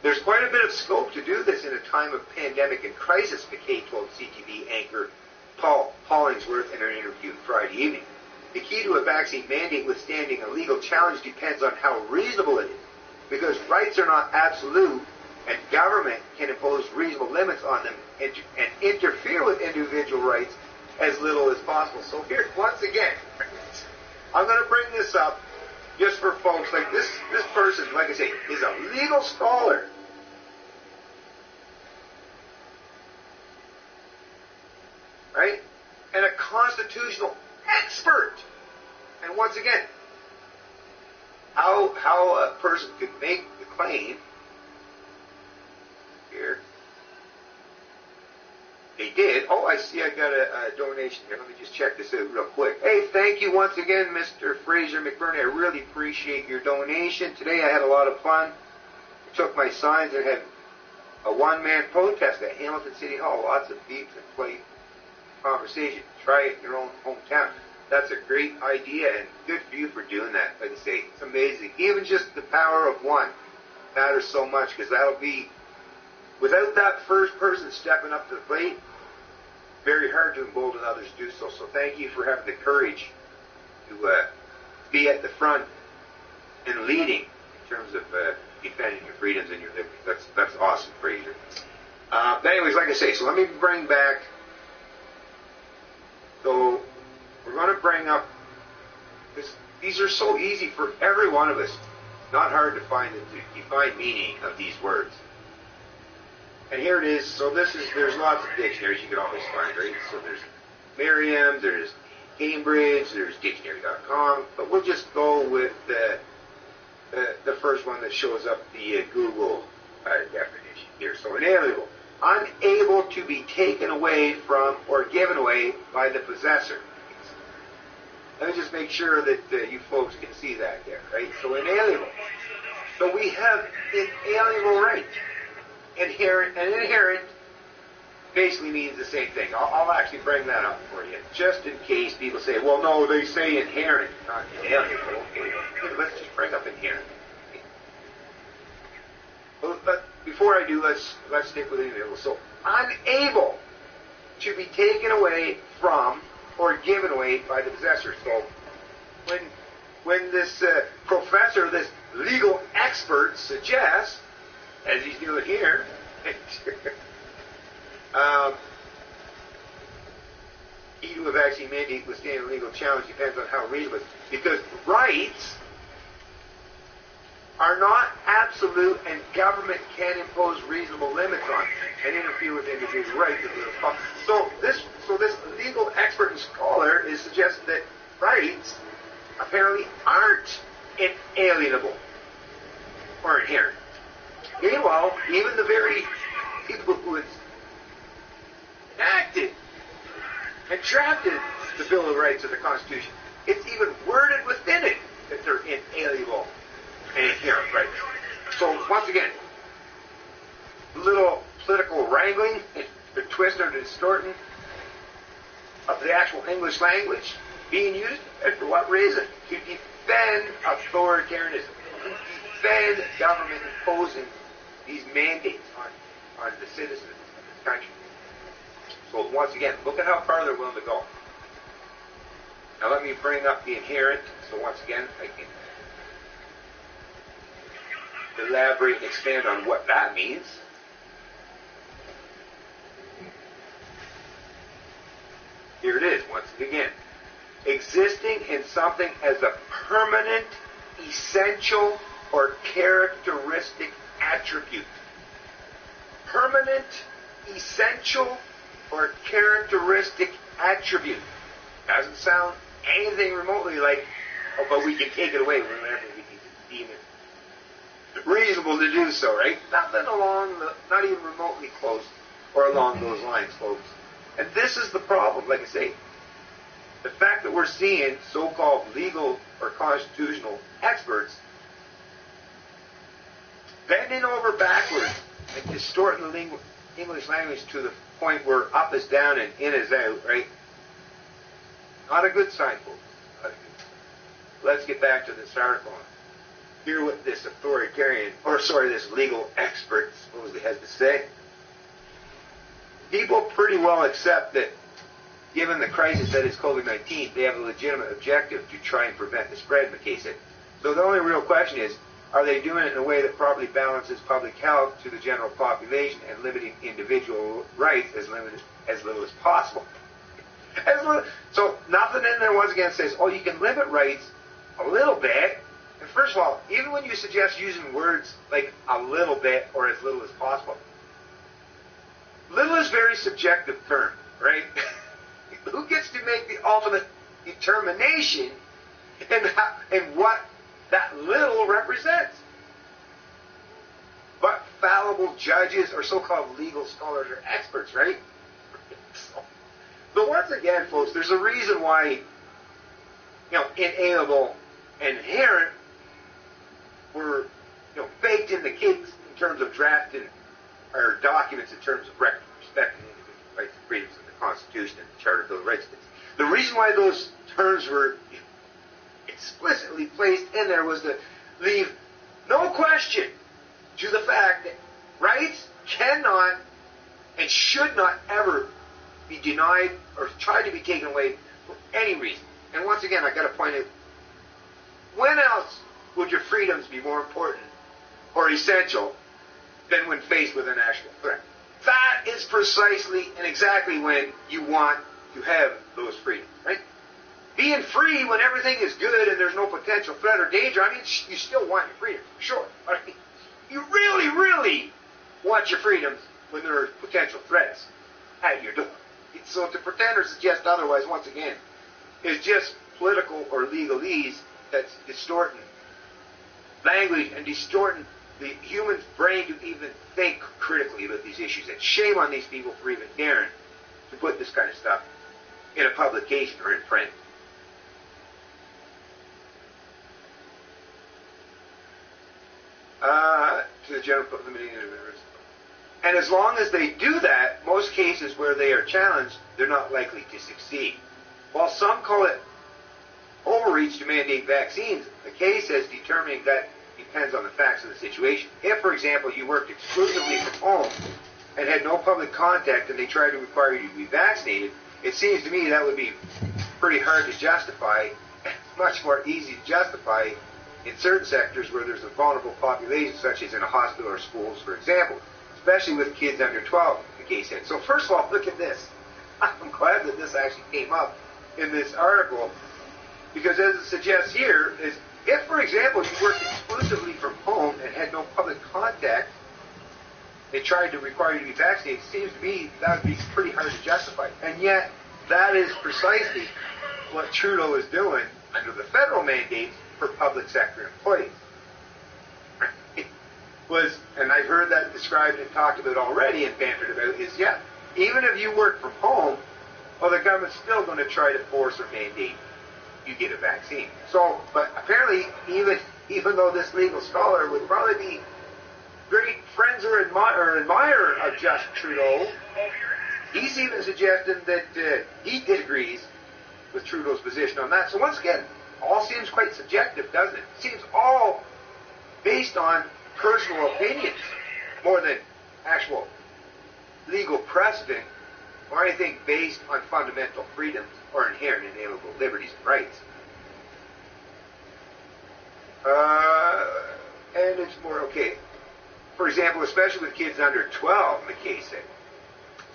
There's quite a bit of scope to do this in a time of pandemic and crisis, McKay told CTV anchor Paul Hollingsworth in an interview Friday evening. The key to a vaccine mandate withstanding a legal challenge depends on how reasonable it is, because rights are not absolute, and government can impose reasonable limits on them and interfere with individual rights as little as possible. So here, once again, I'm going to bring this up just for folks like this person, like I say, is a legal scholar. Right? And a constitutional expert. And once again, how a person could make the claim here. They did. Oh, I see I got a donation here. Let me just check this out real quick. Hey, thank you once again, Mr. Fraser McBurney. I really appreciate your donation. Today I had a lot of fun. I took my signs and had a one-man protest at Hamilton City Hall. Lots of beeps and play conversation. Try it in your own hometown. That's a great idea, and good for you for doing that. Like I say, it's amazing. Even just the power of one matters so much, because that'll be, without that first person stepping up to the plate, very hard to embolden others to do so. So thank you for having the courage to be at the front and leading in terms of defending your freedoms and your liberties. That's awesome, Fraser. But anyways, like I say, so let me bring back. So we're going to bring up this. These are so easy for every one of us. Not hard to find the defined meaning of these words. And here it is. So there's lots of dictionaries you can always find, right? So there's Merriam, there's Cambridge, there's dictionary.com, but we'll just go with the first one that shows up, the Google definition here. So inalienable, unable to be taken away from or given away by the possessor. Let me just make sure that you folks can see that there, right? So inalienable. So we have inalienable rights. Inherent and inherent basically means the same thing. I'll actually bring that up for you, just in case people say, well, no, they say inherent, not inalienable. Okay, let's just bring up inherent. But before I do, let's stick with inalienable. So, unable to be taken away from or given away by the possessor. So, when this professor, this legal expert suggests, as he's doing here, he who have actually mandated withstand a legal challenge depends on how reasonable it is. Because rights are not absolute, and government can impose reasonable limits on and interfere with individual rights. So this legal expert and scholar is suggesting that rights apparently aren't inalienable or inherent. Meanwhile, even the very people who enacted and drafted the Bill of Rights of the Constitution, it's even worded within it that they're inalienable and inherent rights. So once again, little political wrangling, the twist or the distorting of the actual English language being used, and for what reason? To defend authoritarianism, to defend government imposing these mandates on the citizens of this country. So once again, look at how far they're willing to go. Now let me bring up the inherent. So once again, I can elaborate and expand on what that means. Here it is, once again. Existing in something as a permanent, essential, or characteristic attribute. Permanent, essential, or characteristic attribute. Doesn't sound anything remotely like, oh, but we can take it away whenever we deem it reasonable to do so, right? Nothing not even remotely close or along those lines, folks. And this is the problem, like I say. The fact that we're seeing so-called legal or constitutional experts bending over backwards and distorting the English language to the point where up is down and in is out, right? Not a good sign, folks. Not a good sign. Let's get back to this article and hear what this this legal expert supposedly has to say. People pretty well accept that given the crisis that is COVID-19, they have a legitimate objective to try and prevent the spread, McKay said. So the only real question is, are they doing it in a way that properly balances public health to the general population and limiting individual rights as little as possible? So nothing in there once again says, oh, you can limit rights a little bit. And first of all, even when you suggest using words like a little bit or as little as possible, little is a very subjective term, right? Who gets to make the ultimate determination in what that little represents? But fallible judges or so-called legal scholars or experts, right? So once again, folks, there's a reason why, inalienable and inherent were, baked in the cakes in terms of drafting our documents in terms of respecting individual rights and freedoms of the Constitution and the Charter of Bill of Rights. The reason why those terms were explicitly placed in there was to leave no question to the fact that rights cannot and should not ever be denied or tried to be taken away for any reason. And once again, I got to point out, when else would your freedoms be more important or essential than when faced with an actual threat? That is precisely and exactly when you want to have those freedoms, right? Being free when everything is good and there's no potential threat or danger, I mean, you still want your freedom, for sure. I mean, you really, really want your freedoms when there are potential threats at your door. So to pretend or suggest otherwise, once again, is just political or legalese that's distorting language and distorting the human brain to even think critically about these issues. And shame on these people for even daring to put this kind of stuff in a publication or in print. To the general public. And as long as they do that, most cases where they are challenged, they're not likely to succeed. While some call it overreach to mandate vaccines, the case as determining that depends on the facts of the situation. If, for example, you worked exclusively from home and had no public contact and they tried to require you to be vaccinated, it seems to me that would be pretty hard to justify, much more easy to justify in certain sectors where there's a vulnerable population, such as in a hospital or schools, for example, especially with kids under 12, the case is. So first of all, look at this. I'm glad that this actually came up in this article, because as it suggests here, is if, for example, you worked exclusively from home and had no public contact, they tried to require you to be vaccinated, it seems to me that would be pretty hard to justify. And yet, that is precisely what Trudeau is doing under the federal mandates for public sector employees. It was, and I've heard that described and talked about already and bantered about, is, yeah, even if you work from home, well, the government's still going to try to force or mandate you get a vaccine. So, but apparently, even though this legal scholar would probably be great friends or admirer of Justin Trudeau, he's even suggesting that he disagrees with Trudeau's position on that. So once again, all seems quite subjective, doesn't it? It seems all based on personal opinions more than actual legal precedent or anything based on fundamental freedoms or inherent inalienable liberties and rights. And it's more, okay, for example, especially with kids under 12, McKay said.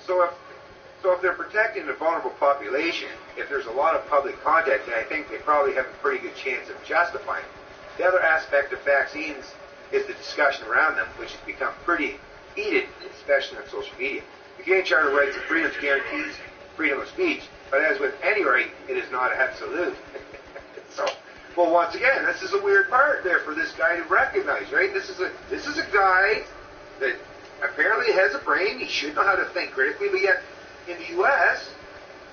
So if they're protecting a vulnerable population, if there's a lot of public contact, then I think they probably have a pretty good chance of justifying it. The other aspect of vaccines is the discussion around them, which has become pretty heated, especially on social media. The Canadian Charter of Rights and Freedoms guarantees freedom of speech, but as with any right, it is not absolute. So, well, once again, this is a weird part there for this guy to recognize, right? This is a guy that apparently has a brain. He should know how to think critically, but yet in the U.S.,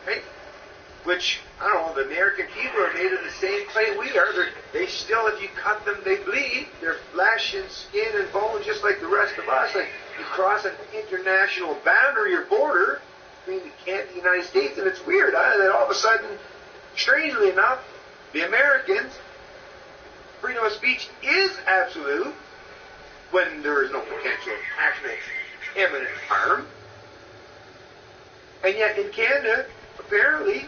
right, which, I don't know, the American people are made of the same clay we are. They still, if you cut them, they bleed. They're flesh and skin and bone just like the rest of us. Like, you cross an international boundary or border between the United States, and it's weird, that all of a sudden, strangely enough, the Americans, freedom of speech is absolute when there is no potential of actual imminent harm. And yet in Canada, apparently,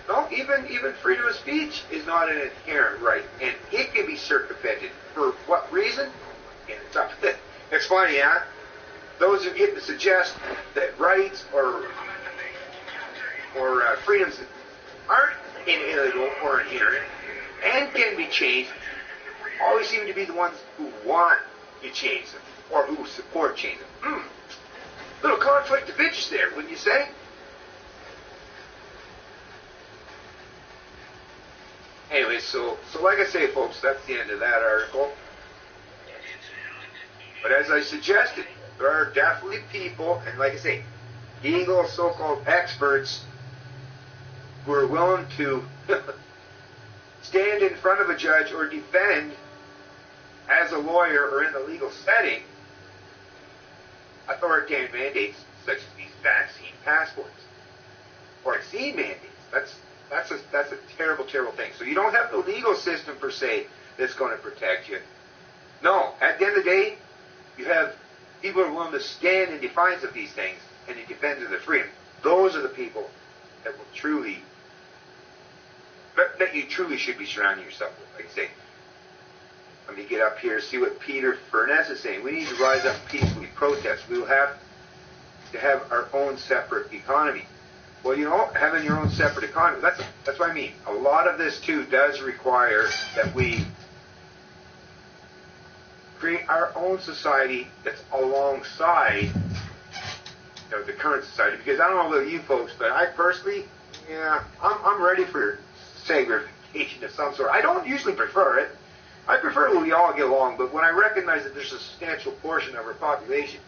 no, even freedom of speech is not an inherent right, and it can be circumvented. For what reason? And it's funny, huh? Those who get to suggest that rights or freedoms aren't inalienable or inherent and can be changed always seem to be the ones who want you change them or who support changing them. Little conflict of interest there, wouldn't you say? Anyway, so like I say, folks, that's the end of that article. But as I suggested, there are definitely people, and like I say, legal so-called experts who are willing to stand in front of a judge or defend as a lawyer or in the legal setting authoritarian mandates such as these vaccine passports or vaccine mandates. That's a terrible, terrible thing. So you don't have the legal system per se that's going to protect you. No, at the end of the day, you have people who are willing to stand in defiance of these things and in defense of their freedom. Those are the people that will that you truly should be surrounding yourself with. Like I say, Let me get up here, see what Peter Furness is saying. We need to rise up peacefully, protest. We will have to have our own separate economy. Well, having your own separate economy, that's what I mean. A lot of this, too, does require that we create our own society that's alongside the current society. Because I don't know about you folks, but I personally, I'm ready for segregation of some sort. I don't usually prefer it. I prefer when we all get along, but when I recognize that there's a substantial portion of our population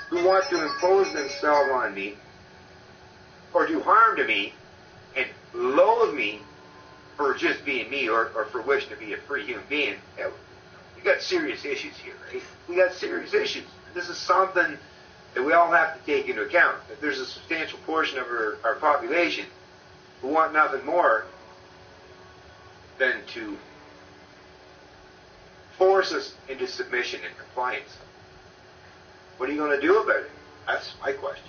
who want to impose themselves on me or do harm to me and loathe me for just being me or for wishing to be a free human being, we got serious issues here, right? We got serious issues. This is something that we all have to take into account. That there's a substantial portion of our population who want nothing more than to force us into submission and compliance. What are you going to do about it? That's my question.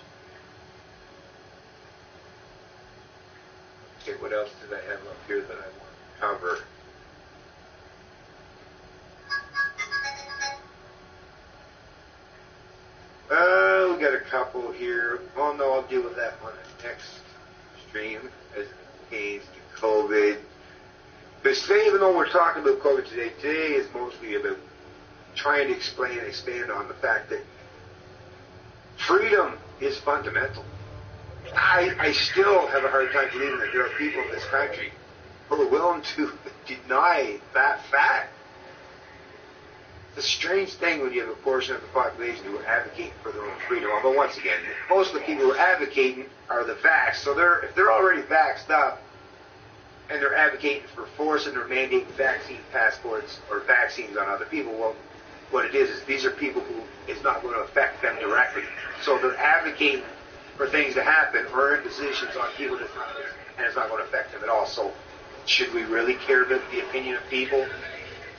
Okay, what else did I have up here that I want to cover? We got a couple here. Oh no, I'll deal with that on the next stream as it pertains to COVID. But today, even though we're talking about COVID today is mostly about trying to explain and expand on the fact that freedom is fundamental. I still have a hard time believing that there are people in this country who are willing to deny that fact. It's a strange thing when you have a portion of the population who are advocating for their own freedom. Although, once again, most of the people who are advocating are the vaxxed. So if they're already vaxxed up and they're advocating for forcing or mandating vaccine passports or vaccines on other people, well, what it is these are people who it's not going to affect them directly. So they're advocating for things to happen or impositions on people and it's not going to affect them at all. So should we really care about the opinion of people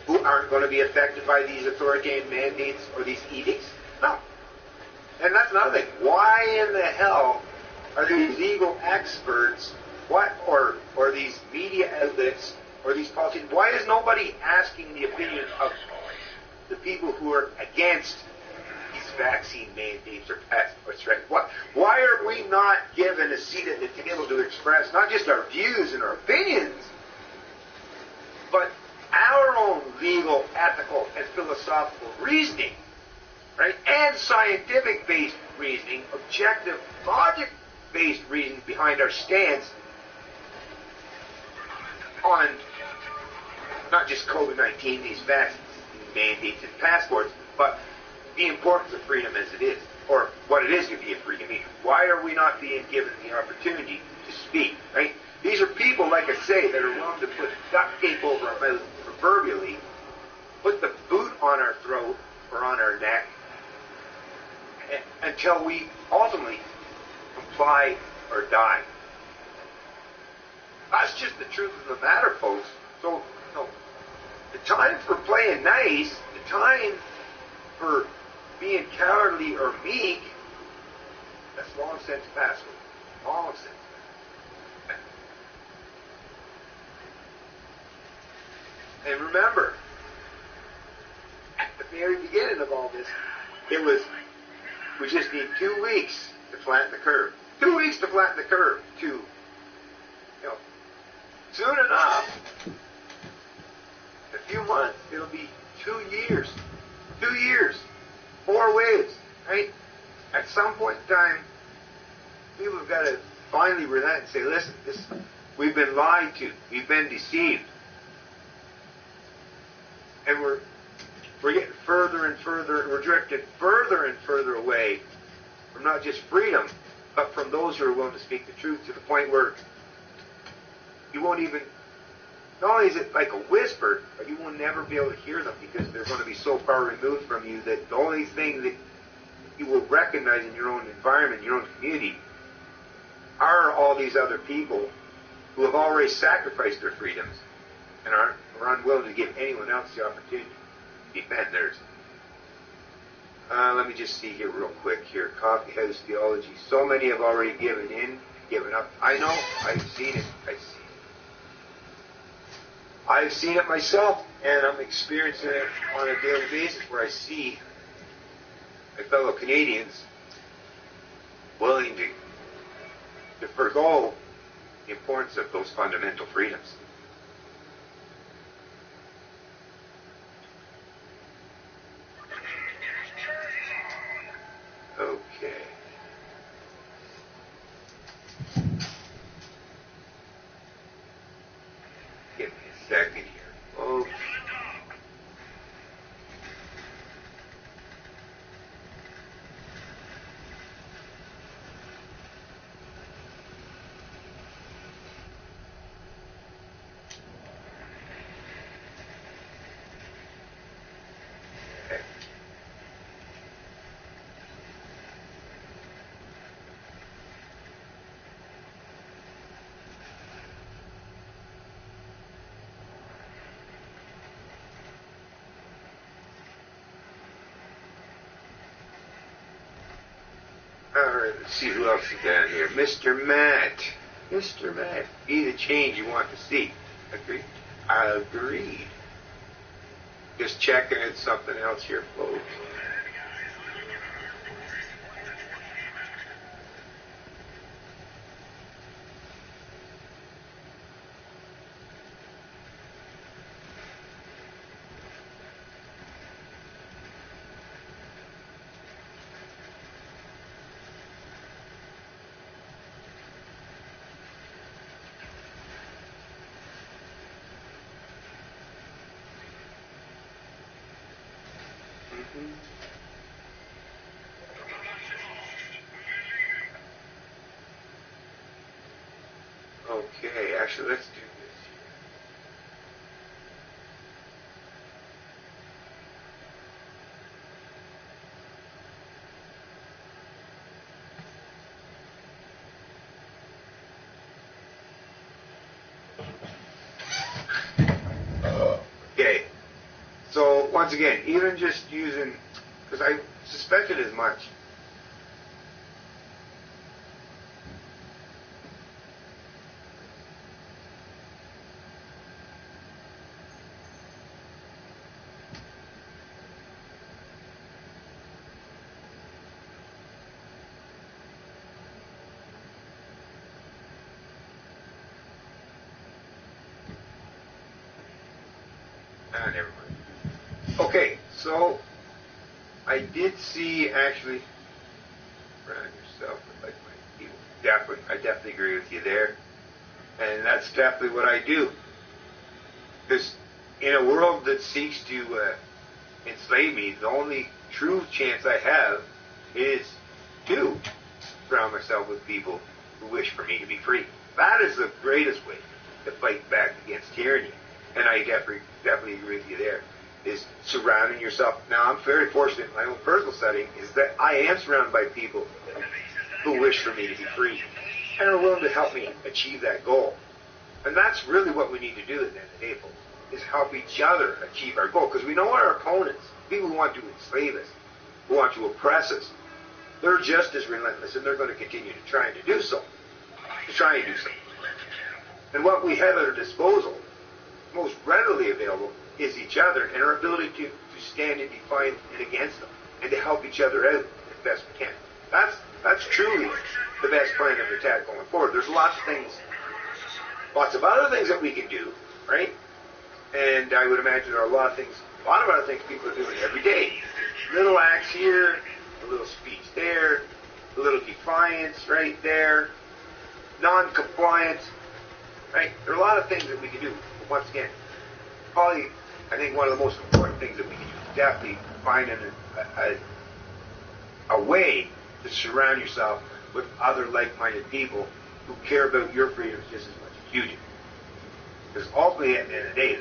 who aren't going to be affected by these authoritarian mandates or these edicts? No. And that's another thing. Why in the hell are these legal experts, or these media outlets, or these politicians, why is nobody asking the opinion of the people who are against these vaccine mandates or passports? Right? Why are we not given a seat at the table to express not just our views and our opinions, but our own legal, ethical, and philosophical reasoning, right? And scientific-based reasoning, objective, logic-based reasoning behind our stance on not just COVID-19, these vaccine mandates and passports, but the importance of freedom as it is, or what it is to be a free human. Why are we not being given the opportunity to speak, right? These are people, like I say, that are willing to put duct tape over our mouth, proverbially, put the boot on our throat or on our neck until we ultimately comply or die. That's just the truth of the matter, folks. So, the time for playing nice, the time for being cowardly or meek, that's long since passed. Long since. And remember, at the very beginning of all this, we just need 2 weeks to flatten the curve. 2 weeks to flatten the curve to, soon enough, in a few months, it'll be 2 years. 2 years. 4 waves, right? At some point in time, people have got to finally relent and say, listen, we've been lied to. We've been deceived. And we're getting further and further, we're drifting further and further away from not just freedom, but from those who are willing to speak the truth, to the point where you won't even, not only is it like a whisper, but you will never be able to hear them because they're going to be so far removed from you that the only thing that you will recognize in your own environment, your own community, are all these other people who have already sacrificed their freedoms and are unwilling to give anyone else the opportunity to defend theirs. Let me just see here real quick here. Coffee House Theology. So many have already given up. I know. I've seen it. I've seen it myself, and I'm experiencing it on a daily basis where I see my fellow Canadians willing to forego the importance of those fundamental freedoms. Okay. Give me a second here. Okay. Alright, let's see who else is down here. Mr. Matt. Mr. Matt, be the change you want to see. Agreed? Agreed. Just checking at something else here, folks. Okay, actually, let's do this here. Okay, so once again, even just using, because I suspected as much. Never mind. Okay, so I did see actually around yourself with like my people. I definitely agree with you there, and that's definitely what I do. Because in a world that seeks to enslave me, the only true chance I have is to surround myself with people who wish for me to be free. That is the greatest way to fight back against tyranny. And I definitely agree with you there, is surrounding yourself. Now, I'm very fortunate in my own personal setting, is that I am surrounded by people who wish for me to be free and are willing to help me achieve that goal. And that's really what we need to do at the end of the day, folks, is help each other achieve our goal. Because we know our opponents, people who want to enslave us, who want to oppress us, they're just as relentless, and they're going to continue to try and do so. And what we have at our disposal, most readily available, is each other and our ability to stand and define it against them and to help each other out as best we can. That's truly the best plan of attack going forward. There's lots of other things that we can do, right? And I would imagine there are a lot of other things people are doing every day. Little acts here, a little speech there, a little defiance right there, non-compliance, right? There are a lot of things that we can do. But once again, probably, I think one of the most important things that we can do is definitely finding a way to surround yourself with other like-minded people who care about your freedoms just as much as you do. Because ultimately, at the end of the day,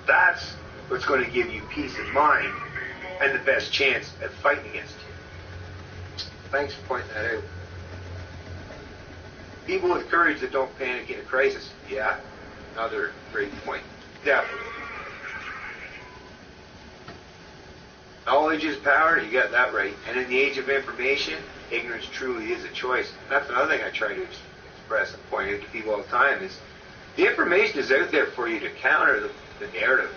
that's what's going to give you peace of mind and the best chance at fighting against you. Thanks for pointing that out. People with courage that don't panic in a crisis. Yeah, another great point. Definitely. Knowledge is power, you got that right. And in the age of information, ignorance truly is a choice. That's another thing I try to express and point out to people all the time is The information is out there for you to counter the narrative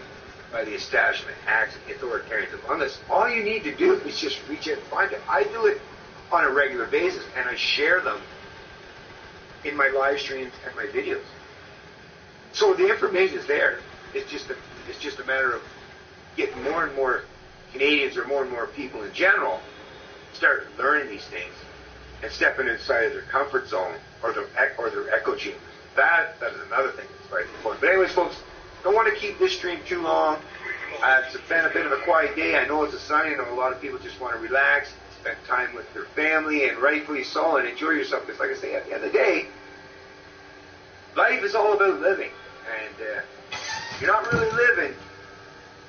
by the establishment acts and authoritarians among us. All you need to do is just reach out and find it. I do it on a regular basis, and I share them in my live streams and my videos. So the information is there. It's just a matter of getting more and more Canadians or more and more people in general start learning these things and stepping inside of their comfort zone or their echo chambers. That is another thing that's very important. But anyways, folks, don't want to keep this stream too long. It's been a bit of a quiet day. I know it's a Sunday. I know a lot of people just want to relax, spend time with their family, and rightfully so, and enjoy yourself. Because like I say, at the end of the day, life is all about living. And you're not really living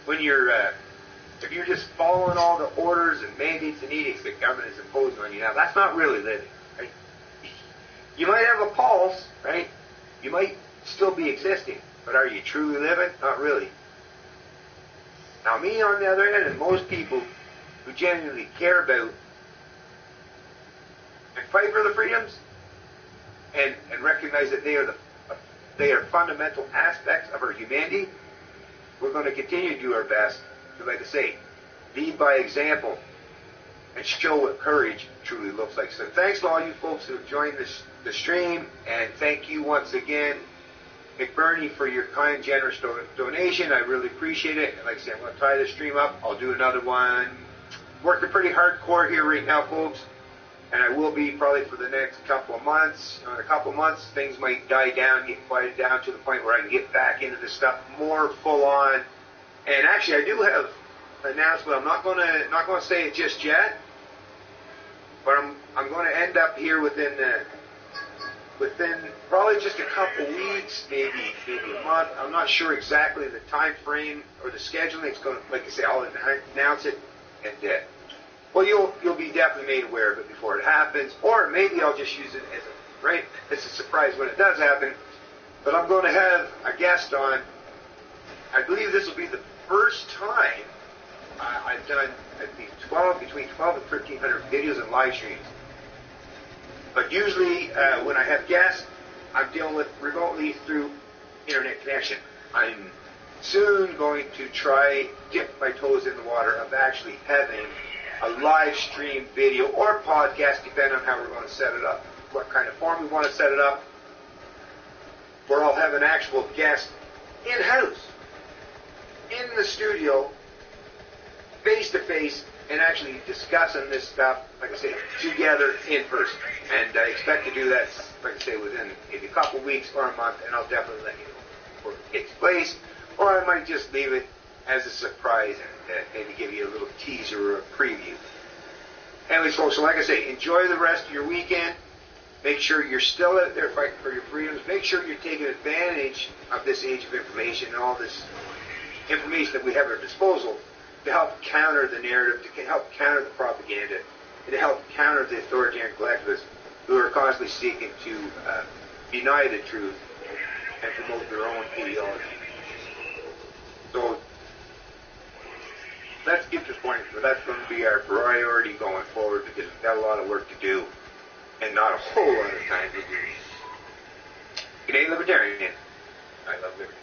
when if you're just following all the orders and mandates and edicts that government is imposing on you. Now, that's not really living, right? You might have a pulse, right? You might still be existing, but are you truly living? Not really. Now, me, on the other hand, and most people who genuinely care about and fight for the freedoms and recognize that they are fundamental aspects of our humanity, we're going to continue to do our best to, like I say, lead by example and show what courage truly looks like. So thanks to all you folks who have joined the stream, and thank you once again, McBurney, for your kind, generous donation. I really appreciate it. And like I said, I'm going to tie this stream up. I'll do another one. Working pretty hardcore here right now, folks. And I will be probably for the next couple of months. In a couple of months, things might die down, get quieted down to the point where I can get back into this stuff more full on. And actually, I do have an announcement. I'm not going to say it just yet, but I'm going to end up here within probably just a couple weeks, maybe a month. I'm not sure exactly the time frame or the scheduling. It's going to, like I say, I'll announce it, and well, you'll be definitely made aware of it before it happens, or maybe I'll just use it as a surprise when it does happen. But I'm going to have a guest on. I believe this will be the first time I've done, I think, between 12 and 1,300 videos and live streams. But usually when I have guests, I'm dealing with remotely through internet connection. I'm soon going to try dip my toes in the water of actually having a live stream video or podcast, depending on how we're going to set it up, what kind of form we want to set it up, where I'll have an actual guest in-house, in the studio, face-to-face, and actually discussing this stuff, like I say, together in person. And I expect to do that, like I say, within maybe a couple weeks or a month, and I'll definitely let you know before it takes place. Or I might just leave it as a surprise and maybe give you a little teaser or a preview. Anyways, folks, so like I say, enjoy the rest of your weekend. Make sure you're still out there fighting for your freedoms. Make sure you're taking advantage of this age of information and all this information that we have at our disposal to help counter the narrative, to help counter the propaganda, and to help counter the authoritarian collectivists who are constantly seeking to deny the truth and promote their own ideology. So let's get to the point where that's going to be our priority going forward, because we've got a lot of work to do and not a whole lot of time to do. Canadian Libertarian, I love liberty.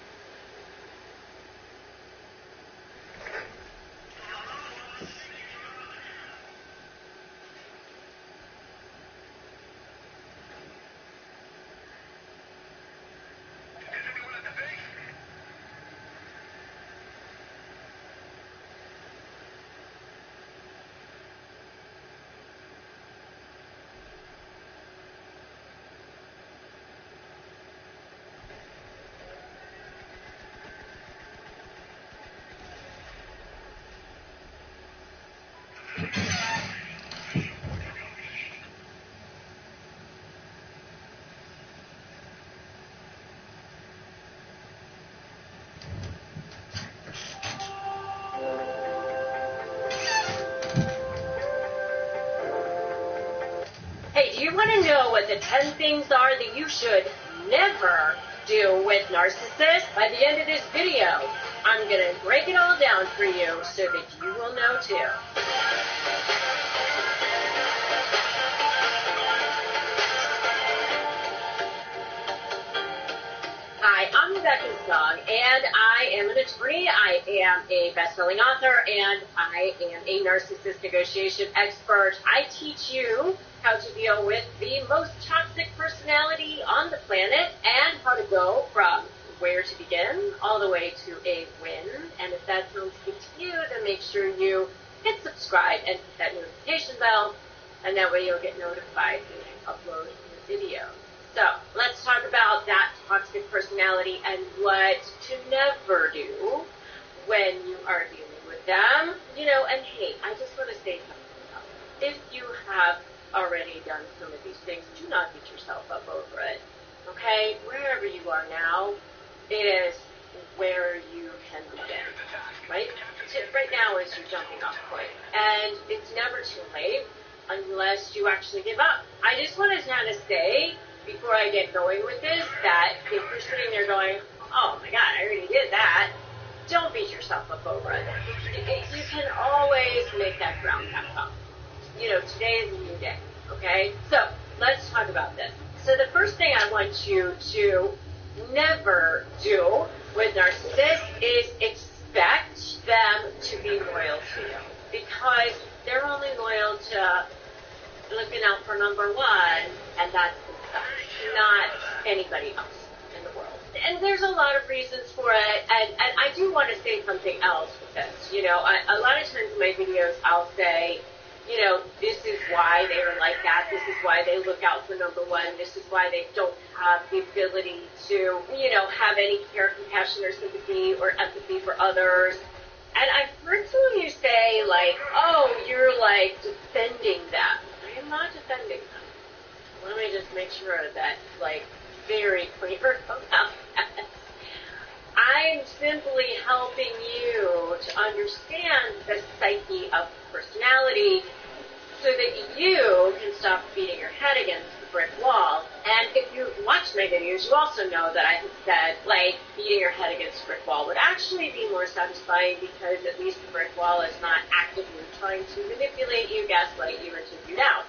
Hey, do you want to know what the 10 things are that you should never do with narcissists? By the end of this video, I'm going to break it all down for you so that you will know too. Hi, I'm Rebecca Song, and I am an attorney, I am a best-selling author, and I am a narcissist negotiation expert. I teach you how to deal with the most toxic personality on the planet and how to go from where to begin all the way to a win. And if that sounds good to you, then make sure you hit subscribe and hit that notification bell, and that way you'll get notified when I upload new videos. So let's talk about that toxic personality and what to never do when you are dealing with them. You know, and hey, I just want to say something else. If you have already done some of these things, do not beat yourself up over it. Okay? Wherever you are now is where you can begin. Right? Right now is your jumping off point. And it's never too late unless you actually give up. I just want to kind of say, before I get going with this, that if you're sitting there going, oh my God, I already did that, don't beat yourself up over it. You can always make that ground back up. You know, today is a new day, okay? So let's talk about this. So the first thing I want you to never do with narcissists is expect them to be loyal to you, because they're only loyal to looking out for number one, and that's themselves, not anybody else in the world. And there's a lot of reasons for it, and I do want to say something else with this. You know, a lot of times in my videos I'll say, you know, this is why they are like that, this is why they look out for number one, this is why they don't have the ability to, you know, have any care, compassion, or sympathy, or empathy for others. And I've heard some of you say, like, oh, you're, like, defending them. I am not defending them. Let me just make sure that's, like, very clear about that. I'm simply helping you to understand the psyche of personality so that you can stop beating your head against the brick wall. And if you watch my videos, you also know that I have said, like, beating your head against the brick wall would actually be more satisfying, because at least the brick wall is not actively trying to manipulate you, gaslight you, or take you down,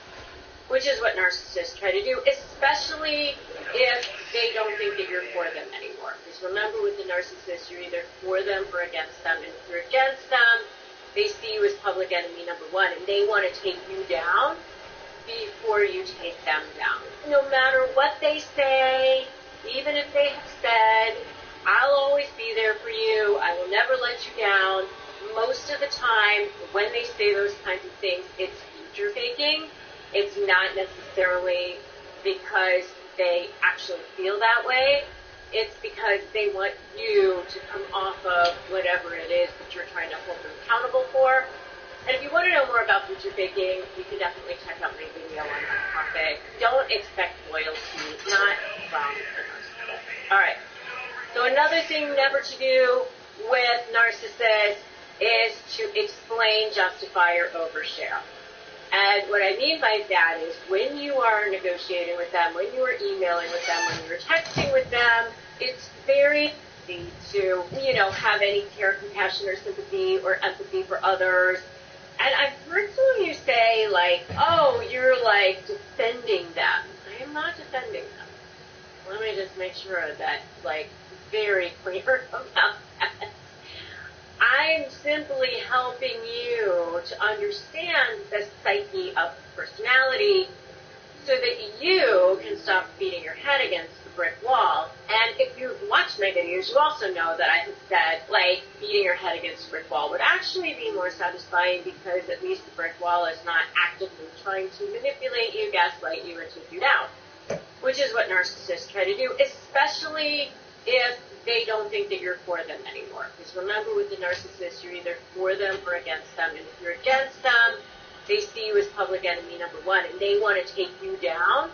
which is what narcissists try to do, especially if they don't think that you're for them anymore. Because remember, with the narcissist, you're either for them or against them. And if you're against them, they see you as public enemy number one, and they want to take you down before you take them down. No matter what they say, even if they have said, I'll always be there for you, I will never let you down, most of the time, when they say those kinds of things, it's future faking. It's not necessarily because they actually feel that way. It's because they want you to come off of whatever it is that you're trying to hold them accountable for. And if you want to know more about future faking, you can definitely check out my video on that topic. Don't expect loyalty, not from the narcissist. All right. So another thing never to do with narcissists is to explain, justify, or overshare. And what I mean by that is when you are negotiating with them, when you are emailing with them, when you're texting with them, it's very easy to, you know, have any care, compassion, or sympathy, or empathy for others. And I've heard some of you say, like, oh, you're, like, defending them. I am not defending them. Let me just make sure that's, like, very clear about that. I'm simply helping you to understand the psyche of personality so that you can stop beating your head against the brick wall. And if you watch my videos, you also know that I have said, like, beating your head against the brick wall would actually be more satisfying, because at least the brick wall is not actively trying to manipulate you, gaslight you, or take you down, which is what narcissists try to do, especially if they don't think that you're for them anymore. Because remember, with the narcissist, you're either for them or against them. And if you're against them, they see you as public enemy number one, and they want to take you down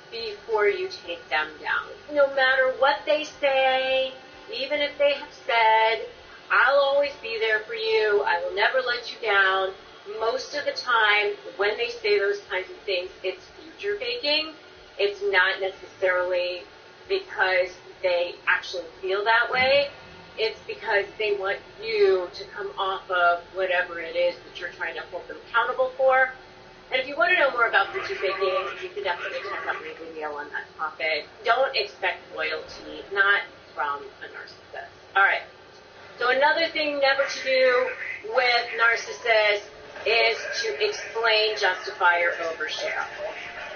before you take them down. No matter what they say, even if they have said, I'll always be there for you, I will never let you down, most of the time, when they say those kinds of things, it's future faking. It's not necessarily because they actually feel that way. It's because they want you to come off of whatever it is that you're trying to hold them accountable for. And if you want to know more about future faking, you can definitely check out my video on that topic. Don't expect loyalty, not from a narcissist. All right. So another thing never to do with narcissists is to explain, justify, or overshare.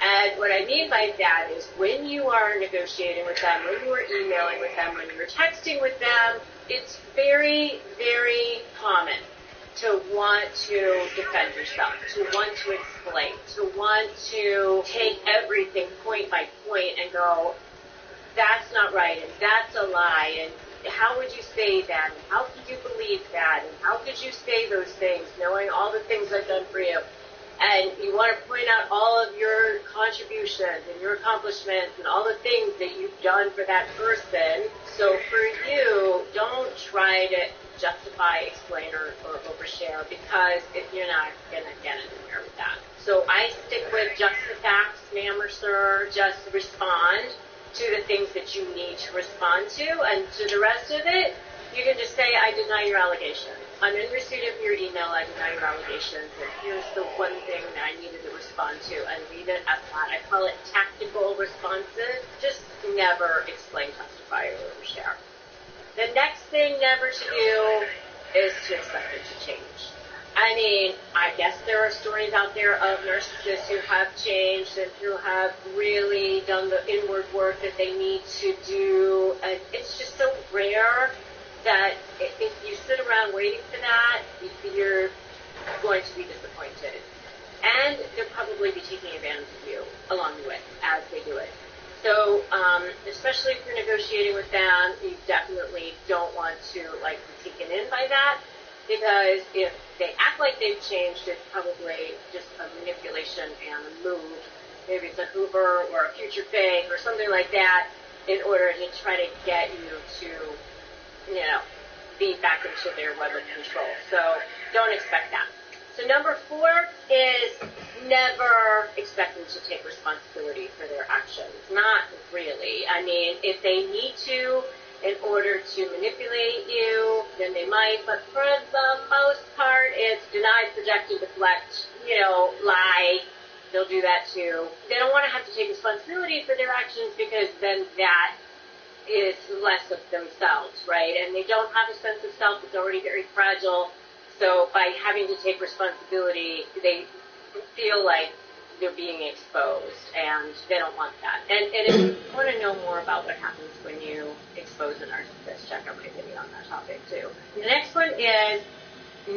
And what I mean by that is when you are negotiating with them, when you are emailing with them, when you're texting with them, it's very, very common to want to defend yourself, to want to explain, to want to take everything point by point and go, that's not right, and that's a lie, and how would you say that, and how could you believe that, and how could you say those things, knowing all the things I've done for you. And you want to point out all of your contributions and your accomplishments and all the things that you've done for that person. So for you, don't try to justify, explain, or overshare, because you're not going to get anywhere with that. So I stick with just the facts, ma'am or sir. Just respond to the things that you need to respond to, and to the rest of it, you can just say, I deny your allegations. I'm in receipt of your email, I deny your allegations, and here's the one thing that I needed to respond to, and leave it at that. I call it tactical responses. Just never explain, justify, or overshare. The next thing never to do is to expect it to change. I mean, I guess there are stories out there of narcissists who have changed and who have really done the inward work that they need to do, and it's just so rare that if you sit around waiting for that, you're going to be disappointed. And they'll probably be taking advantage of you along the way as they do it. So, especially if you're negotiating with them, you definitely don't want to, be taken in by that, because if they act like they've changed, it's probably just a manipulation and a move. Maybe it's a Hoover or a future fake or something like that in order to try to get you to be back into their web of control. So don't expect that. So number 4 is never expect them to take responsibility for their actions. Not really. I mean, if they need to in order to manipulate you, then they might, but for the most part, it's deny, project, and deflect, lie. They'll do that too. They don't want to have to take responsibility for their actions, because then that is less of themselves, right? And they don't have a sense of self. It's already very fragile. So by having to take responsibility, they feel like they're being exposed, and they don't want that. And if you want to know more about what happens when you expose a narcissist, check out my video on that topic too. The next one is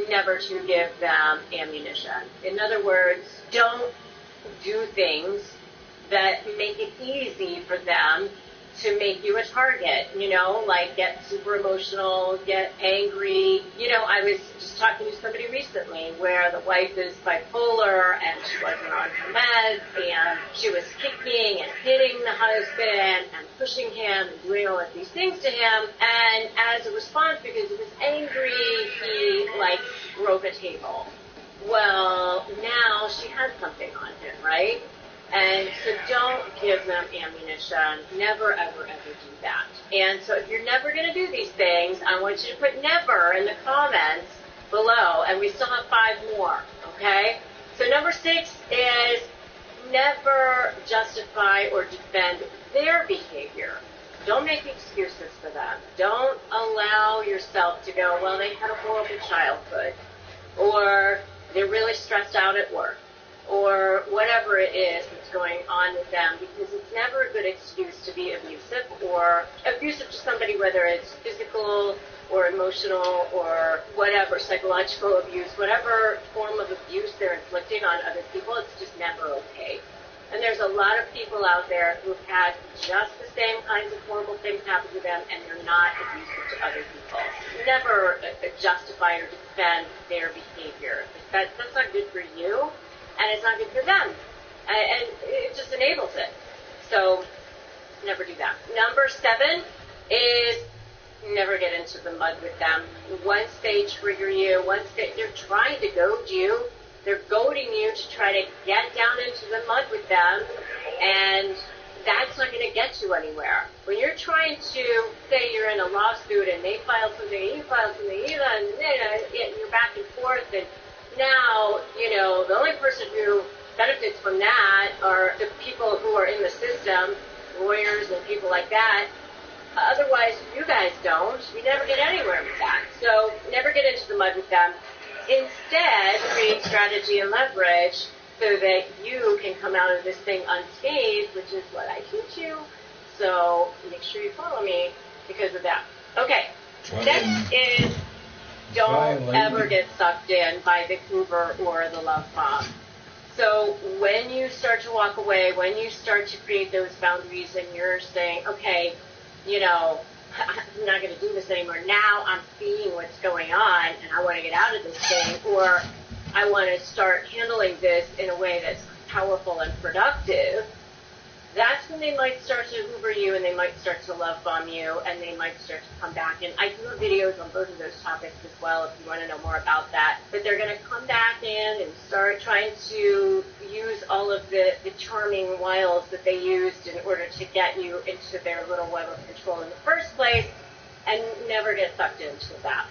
never to give them ammunition. In other words, don't do things that make it easy for them to make you a target, like get super emotional, get angry. I was just talking to somebody recently where the wife is bipolar and she wasn't on her meds, and she was kicking and hitting the husband and pushing him and doing all of these things to him, and as a response, because he was angry, he broke a table. Well, now she had something on him, right? And so don't give them ammunition. Never, ever, ever do that. And so if you're never going to do these things, I want you to put never in the comments below. And we still have 5 more, okay? So number 6 is never justify or defend their behavior. Don't make excuses for them. Don't allow yourself to go, well, they had a horrible childhood, or they're really stressed out at work, or whatever it is that's going on with them, because it's never a good excuse to be abusive, or abusive to somebody, whether it's physical or emotional or whatever, psychological abuse, whatever form of abuse they're inflicting on other people, it's just never okay. And there's a lot of people out there who've had just the same kinds of horrible things happen to them, and they're not abusive to other people. Never justify or defend their behavior. That's not good for you, and it's not good for them. And it just enables it. So never do that. Number 7 is never get into the mud with them. Once they trigger you, they're trying to goad you, they're goading you to try to get down into the mud with them, and that's not going to get you anywhere. When you're trying to say you're in a lawsuit and they file something and you file something, and you're back and forth, and now, the only person who benefits from that are the people who are in the system, lawyers and people like that. Otherwise, you guys don't. You never get anywhere with that. So never get into the mud with them. Instead, create strategy and leverage so that you can come out of this thing unscathed, which is what I teach you. So make sure you follow me because of that. Okay, next is don't ever get sucked in by the Uber or the love bomb. So when you start to walk away, when you start to create those boundaries and you're saying, okay, you know, I'm not going to do this anymore. Now I'm seeing what's going on and I want to get out of this thing, or I want to start handling this in a way that's powerful and productive. That's when they might start to Uber you and they might start to love bomb you and they might start to come back. And I do have videos on both of those topics as well if you want to know more about that. But they're going to come back in and start trying to use all of the charming wiles that they used in order to get you into their little web of control in the first place and never get sucked into that.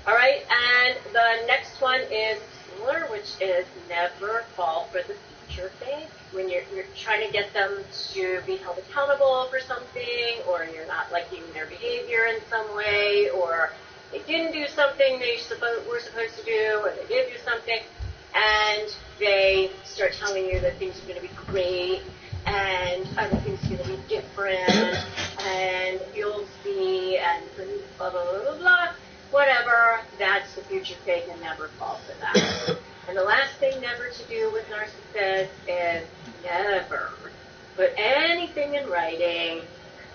All right, and the next one is similar, which is never fall for the future fake. When you're trying to get them to be held accountable for something, or you're not liking their behavior in some way, or they didn't do something they were supposed to do, or they did do something, and they start telling you that things are going to be great, and everything's going to be different, and you'll see, and blah, blah, blah, blah, blah. Whatever, that's the future fake, and never fall for that. And the last thing never to do with narcissists is never put anything in writing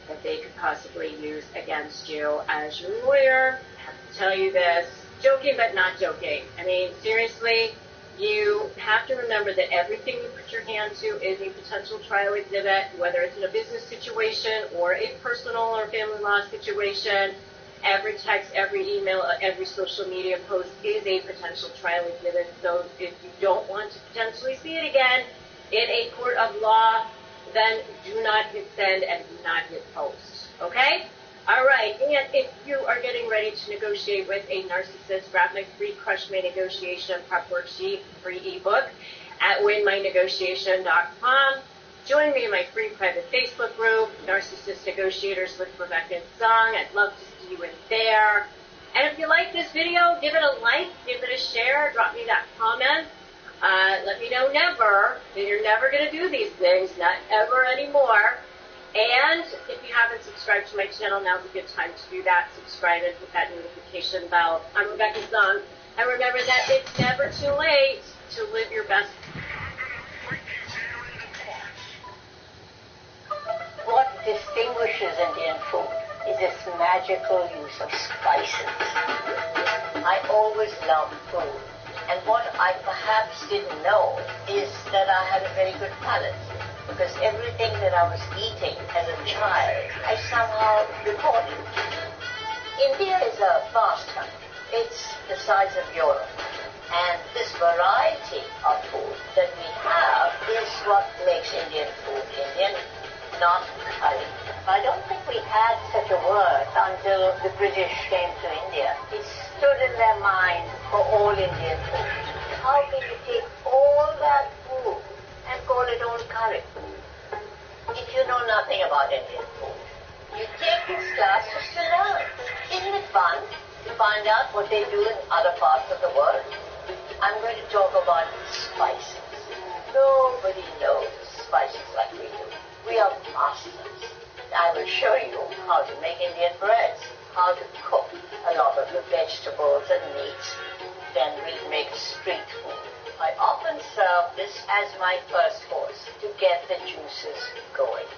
that they could possibly use against you. As your lawyer, I have to tell you this, joking but not joking. I mean, seriously, you have to remember that everything you put your hand to is a potential trial exhibit, whether it's in a business situation or a personal or family law situation. Every text, every email, every social media post is a potential trial exhibit. So if you don't want to potentially see it again in a court of law, then do not hit send and do not hit post. Okay? All right. And if you are getting ready to negotiate with a narcissist, grab my free Crush My Negotiation prep worksheet, free ebook at winmynegotiation.com. Join me in my free private Facebook group, Narcissist Negotiators with Rebecca and Song. I'd love to see you in there. And if you like this video, give it a like, give it a share, drop me that comment. Let me know never that you're never going to do these things, not ever anymore. And if you haven't subscribed to my channel, now's a good time to do that. Subscribe and hit that notification bell. I'm Rebecca Song. And remember that it's never too late to live your best. What distinguishes Indian food is its magical use of spices. I always loved food, and what I perhaps didn't know is that I had a very good palate, because everything that I was eating as a child, I somehow recorded. India is a vast country. It's the size of Europe. And this variety of food that we have is what makes Indian food Indian, not curry. I don't think we had such a word until the British came to India. It stood in their mind for all Indian food. How can you take all that food and call it all curry? If you know nothing about Indian food, you take this class just to learn. Isn't it fun to find out what they do in other parts of the world? I'm going to talk about spices. Nobody knows spices like we do. We are masters. I will show you how to make Indian breads, how to cook a lot of the vegetables and meats. Then we'll make street food. I often serve this as my first course to get the juices going.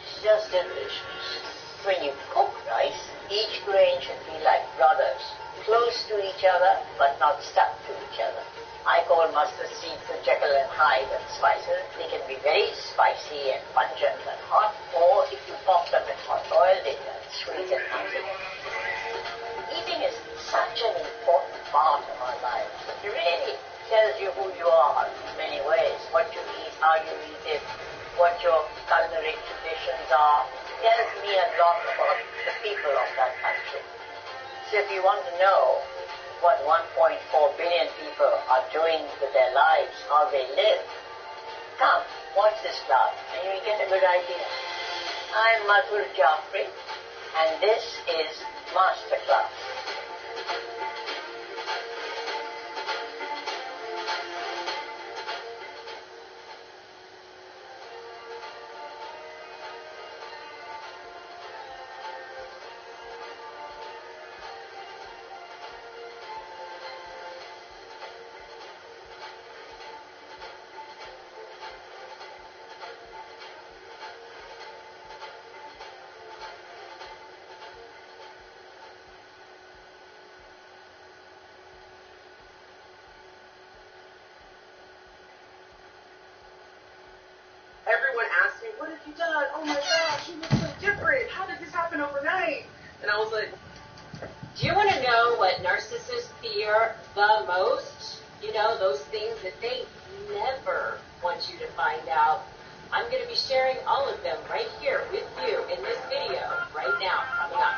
It's just delicious. When you cook rice, each grain should be like brothers, close to each other but not stuck to each other. I call mustard seeds the Jekyll and Hyde of spices. They can be very spicy and pungent and hot, or if you pop them in hot oil, they turn sweet and nutty. Eating is such an important part of our lives. It really tells you who you are in many ways. What you eat, how you eat it, what your culinary traditions are. It tells me a lot about the people of that country. So if you want to know what 1.4 billion people are doing with their lives, how they live, come, watch this class, and you'll get a good idea. I'm Madhur Jaffrey, and this is Masterclass. Everyone asked me, what have you done? Oh my gosh, you look so different. How did this happen overnight? And I was like, do you want to know what narcissists fear the most? You know, those things that they never want you to find out. I'm going to be sharing all of them right here with you in this video right now, coming up.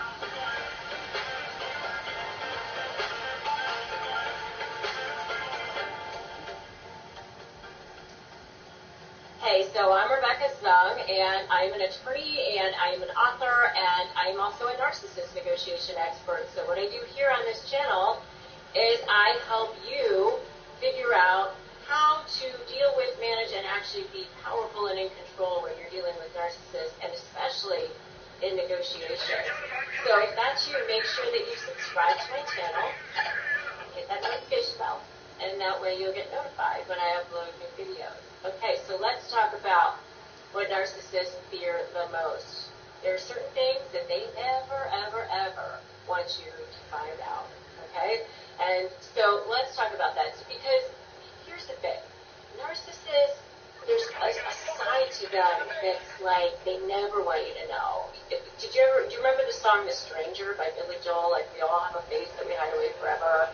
Hey, so I'm Rebecca Zung, and I'm an attorney, and I'm an author, and I'm also a narcissist negotiation expert. So what I do here on this channel is I help you figure out how to deal with, manage, and actually be powerful and in control when you're dealing with narcissists, and especially in negotiation. So if that's you, make sure that you subscribe to my channel, hit that notification bell, and that way you'll get notified when I upload new videos. Okay, so let's talk about what narcissists fear the most. There are certain things that they never, ever, ever want you to find out, okay? And so let's talk about that, because here's the thing. Narcissists, there's a side to them that's like they never want you to know. Do you remember the song The Stranger by Billy Joel? Like, we all have a face that we hide away forever.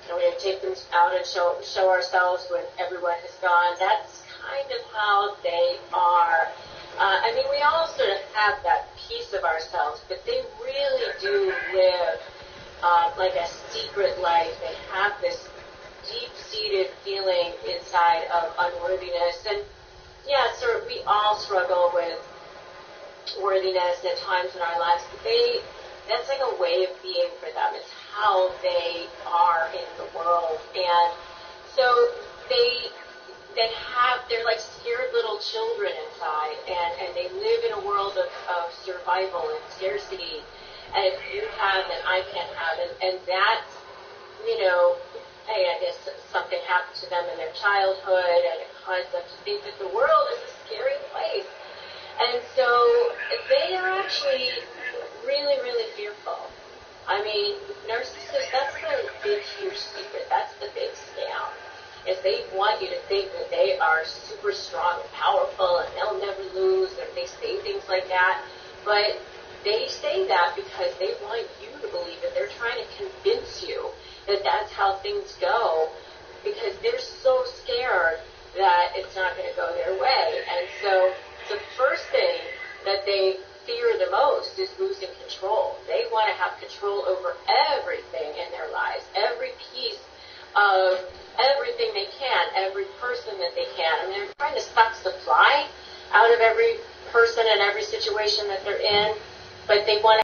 And we take them out and show ourselves when everyone has gone. That's kind of how they are. I mean, we all sort of have that piece of ourselves, but they really do live like a secret life. They have this deep-seated feeling inside of unworthiness. And yeah, sort of, we all struggle with worthiness at times in our lives, but that's like a way of being for them. It's how they are in the world. And so they're like scared little children inside, and they live in a world of survival and scarcity. And if you have, then I can't have. And that's, you know, hey, I guess something happened to them in their childhood, and it caused them to think that the world is a scary place. And so they are actually really, really fearful. I mean, narcissists, that's the big, huge secret. That's the big scam. Is they want you to think that they are super strong and powerful and they'll never lose, or they say things like that. But they say that because they want you to believe it. They're trying to convince you that that's how things go, because they're so scared that it's not going to go their way. And so the first thing that they fear the most is losing control. They want to have control over everything in their lives, every piece of everything they can, every person that they can. I mean, they're trying to suck supply out of every person and every situation that they're in, but they want to